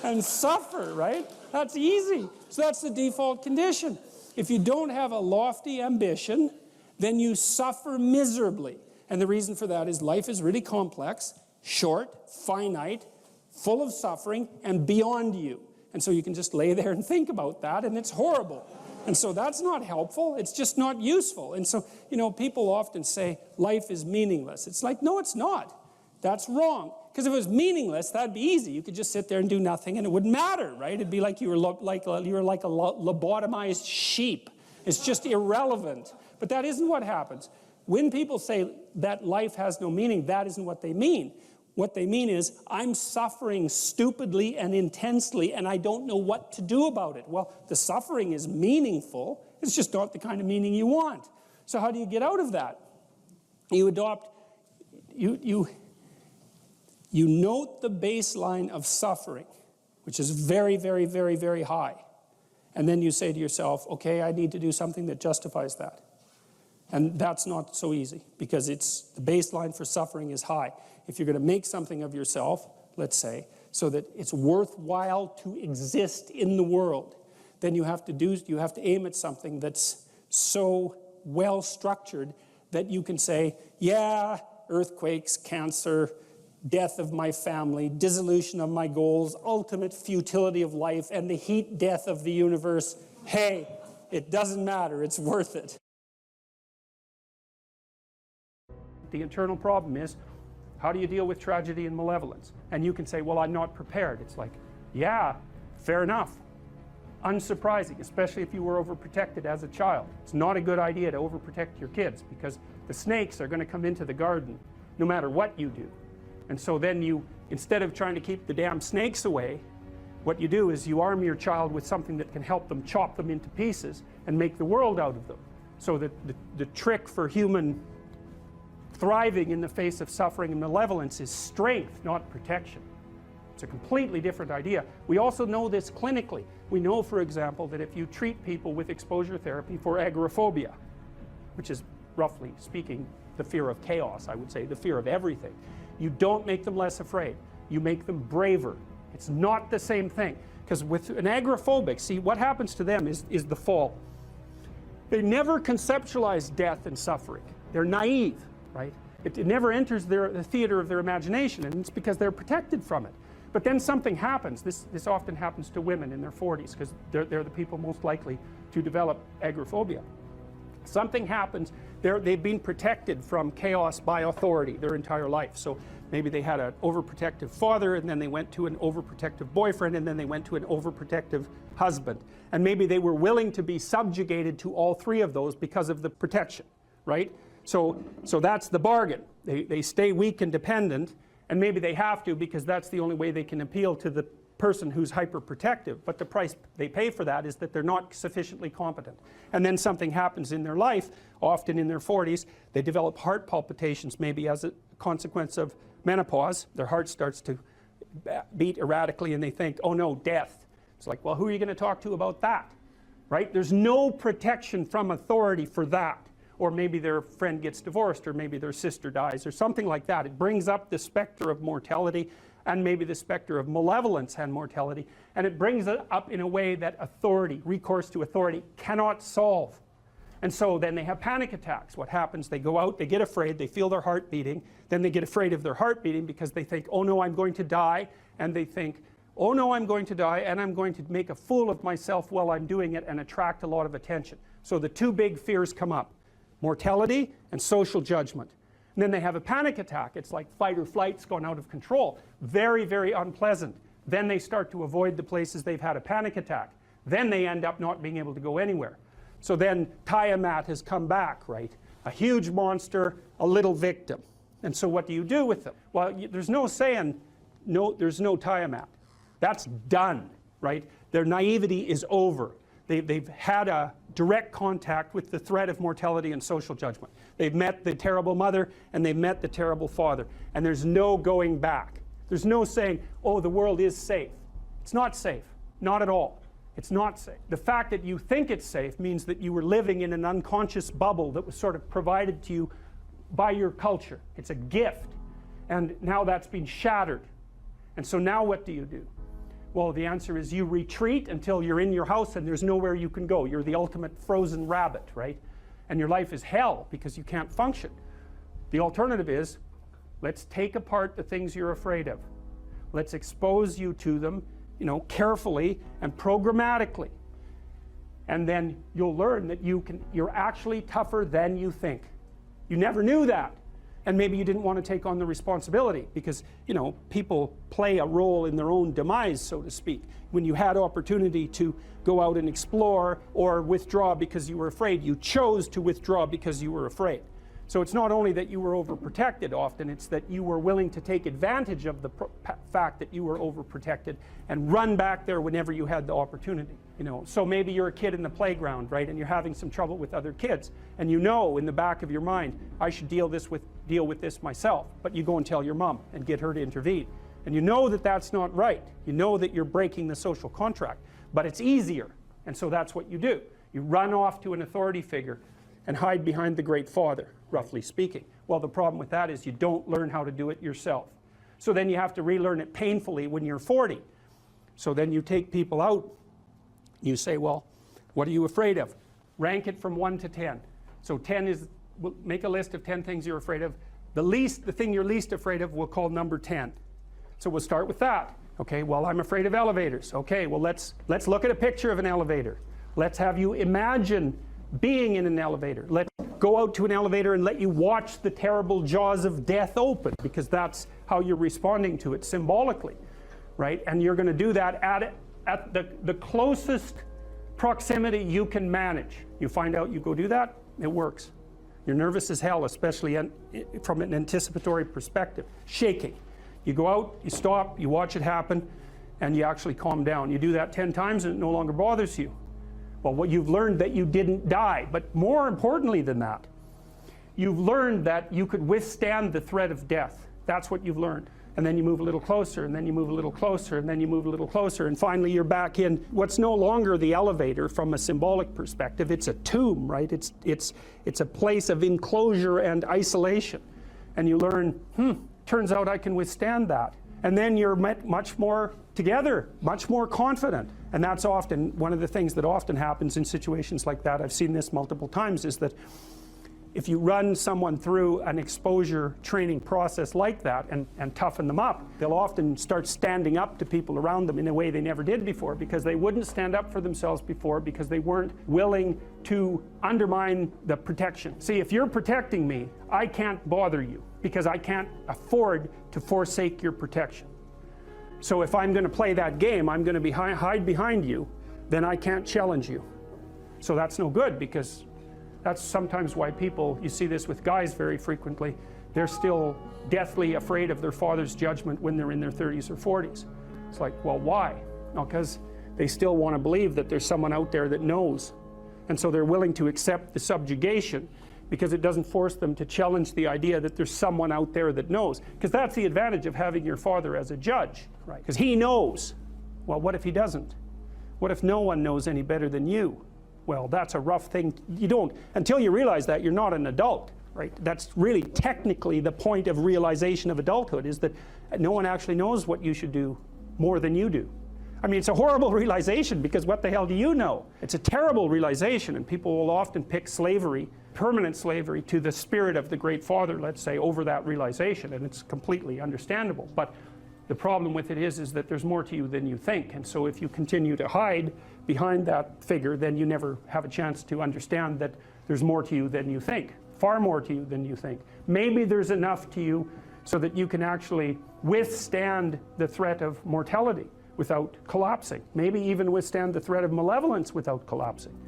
and suffer, right? That's easy. So that's the default condition. If you don't have a lofty ambition, then you suffer miserably. And the reason for that is life is really complex, short, finite, full of suffering, and beyond you. And so you can just lay there and think about that, and it's horrible. And so that's not helpful. It's just not useful. And so, you know, people often say life is meaningless. It's like, no, it's not. That's wrong. Because if it was meaningless, that'd be easy. You could just sit there and do nothing, and it wouldn't matter, right? It'd be like you were like a lobotomized sheep. It's just irrelevant. But that isn't what happens. When people say that life has no meaning, that isn't what they mean. What they mean is, I'm suffering stupidly and intensely, and I don't know what to do about it. Well, the suffering is meaningful. It's just not the kind of meaning you want. So how do you get out of that? You adopt, you note the baseline of suffering, which is very, very, very, very high. And then you say to yourself, okay, I need to do something that justifies that. And that's not so easy, because the baseline for suffering is high. If you're going to make something of yourself, let's say, so that it's worthwhile to exist in the world, then you have to aim at something that's so well structured that you can say, yeah, earthquakes, cancer, death of my family, dissolution of my goals, ultimate futility of life, and the heat death of the universe. Hey, it doesn't matter, it's worth it. The internal problem is, how do you deal with tragedy and malevolence? And you can say, well, I'm not prepared. It's like, yeah, fair enough. Unsurprising, especially if you were overprotected as a child. It's not a good idea to overprotect your kids, because the snakes are going to come into the garden no matter what you do. And so then you, instead of trying to keep the damn snakes away, what you do is you arm your child with something that can help them chop them into pieces and make the world out of them. So that the trick for human thriving in the face of suffering and malevolence is strength, not protection. It's a completely different idea. We also know this clinically. We know, for example, that if you treat people with exposure therapy for agoraphobia, which is, roughly speaking, the fear of chaos, I would say, the fear of everything, you don't make them less afraid. You make them braver. It's not the same thing. Because with an agoraphobic, see, what happens to them is the fall. They never conceptualize death and suffering. They're naive. Right? It never enters the theater of their imagination, and it's because they're protected from it. But then something happens. This often happens to women in their 40s, because they're the people most likely to develop agoraphobia. Something happens. They've been protected from chaos by authority their entire life. So Maybe they had an overprotective father, and then they went to an overprotective boyfriend, and then they went to an overprotective husband. And maybe they were willing to be subjugated to all three of those because of the protection, right? So that's the bargain. They stay weak and dependent, and maybe they have to because that's the only way they can appeal to the person who's hyperprotective. But the price they pay for that is that they're not sufficiently competent. And then something happens in their life, often in their 40s, they develop heart palpitations, maybe as a consequence of menopause. Their heart starts to beat erratically, and they think, oh no, death. It's like, well, who are you going to talk to about that, right? There's no protection from authority for that. Or maybe their friend gets divorced, or maybe their sister dies, or something like that. It brings up the specter of mortality, and maybe the specter of malevolence and mortality, and it brings it up in a way that authority, recourse to authority, cannot solve. And so then they have panic attacks. What happens? They go out, they get afraid, they feel their heart beating, then they get afraid of their heart beating because they think, oh no, I'm going to die, and they think, oh no, I'm going to die, and I'm going to make a fool of myself while I'm doing it and attract a lot of attention. So the two big fears come up: mortality and social judgment. And then they have a panic attack. It's like fight or flight's gone out of control. Very, very unpleasant. Then they start to avoid the places they've had a panic attack. Then they end up not being able to go anywhere. So then Tiamat has come back, right? A huge monster, a little victim. And so what do you do with them? Well, there's no saying, no, there's no Tiamat. That's done, right? Their naivety is over. They've had a direct contact with the threat of mortality and social judgment. They've met the terrible mother and they've met the terrible father. And there's no going back. There's no saying, oh, the world is safe. It's not safe. Not at all. It's not safe. The fact that you think it's safe means that you were living in an unconscious bubble that was sort of provided to you by your culture. It's a gift. And now that's been shattered. And so now what do you do? Well, the answer is you retreat until you're in your house and there's nowhere you can go. You're the ultimate frozen rabbit, right? And your life is hell because you can't function. The alternative is, let's take apart the things you're afraid of. Let's expose you to them, carefully and programmatically. And then you'll learn that you're actually tougher than you think. You never knew that. And maybe you didn't want to take on the responsibility because, people play a role in their own demise, so to speak. When you had opportunity to go out and explore or withdraw because you were afraid, you chose to withdraw because you were afraid. So it's not only that you were overprotected often, it's that you were willing to take advantage of the fact that you were overprotected and run back there whenever you had the opportunity. So maybe you're a kid in the playground, right, and you're having some trouble with other kids, and in the back of your mind, I should deal with this myself, but you go and tell your mom and get her to intervene. And you know that that's not right. You know that you're breaking the social contract, but it's easier, and so that's what you do. You run off to an authority figure and hide behind the Great Father, roughly speaking. Well, the problem with that is you don't learn how to do it yourself. So then you have to relearn it painfully when you're 40. So then you take people out, you say, well, what are you afraid of? Rank it from 1 to 10. So 10 is, make a list of 10 things you're afraid of. The thing you're least afraid of we'll call number 10. So we'll start with that. Okay, well, I'm afraid of elevators. Okay, well, let's look at a picture of an elevator. Let's have you imagine being in an elevator. Let's go out to an elevator and let you watch the terrible jaws of death open, because that's how you're responding to it symbolically, right? And you're going to do that at the closest proximity you can manage. You find out, you go do that, it works. You're nervous as hell, especially from an anticipatory perspective, shaking. You go out, you stop, you watch it happen, and you actually calm down. You do that 10 times and it no longer bothers you. Well, what you've learned that you didn't die, but more importantly than that, you've learned that you could withstand the threat of death. That's what you've learned. And then you move a little closer, and then you move a little closer, and then you move a little closer, and finally you're back in what's no longer the elevator from a symbolic perspective. It's a tomb, right? It's a place of enclosure and isolation. And you learn, turns out I can withstand that. And then you're much more together, much more confident. And that's often one of the things that often happens in situations like that. I've seen this multiple times, is that if you run someone through an exposure training process like that and toughen them up, they'll often start standing up to people around them in a way they never did before, because they wouldn't stand up for themselves before because they weren't willing to undermine the protection. See, if you're protecting me, I can't bother you. because I can't afford to forsake your protection. So if I'm going to play that game, I'm going to hide behind you, then I can't challenge you. So that's no good, because that's sometimes why people, you see this with guys very frequently, they're still deathly afraid of their father's judgment when they're in their 30s or 40s. It's like, well, why? No, because they still want to believe that there's someone out there that knows. And so they're willing to accept the subjugation because it doesn't force them to challenge the idea that there's someone out there that knows. Because that's the advantage of having your father as a judge, right? Because he knows. Well, what if he doesn't? What if no one knows any better than you? Well, that's a rough thing. You don't, until you realize that, you're not an adult, right? That's really technically the point of realization of adulthood, is that no one actually knows what you should do more than you do. I mean, it's a horrible realization, because what the hell do you know? It's a terrible realization, and people will often pick slavery, permanent slavery, to the spirit of the Great Father, let's say, over that realization, and it's completely understandable. But the problem with it is that there's more to you than you think, and so if you continue to hide behind that figure, then you never have a chance to understand that there's more to you than you think, far more to you than you think. Maybe there's enough to you so that you can actually withstand the threat of mortality without collapsing. Maybe even withstand the threat of malevolence without collapsing.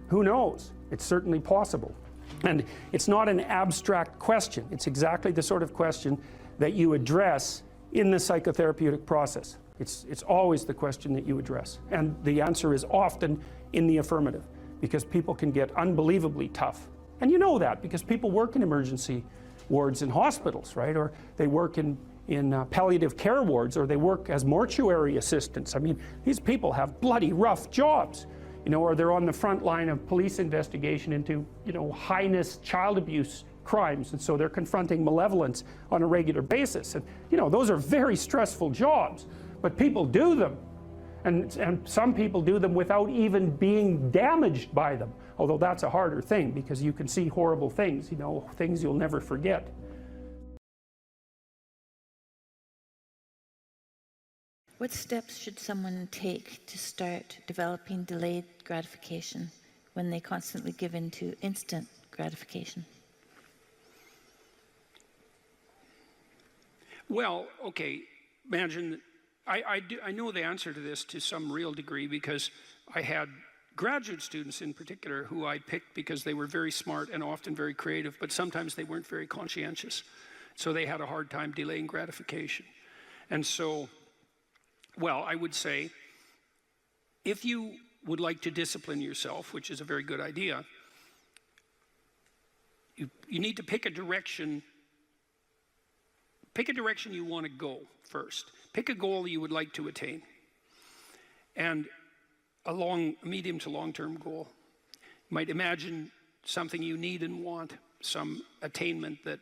Who knows? It's certainly possible. And it's not an abstract question. It's exactly the sort of question that you address in the psychotherapeutic process. It's always the question that you address. And the answer is often in the affirmative, because people can get unbelievably tough. And you know that because people work in emergency wards in hospitals, right? Or they work in palliative care wards, or they work as mortuary assistants. I mean, these people have bloody rough jobs, you know, or they're on the front line of police investigation into, you know, heinous child abuse crimes, and so they're confronting malevolence on a regular basis. And, you know, those are very stressful jobs, but people do them. And some people do them without even being damaged by them, although that's a harder thing, because you can see horrible things, you know, things you'll never forget. What steps should someone take to start developing delayed gratification when they constantly give in to instant gratification? Well, okay, imagine, I know the answer to this to some real degree, because I had graduate students in particular who I picked because they were very smart and often very creative, but sometimes they weren't very conscientious. So they had a hard time delaying gratification. And so, well, I would say, if you would like to discipline yourself, which is a very good idea, you need to pick a direction. Pick a direction you want to go first. Pick a goal you would like to attain, and a medium to long-term goal. You might imagine something you need and want, some attainment that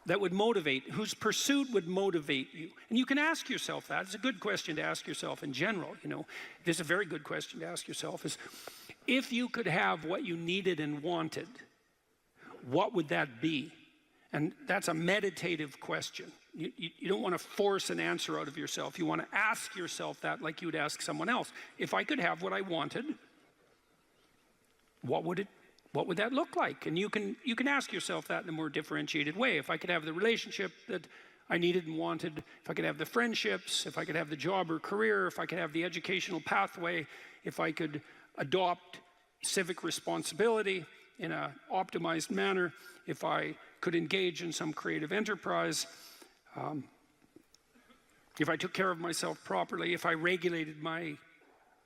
would motivate, whose pursuit would motivate you. And you can ask yourself that. It's a good question to ask yourself in general, you know. It's a very good question to ask yourself, is if you could have what you needed and wanted, what would that be? And that's a meditative question. You don't want to force an answer out of yourself. You want to ask yourself that like you would ask someone else. If I could have what I wanted, what would that look like? And you can ask yourself that in a more differentiated way. If I could have the relationship that I needed and wanted, if I could have the friendships, if I could have the job or career, if I could have the educational pathway, if I could adopt civic responsibility in an optimized manner, if I could engage in some creative enterprise, if I took care of myself properly, if I regulated my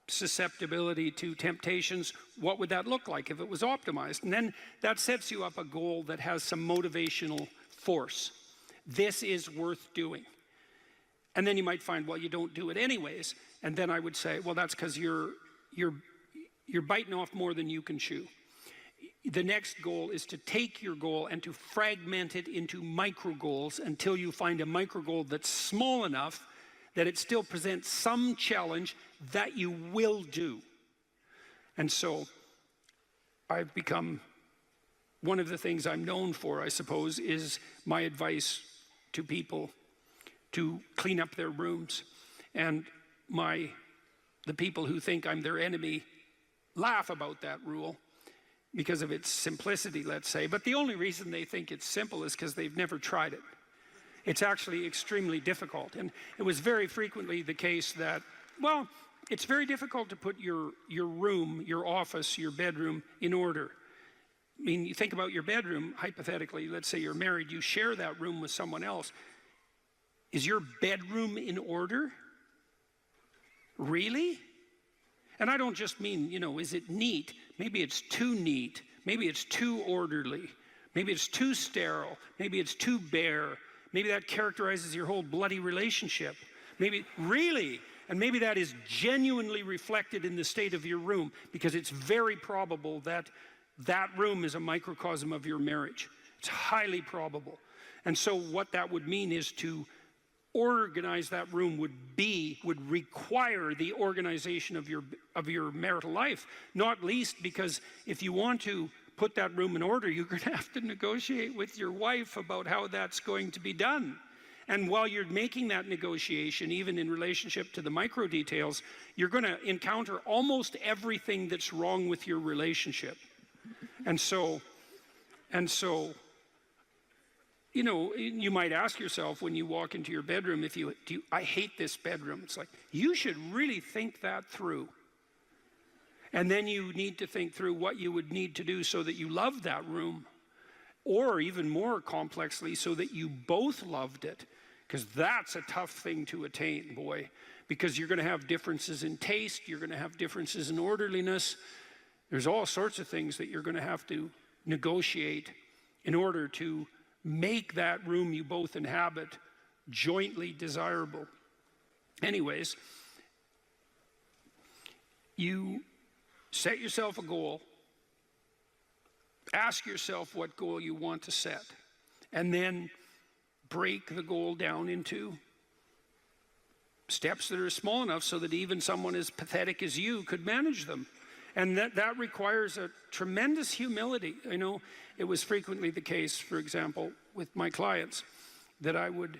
susceptibility to temptations, what would that look like if it was optimized? And then that sets you up a goal that has some motivational force. This is worth doing. And then you might find, well, you don't do it anyways. And then I would say, well, that's because you're biting off more than you can chew. The next goal is to take your goal and to fragment it into micro goals until you find a micro goal that's small enough that it still presents some challenge that you will do. And so I've become, one of the things I'm known for, I suppose, is my advice to people to clean up their rooms. And the people who think I'm their enemy laugh about that rule. because of its simplicity, let's say. But the only reason they think it's simple is because they've never tried it. It's actually extremely difficult. And it was very frequently the case that, well, it's very difficult to put your room, your office, your bedroom in order. I mean, you think about your bedroom, hypothetically, let's say you're married, you share that room with someone else. Is your bedroom in order? Really? And I don't just mean, you know, is it neat? Maybe it's too neat. Maybe it's too orderly. Maybe it's too sterile. Maybe it's too bare. Maybe that characterizes your whole bloody relationship. Maybe, really? And maybe that is genuinely reflected in the state of your room, because it's very probable that that room is a microcosm of your marriage. It's highly probable. And so what that would mean is to organize that room would require the organization of your marital life, not least because if you want to put that room in order, you're going to have to negotiate with your wife about how that's going to be done. And while you're making that negotiation, even in relationship to the micro details, you're going to encounter almost everything that's wrong with your relationship. And so, you know, you might ask yourself when you walk into your bedroom, I hate this bedroom. It's like, you should really think that through. And then you need to think through what you would need to do so that you love that room, or even more complexly, so that you both loved it. Because that's a tough thing to attain, boy. Because you're going to have differences in taste, you're going to have differences in orderliness. There's all sorts of things that you're going to have to negotiate in order to make that room you both inhabit jointly desirable. Anyways, you set yourself a goal, ask yourself what goal you want to set, and then break the goal down into steps that are small enough so that even someone as pathetic as you could manage them. And that requires a tremendous humility. I know it was frequently the case, for example, with my clients, that I would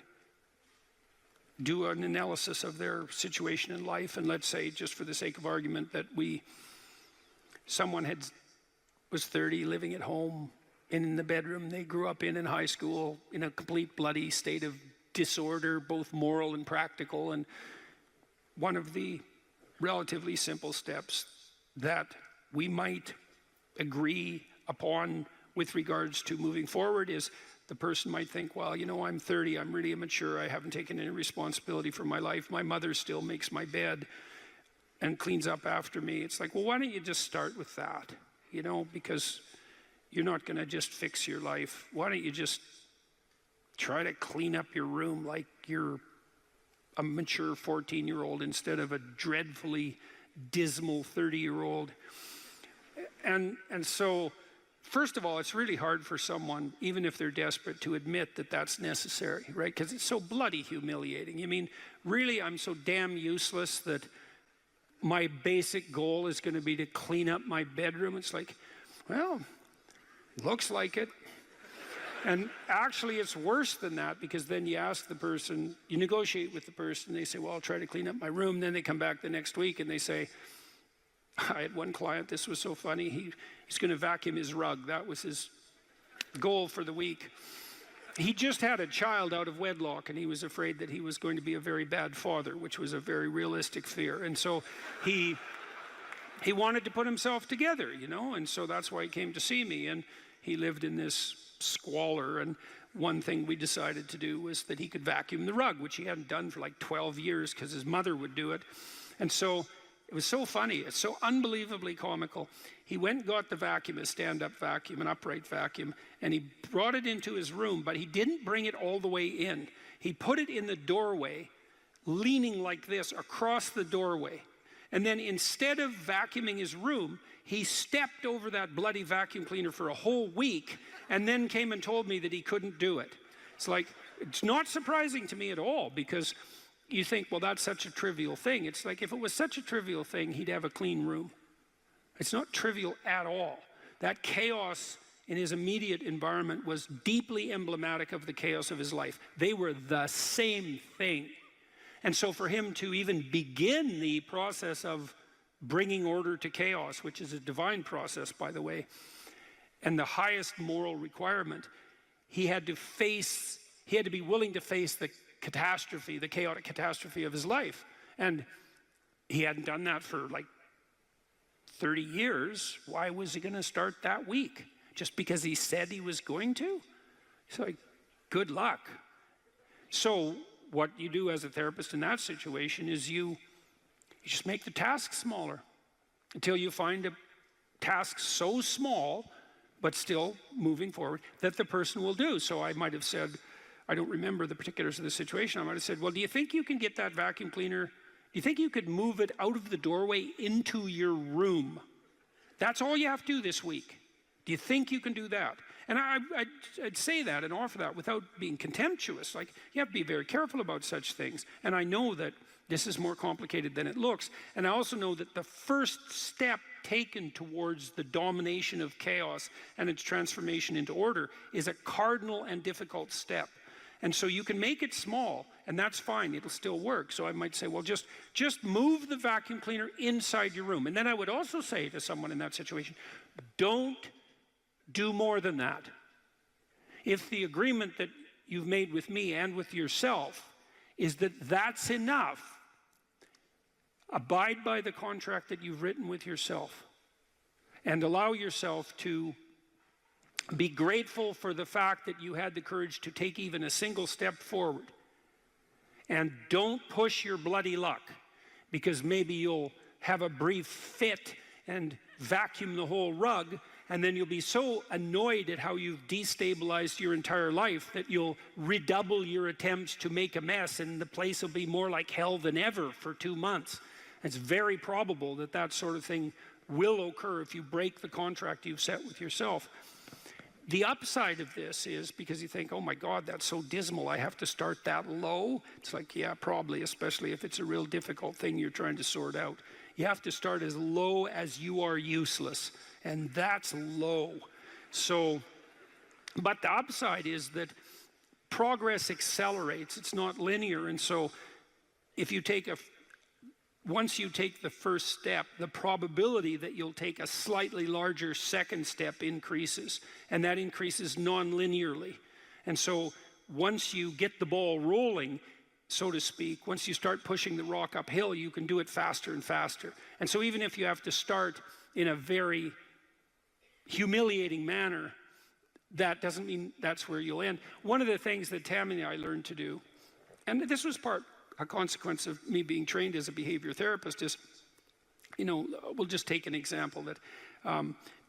do an analysis of their situation in life, and let's say, just for the sake of argument, that someone was 30, living at home, in the bedroom they grew up in high school, in a complete bloody state of disorder, both moral and practical. And one of the relatively simple steps that we might agree upon with regards to moving forward is the person might think, well, you know, I'm 30, I'm really immature, I haven't taken any responsibility for my life, my mother still makes my bed and cleans up after me. It's like, well, why don't you just start with that? You know, because you're not going to just fix your life. Why don't you just try to clean up your room like you're a mature 14-year-old instead of a dreadfully dismal 30-year-old. And so, first of all, it's really hard for someone, even if they're desperate, to admit that that's necessary, right? Because it's so bloody humiliating. I mean, really, I'm so damn useless that my basic goal is going to be to clean up my bedroom. It's like, well, looks like it. And actually, it's worse than that, because then you ask the person, you negotiate with the person, they say, well, I'll try to clean up my room. Then they come back the next week and they say, I had one client, this was so funny, he's going to vacuum his rug. That was his goal for the week. He just had a child out of wedlock, and he was afraid that he was going to be a very bad father, which was a very realistic fear. And so he wanted to put himself together, you know, and so that's why he came to see me. And he lived in this squalor, and one thing we decided to do was that he could vacuum the rug, which he hadn't done for like 12 years because his mother would do it. And so it was so funny, it's so unbelievably comical. He went and got the vacuum, a stand-up vacuum, an upright vacuum, and he brought it into his room, but he didn't bring it all the way in. He put it in the doorway, leaning like this across the doorway. And then instead of vacuuming his room, he stepped over that bloody vacuum cleaner for a whole week and then came and told me that he couldn't do it. It's like, it's not surprising to me at all, because you think, well, that's such a trivial thing. It's like, if it was such a trivial thing, he'd have a clean room. It's not trivial at all. That chaos in his immediate environment was deeply emblematic of the chaos of his life. They were the same thing. And so for him to even begin the process of bringing order to chaos, which is a divine process, by the way, and the highest moral requirement, he had to be willing to face the catastrophe, the chaotic catastrophe of his life. And he hadn't done that for like 30 years. Why was he going to start that week? Just because he said he was going to? It's like, good luck. So what you do as a therapist in that situation is you just make the task smaller until you find a task so small, but still moving forward, that the person will do. So I might have said, I don't remember the particulars of the situation, I might have said, well, do you think you can get that vacuum cleaner? Do you think you could move it out of the doorway into your room? That's all you have to do this week. Do you think you can do that? And I'd say that and offer that without being contemptuous. Like, you have to be very careful about such things. And I know that this is more complicated than it looks. And I also know that the first step taken towards the domination of chaos and its transformation into order is a cardinal and difficult step. And so you can make it small, and that's fine, it'll still work. So I might say, well, just move the vacuum cleaner inside your room. And then I would also say to someone in that situation, don't do more than that. If the agreement that you've made with me and with yourself is that that's enough, abide by the contract that you've written with yourself and allow yourself to be grateful for the fact that you had the courage to take even a single step forward. And don't push your bloody luck, because maybe you'll have a brief fit and vacuum the whole rug, and then you'll be so annoyed at how you've destabilized your entire life that you'll redouble your attempts to make a mess, and the place will be more like hell than ever for 2 months. It's very probable that that sort of thing will occur if you break the contract you've set with yourself. The upside of this is, because you think, oh my God, that's so dismal, I have to start that low. It's like, yeah, probably, especially if it's a real difficult thing you're trying to sort out. You have to start as low as you are useless, and that's low. So, but the upside is that progress accelerates, it's not linear, and so if you take once you take the first step, the probability that you'll take a slightly larger second step increases, and that increases non-linearly. And so once you get the ball rolling, so to speak, once you start pushing the rock uphill, you can do it faster and faster. And so even if you have to start in a very humiliating manner, that doesn't mean that's where you'll end. One of the things that Tammy and I learned to do, and this was a consequence of me being trained as a behavior therapist, is, you know, we'll just take an example that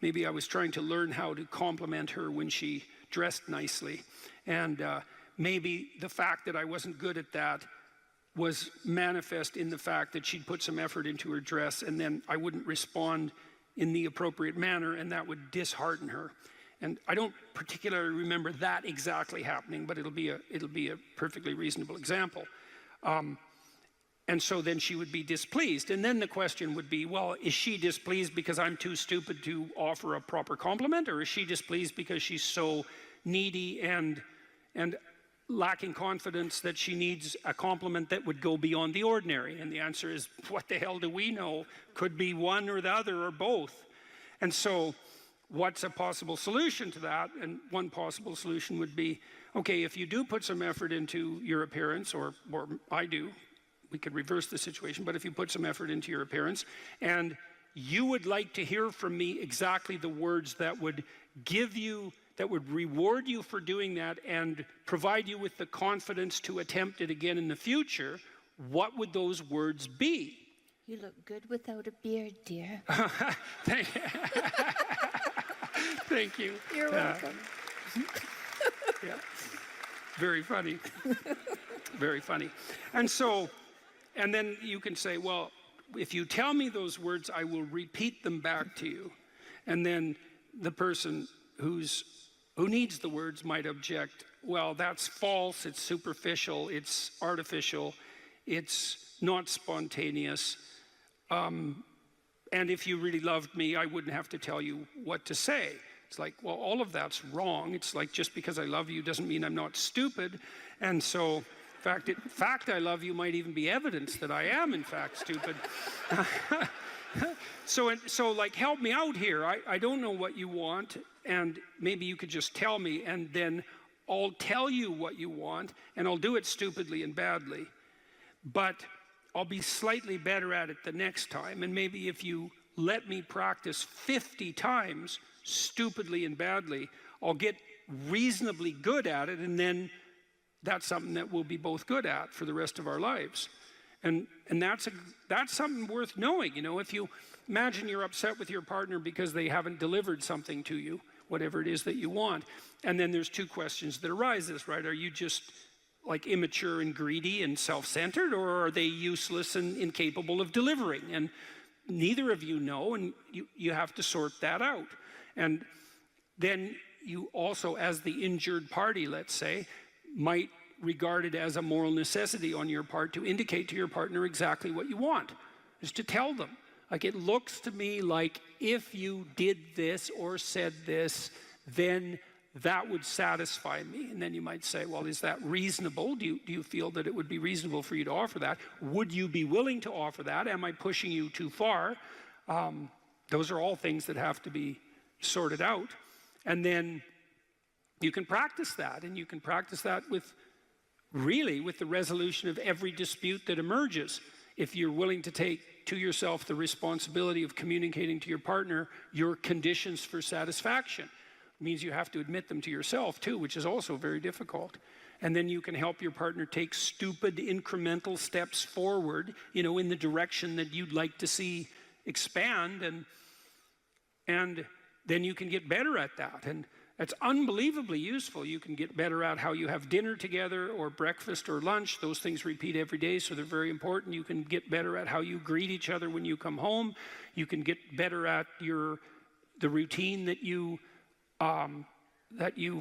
maybe I was trying to learn how to compliment her when she dressed nicely. And maybe the fact that I wasn't good at that was manifest in the fact that she'd put some effort into her dress, and then I wouldn't respond in the appropriate manner, and that would dishearten her. And I don't particularly remember that exactly happening, but it'll be a perfectly reasonable example. And so then she would be displeased. And then the question would be, well, is she displeased because I'm too stupid to offer a proper compliment, or is she displeased because she's so needy and lacking confidence that she needs a compliment that would go beyond the ordinary? And the answer is, what the hell do we know? Could be one or the other or both. And so what's a possible solution to that? And one possible solution would be, okay, if you do put some effort into your appearance, or I do, we could reverse the situation, but if you put some effort into your appearance, and you would like to hear from me exactly the words that would reward you for doing that and provide you with the confidence to attempt it again in the future, what would those words be? You look good without a beard, dear. Thank you. You're welcome. Yeah. Very funny. Very funny. And so, and then you can say, well, if you tell me those words, I will repeat them back to you. And then the person who needs the words might object, well, that's false, it's superficial, it's artificial, it's not spontaneous. And if you really loved me, I wouldn't have to tell you what to say. It's like, well, all of that's wrong. It's like, just because I love you doesn't mean I'm not stupid. And so, in fact, I love you might even be evidence that I am, in fact, stupid. So like, help me out here. I don't know what you want, and maybe you could just tell me, and then I'll tell you what you want, and I'll do it stupidly and badly. But I'll be slightly better at it the next time, and maybe if you let me practice 50 times stupidly and badly, I'll get reasonably good at it, and then that's something that we'll be both good at for the rest of our lives. And that's something worth knowing. You know, if you imagine you're upset with your partner because they haven't delivered something to you, whatever it is that you want, and then there's two questions that arises, right? Are you just like immature and greedy and self-centered, or are they useless and incapable of delivering? And neither of you know, and you have to sort that out. And then you also, as the injured party, let's say, might regard it as a moral necessity on your part to indicate to your partner exactly what you want, is to tell them. Like, it looks to me like if you did this or said this, then that would satisfy me. And then you might say, well, is that reasonable? Do you feel that it would be reasonable for you to offer that? Would you be willing to offer that? Am I pushing you too far? Those are all things that have to be sorted out. And then you can practice that, and you can practice that with the resolution of every dispute that emerges. If you're willing to take to yourself the responsibility of communicating to your partner your conditions for satisfaction, it means you have to admit them to yourself too, which is also very difficult. And then you can help your partner take stupid incremental steps forward, you know, in the direction that you'd like to see expand, and then you can get better at that. And it's unbelievably useful. You can get better at how you have dinner together, or breakfast or lunch. Those things repeat every day, so they're very important. You can get better at how you greet each other when you come home. You can get better at the routine that you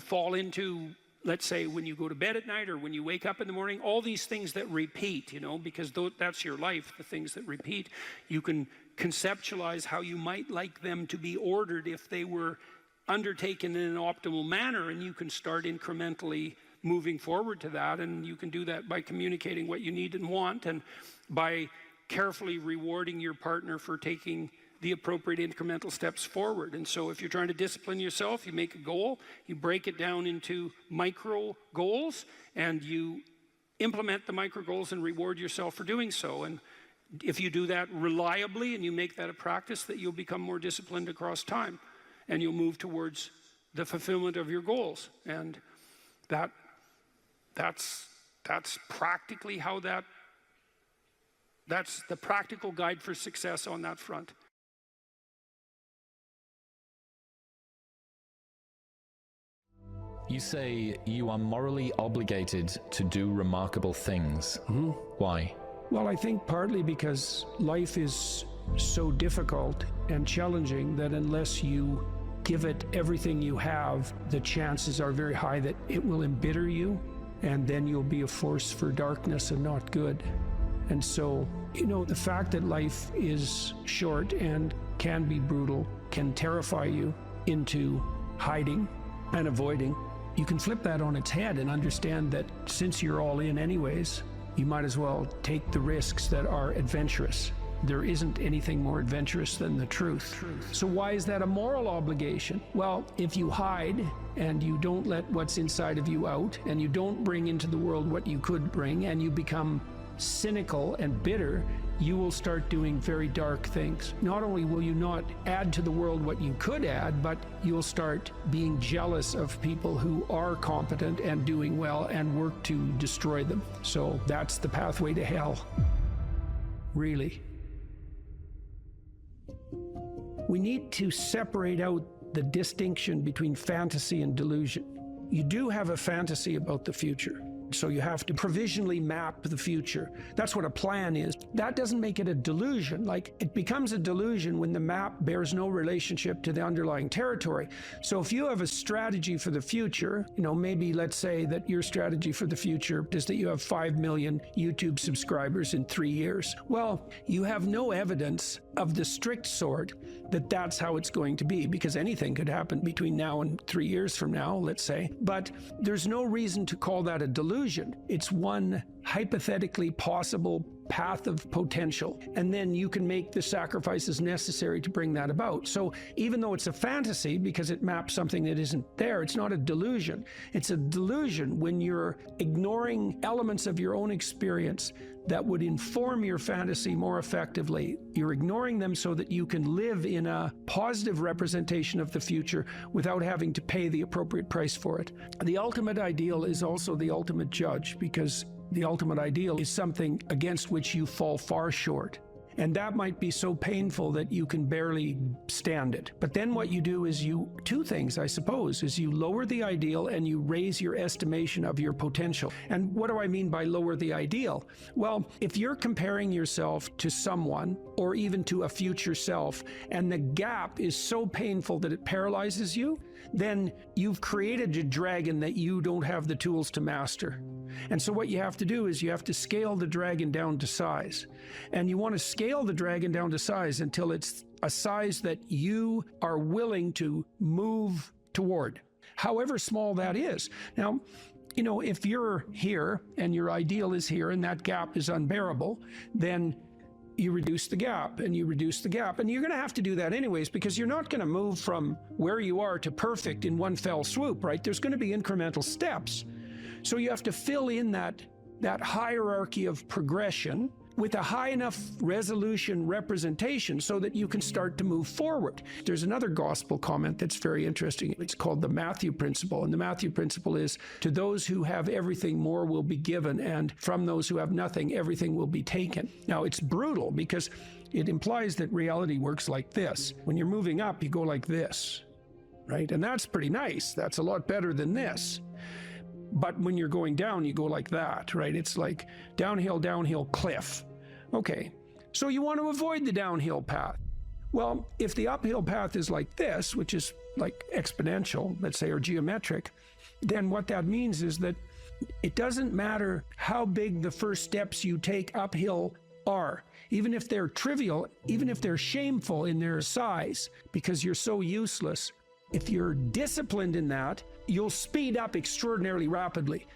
fall into, let's say, when you go to bed at night or when you wake up in the morning. All these things that repeat, you know, because that's your life, the things that repeat. You can conceptualize how you might like them to be ordered if they were undertaken in an optimal manner, and you can start incrementally moving forward to that. And you can do that by communicating what you need and want, and by carefully rewarding your partner for taking the appropriate incremental steps forward. And so if you're trying to discipline yourself, you make a goal, you break it down into micro goals, and you implement the micro goals and reward yourself for doing so. And if you do that reliably and you make that a practice, that you'll become more disciplined across time, and you'll move towards the fulfillment of your goals. And that's practically how that's the practical guide for success on that front. You say you are morally obligated to do remarkable things. Mm-hmm. Why? Well, I think partly because life is so difficult and challenging that unless you give it everything you have, the chances are very high that it will embitter you, and then you'll be a force for darkness and not good. And so, you know, the fact that life is short and can be brutal can terrify you into hiding and avoiding. You can flip that on its head and understand that since you're all in anyways, you might as well take the risks that are adventurous. There isn't anything more adventurous than the truth. So why is that a moral obligation? Well, if you hide and you don't let what's inside of you out, and you don't bring into the world what you could bring, and you become cynical and bitter, you will start doing very dark things. Not only will you not add to the world what you could add, but you'll start being jealous of people who are competent and doing well and work to destroy them. So that's the pathway to hell, really. We need to separate out the distinction between fantasy and delusion. You do have a fantasy about the future, so you have to provisionally map the future. That's what a plan is. That doesn't make it a delusion. Like, it becomes a delusion when the map bears no relationship to the underlying territory. So if you have a strategy for the future, you know, maybe let's say that your strategy for the future is that you have 5 million YouTube subscribers in 3 years. Well, you have no evidence of the strict sort that that's how it's going to be, because anything could happen between now and 3 years from now, let's say. But there's no reason to call that a delusion. It's one hypothetically possible path of potential, and then you can make the sacrifices necessary to bring that about. So even though it's a fantasy because it maps something that isn't there, it's not a delusion. It's a delusion when you're ignoring elements of your own experience that would inform your fantasy more effectively. You're ignoring them so that you can live in a positive representation of the future without having to pay the appropriate price for it. The ultimate ideal is also the ultimate judge, because the ultimate ideal is something against which you fall far short. And that might be so painful that you can barely stand it. But then what you do is two things, I suppose, is you lower the ideal and you raise your estimation of your potential. And what do I mean by lower the ideal? Well, if you're comparing yourself to someone or even to a future self, and the gap is so painful that it paralyzes you, then you've created a dragon that you don't have the tools to master. And so what you have to do is you have to scale the dragon down to size. And you want to scale the dragon down to size until it's a size that you are willing to move toward, however small that is. Now, you know, if you're here and your ideal is here and that gap is unbearable, then you reduce the gap and you reduce the gap. And you're going to have to do that anyways, because you're not going to move from where you are to perfect in one fell swoop, right? There's going to be incremental steps. So you have to fill in that hierarchy of progression with a high enough resolution representation so that you can start to move forward. There's another gospel comment that's very interesting. It's called the Matthew principle. And the Matthew principle is, to those who have everything, more will be given, and from those who have nothing, everything will be taken. Now, it's brutal because it implies that reality works like this. When you're moving up, you go like this, right? And that's pretty nice. That's a lot better than this. But when you're going down, you go like that, right? It's like downhill, cliff. Okay, so you want to avoid the downhill path. Well, if the uphill path is like this, which is like exponential, let's say, or geometric, then what that means is that it doesn't matter how big the first steps you take uphill are, even if they're trivial, even if they're shameful in their size, because you're so useless. If you're disciplined in that, you'll speed up extraordinarily rapidly.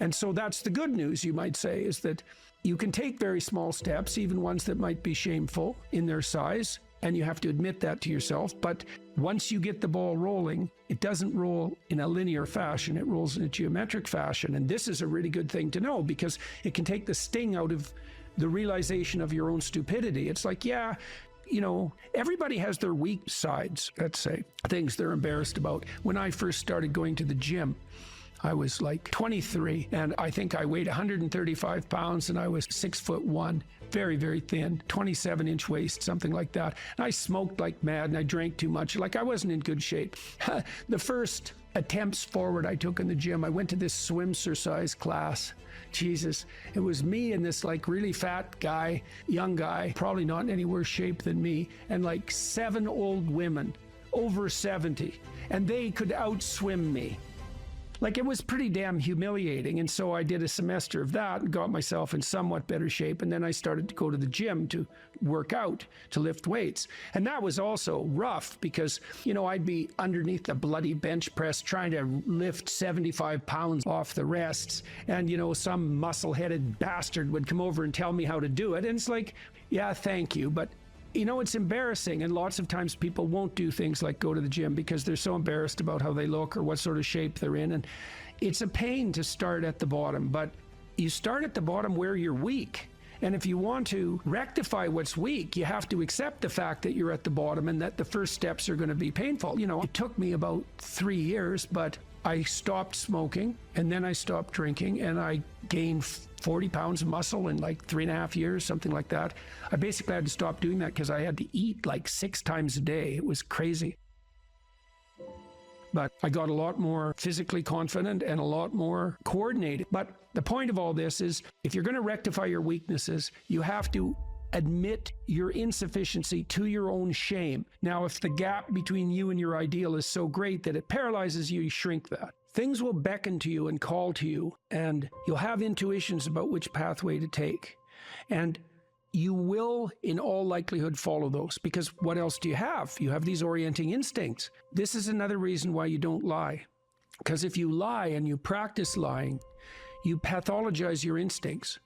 And so that's the good news, you might say, is that you can take very small steps, even ones that might be shameful in their size, and you have to admit that to yourself. But once you get the ball rolling, it doesn't roll in a linear fashion, it rolls in a geometric fashion. And this is a really good thing to know, because it can take the sting out of the realization of your own stupidity. It's like, yeah, you know, everybody has their weak sides, let's say, things they're embarrassed about. When I first started going to the gym, I was like 23, and I think I weighed 135 pounds, and I was 6'1", very, very thin, 27-inch waist, something like that. And I smoked like mad, and I drank too much. Like, I wasn't in good shape. The first attempts forward I took in the gym, I went to this swimsuit class. Jesus, it was me and this like really fat guy, young guy, probably not in any worse shape than me, and like 7 old women over 70, and they could outswim me. Like, it was pretty damn humiliating. And so I did a semester of that and got myself in somewhat better shape. And then I started to go to the gym to work out, to lift weights. And that was also rough because, you know, I'd be underneath the bloody bench press trying to lift 75 pounds off the rests. And, you know, some muscle-headed bastard would come over and tell me how to do it. And it's like, yeah, thank you. But you know, it's embarrassing, and lots of times people won't do things like go to the gym because they're so embarrassed about how they look or what sort of shape they're in. And it's a pain to start at the bottom, but you start at the bottom where you're weak. And if you want to rectify what's weak, you have to accept the fact that you're at the bottom and that the first steps are going to be painful. You know, it took me about 3 years, but I stopped smoking, and then I stopped drinking, and I gained 40 pounds of muscle in like 3.5 years, something like that. I basically had to stop doing that because I had to eat like 6 times a day. It was crazy. But I got a lot more physically confident and a lot more coordinated. But the point of all this is, if you're going to rectify your weaknesses, you have to admit your insufficiency to your own shame. Now, if the gap between you and your ideal is so great that it paralyzes you, you shrink that. Things will beckon to you and call to you, and you'll have intuitions about which pathway to take. And you will, in all likelihood, follow those, because what else do you have? You have these orienting instincts. This is another reason why you don't lie. Because if you lie and you practice lying, you pathologize your instincts,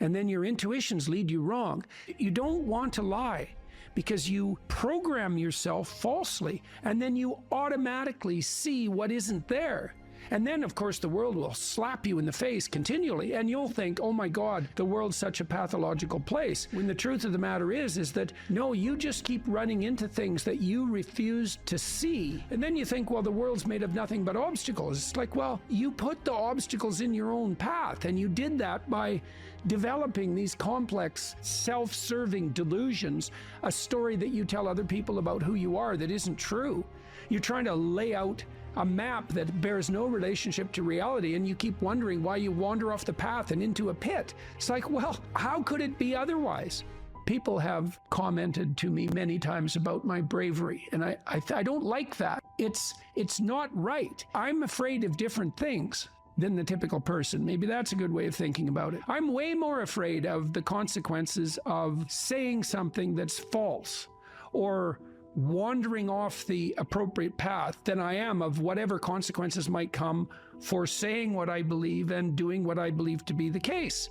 and then your intuitions lead you wrong. You don't want to lie because you program yourself falsely, and then you automatically see what isn't there. And then, of course, the world will slap you in the face continually, and you'll think, oh my God, the world's such a pathological place. When the truth of the matter is that, no, you just keep running into things that you refuse to see. And then you think, well, the world's made of nothing but obstacles. It's like, well, you put the obstacles in your own path, and you did that by developing these complex, self-serving delusions, a story that you tell other people about who you are that isn't true. You're trying to lay out a map that bears no relationship to reality, and you keep wondering why you wander off the path and into a pit. It's like, well, how could it be otherwise? People have commented to me many times about my bravery, and I don't like that. It's not right. I'm afraid of different things than the typical person. Maybe that's a good way of thinking about it. I'm way more afraid of the consequences of saying something that's false or wandering off the appropriate path than I am of whatever consequences might come for saying what I believe and doing what I believe to be the case.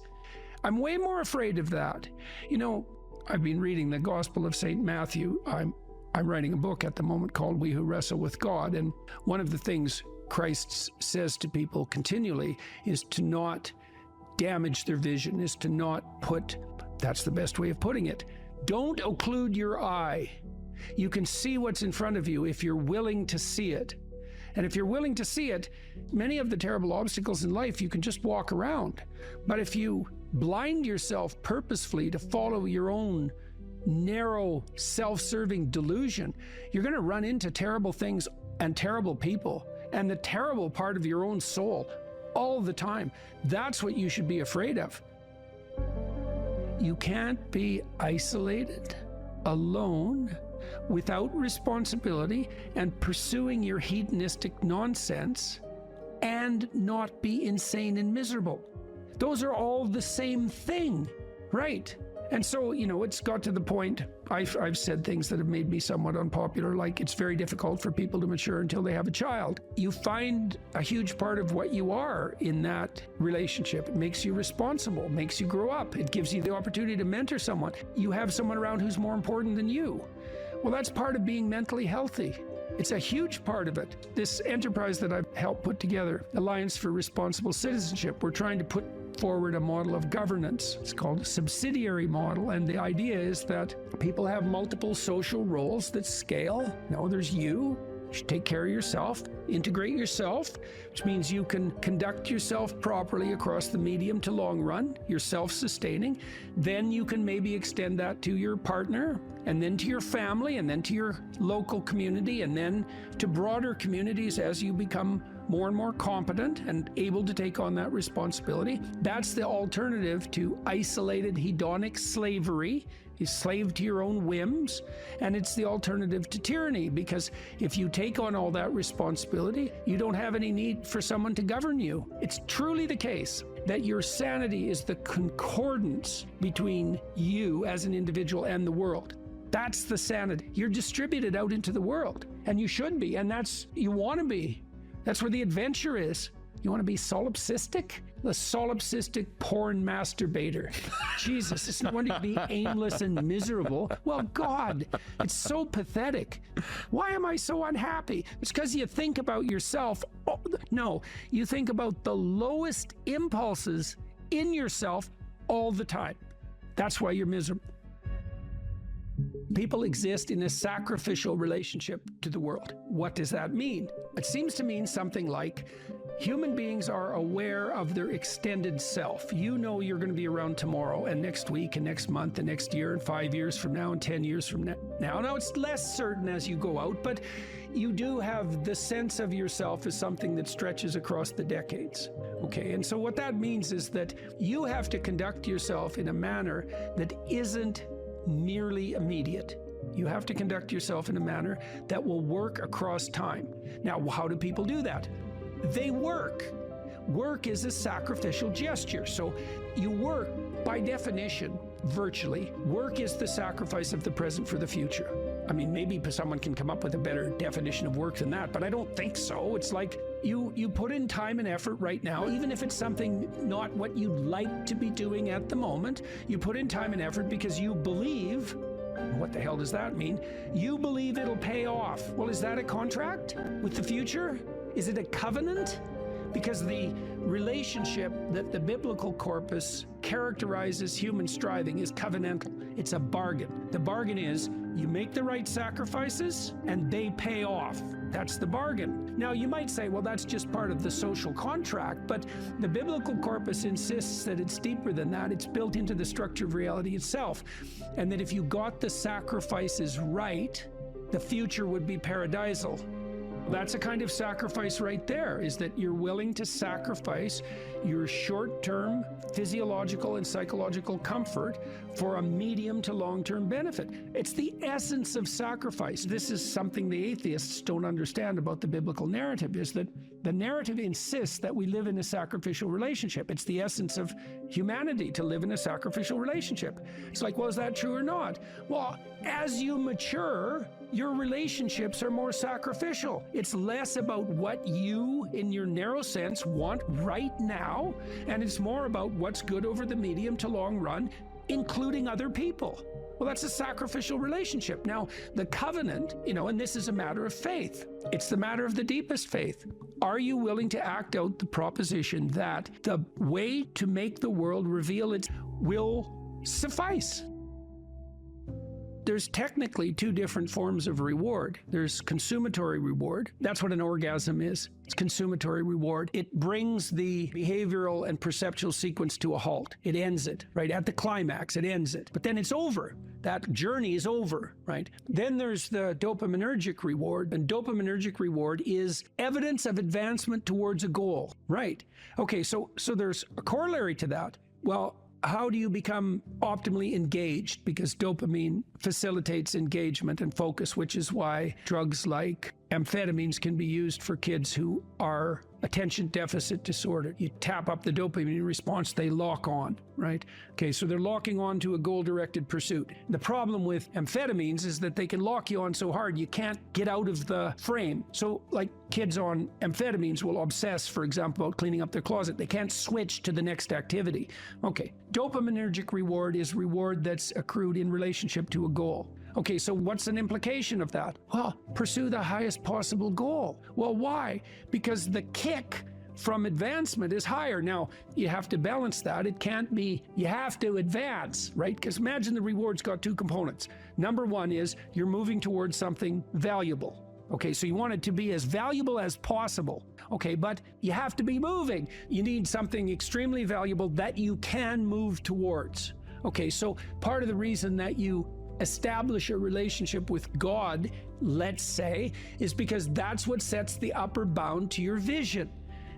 I'm way more afraid of that. You know, I've been reading the Gospel of St. Matthew. I'm writing a book at the moment called We Who Wrestle with God, and one of the things Christ says to people continually is to not damage their vision, is to not put, that's the best way of putting it, don't occlude your eye. You can see what's in front of you if you're willing to see it. And if you're willing to see it, many of the terrible obstacles in life you can just walk around. But if you blind yourself purposefully to follow your own narrow, self-serving delusion, you're going to run into terrible things and terrible people and the terrible part of your own soul all the time. That's what you should be afraid of. You can't be isolated, alone, without responsibility and pursuing your hedonistic nonsense and not be insane and miserable. Those are all the same thing, right? And so, you know, it's got to the point, I've said things that have made me somewhat unpopular, like it's very difficult for people to mature until they have a child. You find a huge part of what you are in that relationship. It makes you responsible, makes you grow up. It gives you the opportunity to mentor someone. You have someone around who's more important than you. Well, that's part of being mentally healthy. It's a huge part of it. This enterprise that I've helped put together, Alliance for Responsible Citizenship, we're trying to put forward a model of governance. It's called a subsidiary model, and the idea is that people have multiple social roles that scale. No, there's you. You should take care of yourself, integrate yourself, which means you can conduct yourself properly across the medium to long run. You're self-sustaining. Then you can maybe extend that to your partner, and then to your family, and then to your local community, and then to broader communities as you become more and more competent and able to take on that responsibility. That's the alternative to isolated hedonic slavery. You're slave to your own whims, and it's the alternative to tyranny, because if you take on all that responsibility, you don't have any need for someone to govern you. It's truly the case that your sanity is the concordance between you as an individual and the world. That's the sanity. You're distributed out into the world, and you should be, and that's, you want to be. That's where the adventure is. You want to be solipsistic? The solipsistic porn masturbator. Jesus, it's no wonder you'd be aimless and miserable. Well, God, it's so pathetic. Why am I so unhappy? It's because you think about yourself. Oh, no, you think about the lowest impulses in yourself all the time. That's why you're miserable. People exist in a sacrificial relationship to the world. What does that mean? It seems to mean something like human beings are aware of their extended self. You know you're going to be around tomorrow and next week and next month and next year and 5 years from now and 10 years from now. Now it's less certain as you go out, but you do have the sense of yourself as something that stretches across the decades. Okay, and so what that means is that you have to conduct yourself in a manner that isn't merely immediate. You have to conduct yourself in a manner that will work across time. Now, how do people do that? They work. Work is a sacrificial gesture. So you work, by definition, virtually. Work is the sacrifice of the present for the future. I mean, maybe someone can come up with a better definition of work than that, but I don't think so. It's like You put in time and effort right now, even if it's something not what you'd like to be doing at the moment. You put in time and effort because you believe. What the hell does that mean? You believe it'll pay off. Well, is that a contract with the future? Is it a covenant? Because the relationship that the biblical corpus characterizes human striving is covenantal. It's a bargain. The bargain is you make the right sacrifices and they pay off. That's the bargain. Now, you might say, well, that's just part of the social contract, but the biblical corpus insists that it's deeper than that. It's built into the structure of reality itself. And that if you got the sacrifices right, the future would be paradisal. That's a kind of sacrifice right there, is that you're willing to sacrifice your short-term physiological and psychological comfort for a medium to long-term benefit. It's the essence of sacrifice. This is something the atheists don't understand about the biblical narrative, is that the narrative insists that we live in a sacrificial relationship. It's the essence of humanity to live in a sacrificial relationship. It's like, well, is that true or not? Well, as you mature, your relationships are more sacrificial. It's less about what you, in your narrow sense, want right now, and it's more about what's good over the medium to long run, including other people. Well, that's a sacrificial relationship. Now, the covenant, and this is a matter of faith. It's the matter of the deepest faith. Are you willing to act out the proposition that the way to make the world reveal its will suffice? There's technically two different forms of reward. There's consumatory reward. That's what an orgasm is. It's consumatory reward. It brings the behavioral and perceptual sequence to a halt. It ends it, right? At the climax, it ends it. But then it's over. That journey is over, right? Then there's the dopaminergic reward, and dopaminergic reward is evidence of advancement towards a goal, right? Okay, so there's a corollary to that. Well, how do you become optimally engaged? Because dopamine facilitates engagement and focus, which is why drugs like amphetamines can be used for kids who are attention deficit disorder. You tap up the dopamine response, they lock on, right? Okay, so they're locking on to a goal-directed pursuit. The problem with amphetamines is that they can lock you on so hard you can't get out of the frame. So like kids on amphetamines will obsess, for example, about cleaning up their closet. They can't switch to the next activity. Okay, dopaminergic reward is reward that's accrued in relationship to a goal. Okay, so what's an implication of that? Well, pursue the highest possible goal. Well, why? Because the kick from advancement is higher. Now, you have to balance that. It can't be, you have to advance, right? Because imagine the reward's got two components. Number one is you're moving towards something valuable. Okay, so you want it to be as valuable as possible. Okay, but you have to be moving. You need something extremely valuable that you can move towards. Okay, so part of the reason that you establish a relationship with God, let's say, is because that's what sets the upper bound to your vision.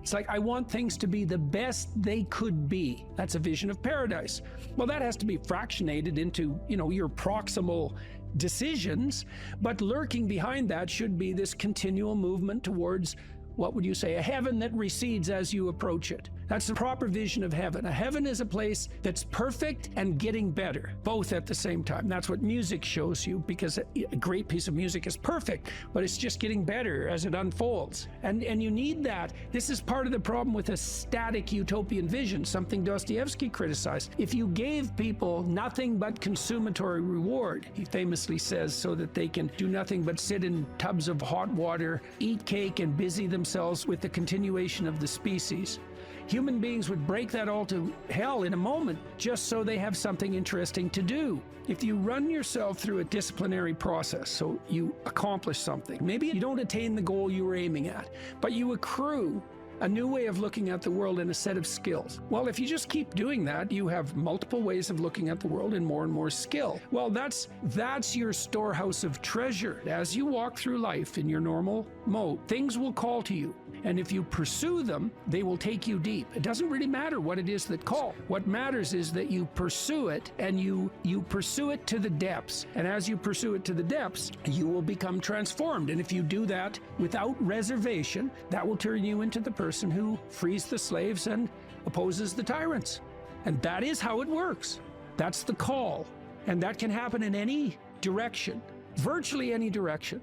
It's like, I want things to be the best they could be. That's a vision of paradise. Well, that has to be fractionated into, your proximal decisions, but lurking behind that should be this continual movement towards, what would you say, a heaven that recedes as you approach it. That's the proper vision of heaven. A heaven is a place that's perfect and getting better, both at the same time. That's what music shows you, because a great piece of music is perfect, but it's just getting better as it unfolds. And you need that. This is part of the problem with a static utopian vision, something Dostoevsky criticized. If you gave people nothing but consumatory reward, he famously says, so that they can do nothing but sit in tubs of hot water, eat cake, and busy themselves with the continuation of the species, human beings would break that all to hell in a moment just so they have something interesting to do. If you run yourself through a disciplinary process, so you accomplish something, maybe you don't attain the goal you were aiming at, but you accrue a new way of looking at the world and a set of skills. Well, if you just keep doing that, you have multiple ways of looking at the world and more skill. Well, that's your storehouse of treasure. As you walk through life in your normal mode, things will call to you. And if you pursue them, they will take you deep. It doesn't really matter what it is that calls. What matters is that you pursue it, and you pursue it to the depths. And as you pursue it to the depths, you will become transformed. And if you do that without reservation, that will turn you into the person who frees the slaves and opposes the tyrants. And that is how it works. That's the call. And that can happen in any direction, virtually any direction.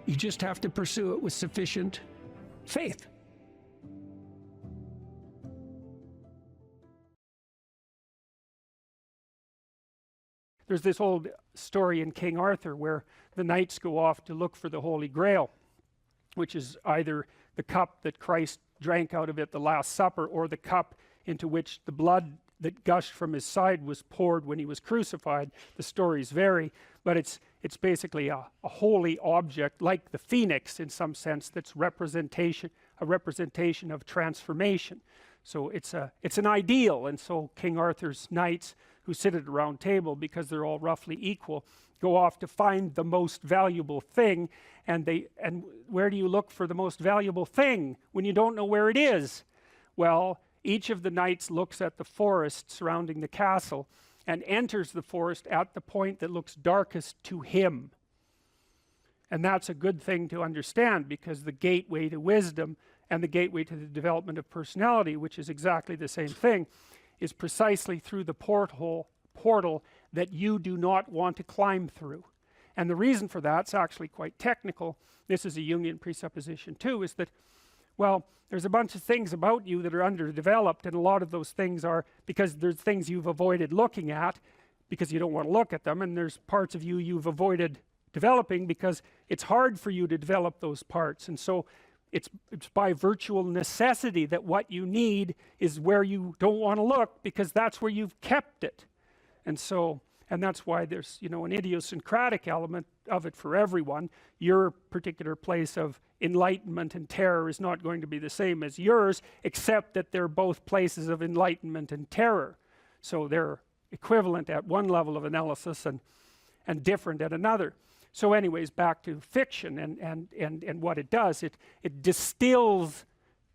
You just have to pursue it with sufficient faith. there's this old story in King Arthur where the knights go off to look for the Holy Grail, which is either the cup that Christ drank out of at the Last Supper, or the cup into which the blood that gushed from his side was poured when he was crucified. The stories vary, but it's basically a holy object, like the phoenix in some sense, that's a representation of transformation. So it's an ideal, and so King Arthur's knights, who sit at a round table because they're all roughly equal, go off to find the most valuable thing. And where do you look for the most valuable thing when you don't know where it is? Well, each of the knights looks at the forest surrounding the castle and enters the forest at the point that looks darkest to him. And that's a good thing to understand, because the gateway to wisdom and the gateway to the development of personality, which is exactly the same thing, is precisely through the portal that you do not want to climb through. And the reason for that's actually quite technical. This is a Jungian presupposition too, is that, well, there's a bunch of things about you that are underdeveloped, and a lot of those things are because there's things you've avoided looking at because you don't want to look at them, and there's parts of you you've avoided developing because it's hard for you to develop those parts. And so it's by virtual necessity that what you need is where you don't want to look, because that's where you've kept it. And that's why there's, you know, an idiosyncratic element of it for everyone. Your particular place of enlightenment and terror is not going to be the same as yours, except that they're both places of enlightenment and terror. So they're equivalent at one level of analysis and different at another. So anyways, back to fiction and what it does. It distills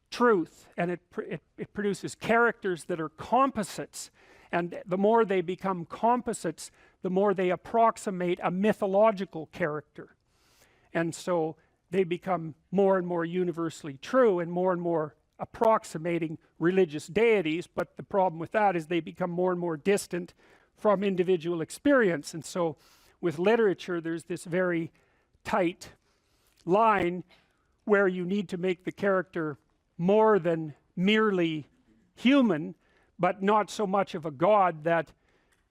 truth, and it produces characters that are composites. And the more they become composites, the more they approximate a mythological character. And so they become more and more universally true and more approximating religious deities. But the problem with that is they become more and more distant from individual experience. And so with literature, there's this very tight line where you need to make the character more than merely human, but not so much of a god that,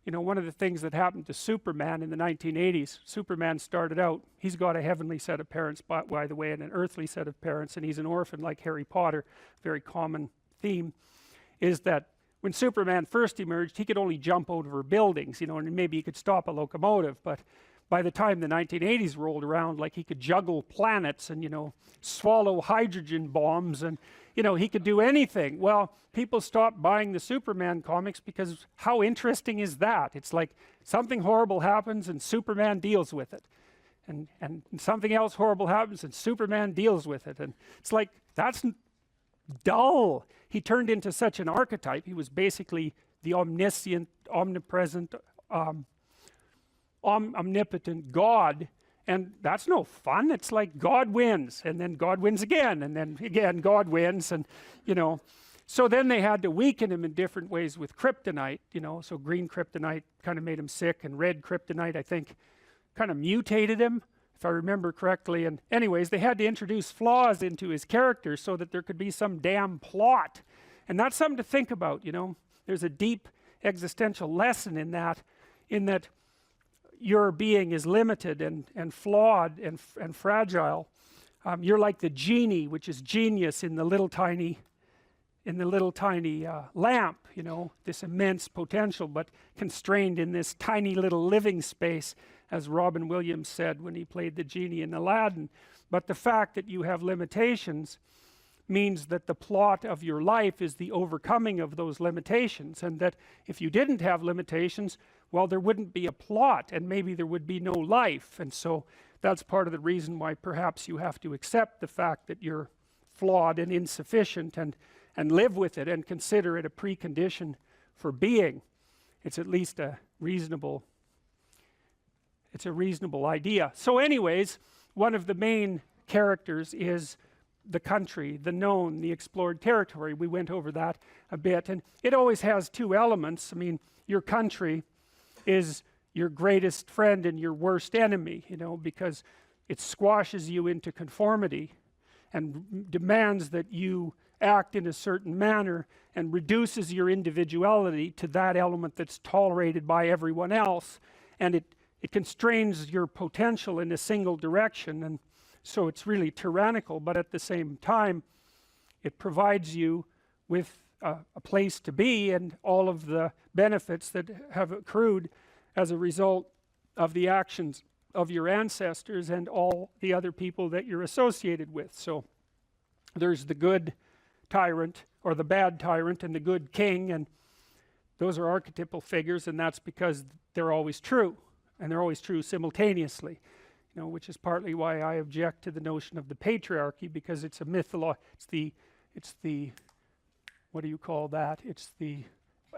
you know, one of the things that happened to Superman in the 1980s, Superman started out, he's got a heavenly set of parents, by the way, and an earthly set of parents, and he's an orphan like Harry Potter. Very common theme is that when Superman first emerged, he could only jump over buildings, you know, and maybe he could stop a locomotive. But by the time the 1980s rolled around, like, he could juggle planets and, you know, swallow hydrogen bombs, and, you know, he could do anything. Well, people stopped buying the Superman comics because how interesting is that? It's like something horrible happens and Superman deals with it. And something else horrible happens and Superman deals with it. And it's like, that's dull. He turned into such an archetype. He was basically the omniscient, omnipresent, omnipotent God, and that's no fun. It's like God wins, and then God wins again, and then again God wins, and, you know, so then they had to weaken him in different ways with kryptonite, you know. So green kryptonite kind of made him sick, and red kryptonite, I think, kind of mutated him, if I remember correctly. And anyways, they had to introduce flaws into his character so that there could be some damn plot. And that's something to think about, you know. There's a deep existential lesson in that your being is limited and flawed and fragile. You're like the genie, which is genius in the little tiny lamp, you know, this immense potential, but constrained in this tiny little living space, as Robin Williams said when he played the genie in Aladdin. But the fact that you have limitations means that the plot of your life is the overcoming of those limitations, and that if you didn't have limitations, well, there wouldn't be a plot, and maybe there would be no life. And so that's part of the reason why perhaps you have to accept the fact that you're flawed and insufficient, and live with it and consider it a precondition for being. It's at least a reasonable idea. So anyways, one of the main characters is the country, the known, the explored territory. We went over that a bit, and it always has two elements. I mean, your country is your greatest friend and your worst enemy, you know, because it squashes you into conformity and demands that you act in a certain manner, and reduces your individuality to that element that's tolerated by everyone else, and it constrains your potential in a single direction, and so it's really tyrannical, but at the same time it provides you with a place to be and all of the benefits that have accrued as a result of the actions of your ancestors and all the other people that you're associated with. So there's the good tyrant or the bad tyrant and the good king, and those are archetypal figures, and that's because they're always true, and they're always true simultaneously, you know, which is partly why I object to the notion of the patriarchy, because it's a it's the what do you call that? It's the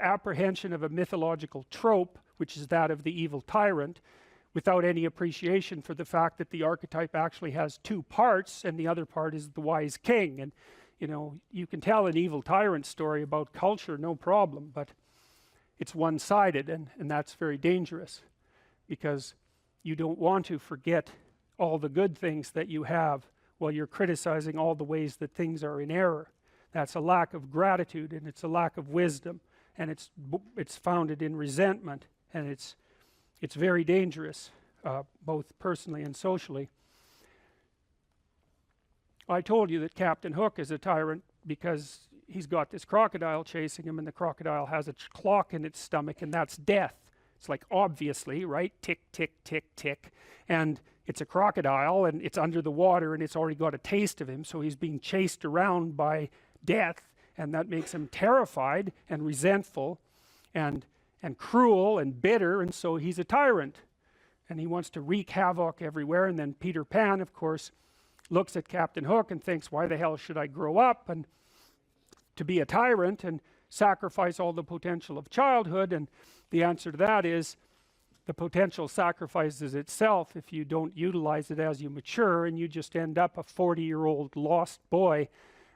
apprehension of a mythological trope, which is that of the evil tyrant, without any appreciation for the fact that the archetype actually has two parts, and the other part is the wise king. And you know, you can tell an evil tyrant story about culture, no problem, but it's one-sided, and that's very dangerous, because you don't want to forget all the good things that you have while you're criticizing all the ways that things are in error. That's a lack of gratitude, and it's a lack of wisdom, and it's founded in resentment, and it's very dangerous, both personally and socially. I told you that Captain Hook is a tyrant because he's got this crocodile chasing him, and the crocodile has a clock in its stomach, and that's death. It's like, obviously, right? Tick, tick, tick, tick. And it's a crocodile, and it's under the water, and it's already got a taste of him, so he's being chased around by death, and that makes him terrified and resentful and cruel and bitter, and so he's a tyrant, and he wants to wreak havoc everywhere. And then Peter Pan, of course, looks at Captain Hook and thinks, why the hell should I grow up and to be a tyrant and sacrifice all the potential of childhood? And the answer to that is, the potential sacrifices itself if you don't utilize it as you mature, and you just end up a 40-year-old lost boy,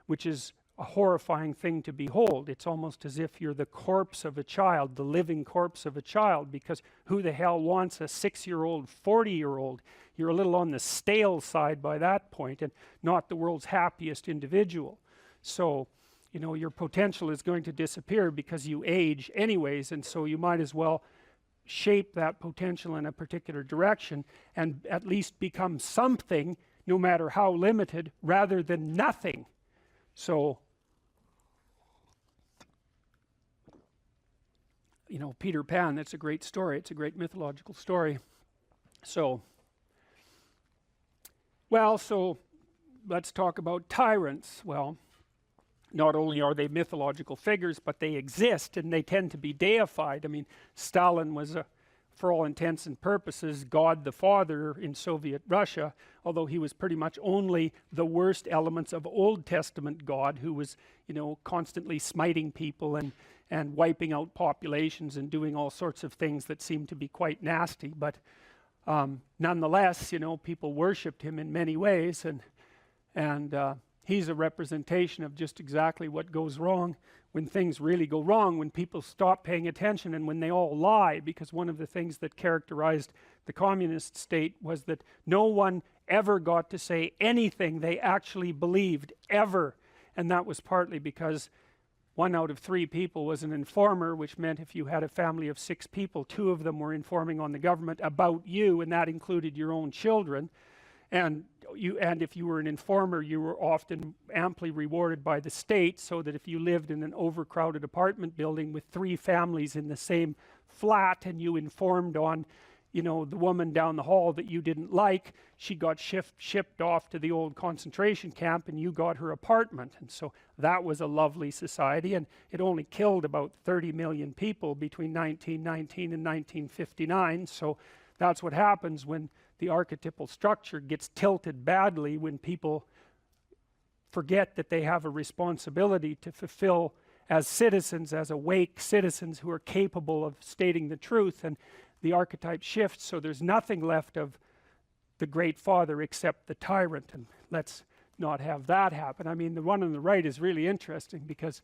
which is a horrifying thing to behold. It's almost as if you're the corpse of a child, the living corpse of a child, because who the hell wants a 6-year-old, 40-year-old? You're a little on the stale side by that point, and not the world's happiest individual. So, you know, your potential is going to disappear because you age anyways, and so you might as well shape that potential in a particular direction and at least become something, no matter how limited, rather than nothing. So, you know, Peter Pan, that's a great story. It's a great mythological story. So, well, so let's talk about tyrants. Well, not only are they mythological figures, but they exist, and they tend to be deified. I mean, Stalin was, for all intents and purposes, God the Father in Soviet Russia, although he was pretty much only the worst elements of Old Testament God, who was, you know, constantly smiting people and wiping out populations and doing all sorts of things that seemed to be quite nasty. But nonetheless, you know, people worshipped him in many ways, and he's a representation of just exactly what goes wrong when things really go wrong, when people stop paying attention and when they all lie. Because one of the things that characterized the communist state was that no one ever got to say anything they actually believed, ever. And that was partly because 1 out of 3 people was an informer, which meant if you had a family of 6 people, 2 of them were informing on the government about you, and that included your own children. And if you were an informer, you were often amply rewarded by the state, so that if you lived in an overcrowded apartment building with 3 families in the same flat, and you informed on, you know, the woman down the hall that you didn't like, she got shipped off to the old concentration camp, and you got her apartment. And so that was a lovely society, and it only killed about 30 million people between 1919 and 1959. So that's what happens when the archetypal structure gets tilted badly, when people forget that they have a responsibility to fulfill as citizens, as awake citizens who are capable of stating the truth, and the archetype shifts, so there's nothing left of the great father except the tyrant. And let's not have that happen. I mean, the one on the right is really interesting, because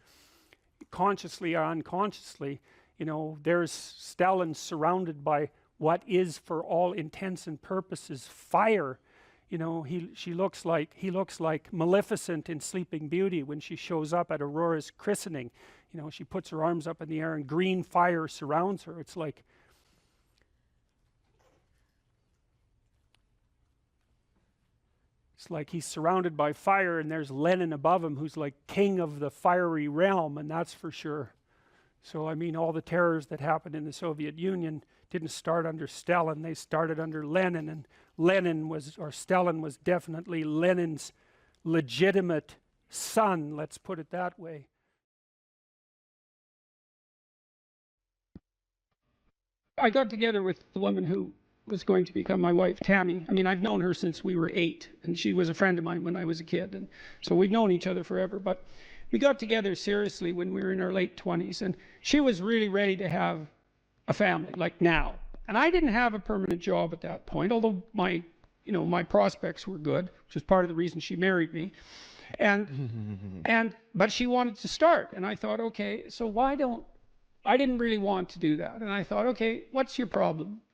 consciously or unconsciously, you know, there's Stalin surrounded by what is, for all intents and purposes, fire. You know, he looks like Maleficent in Sleeping Beauty when she shows up at Aurora's christening. You know, she puts her arms up in the air and green fire surrounds her. It's like, It's like he's surrounded by fire, and there's Lenin above him, who's like king of the fiery realm, and that's for sure. So I mean, all the terrors that happened in the Soviet Union didn't start under Stalin, they started under Lenin, and Lenin was, or Stalin was definitely Lenin's legitimate son, let's put it that way. I got together with the woman who was going to become my wife, Tammy. I mean, I've known her since we were 8, and she was a friend of mine when I was a kid, and so we've known each other forever. But we got together seriously when we were in our late 20s, and she was really ready to have a family, like now. And I didn't have a permanent job at that point, although my, you know, my prospects were good, which is part of the reason she married me. But she wanted to start, and I thought, okay, so why don't, I didn't really want to do that. And I thought, okay, what's your problem?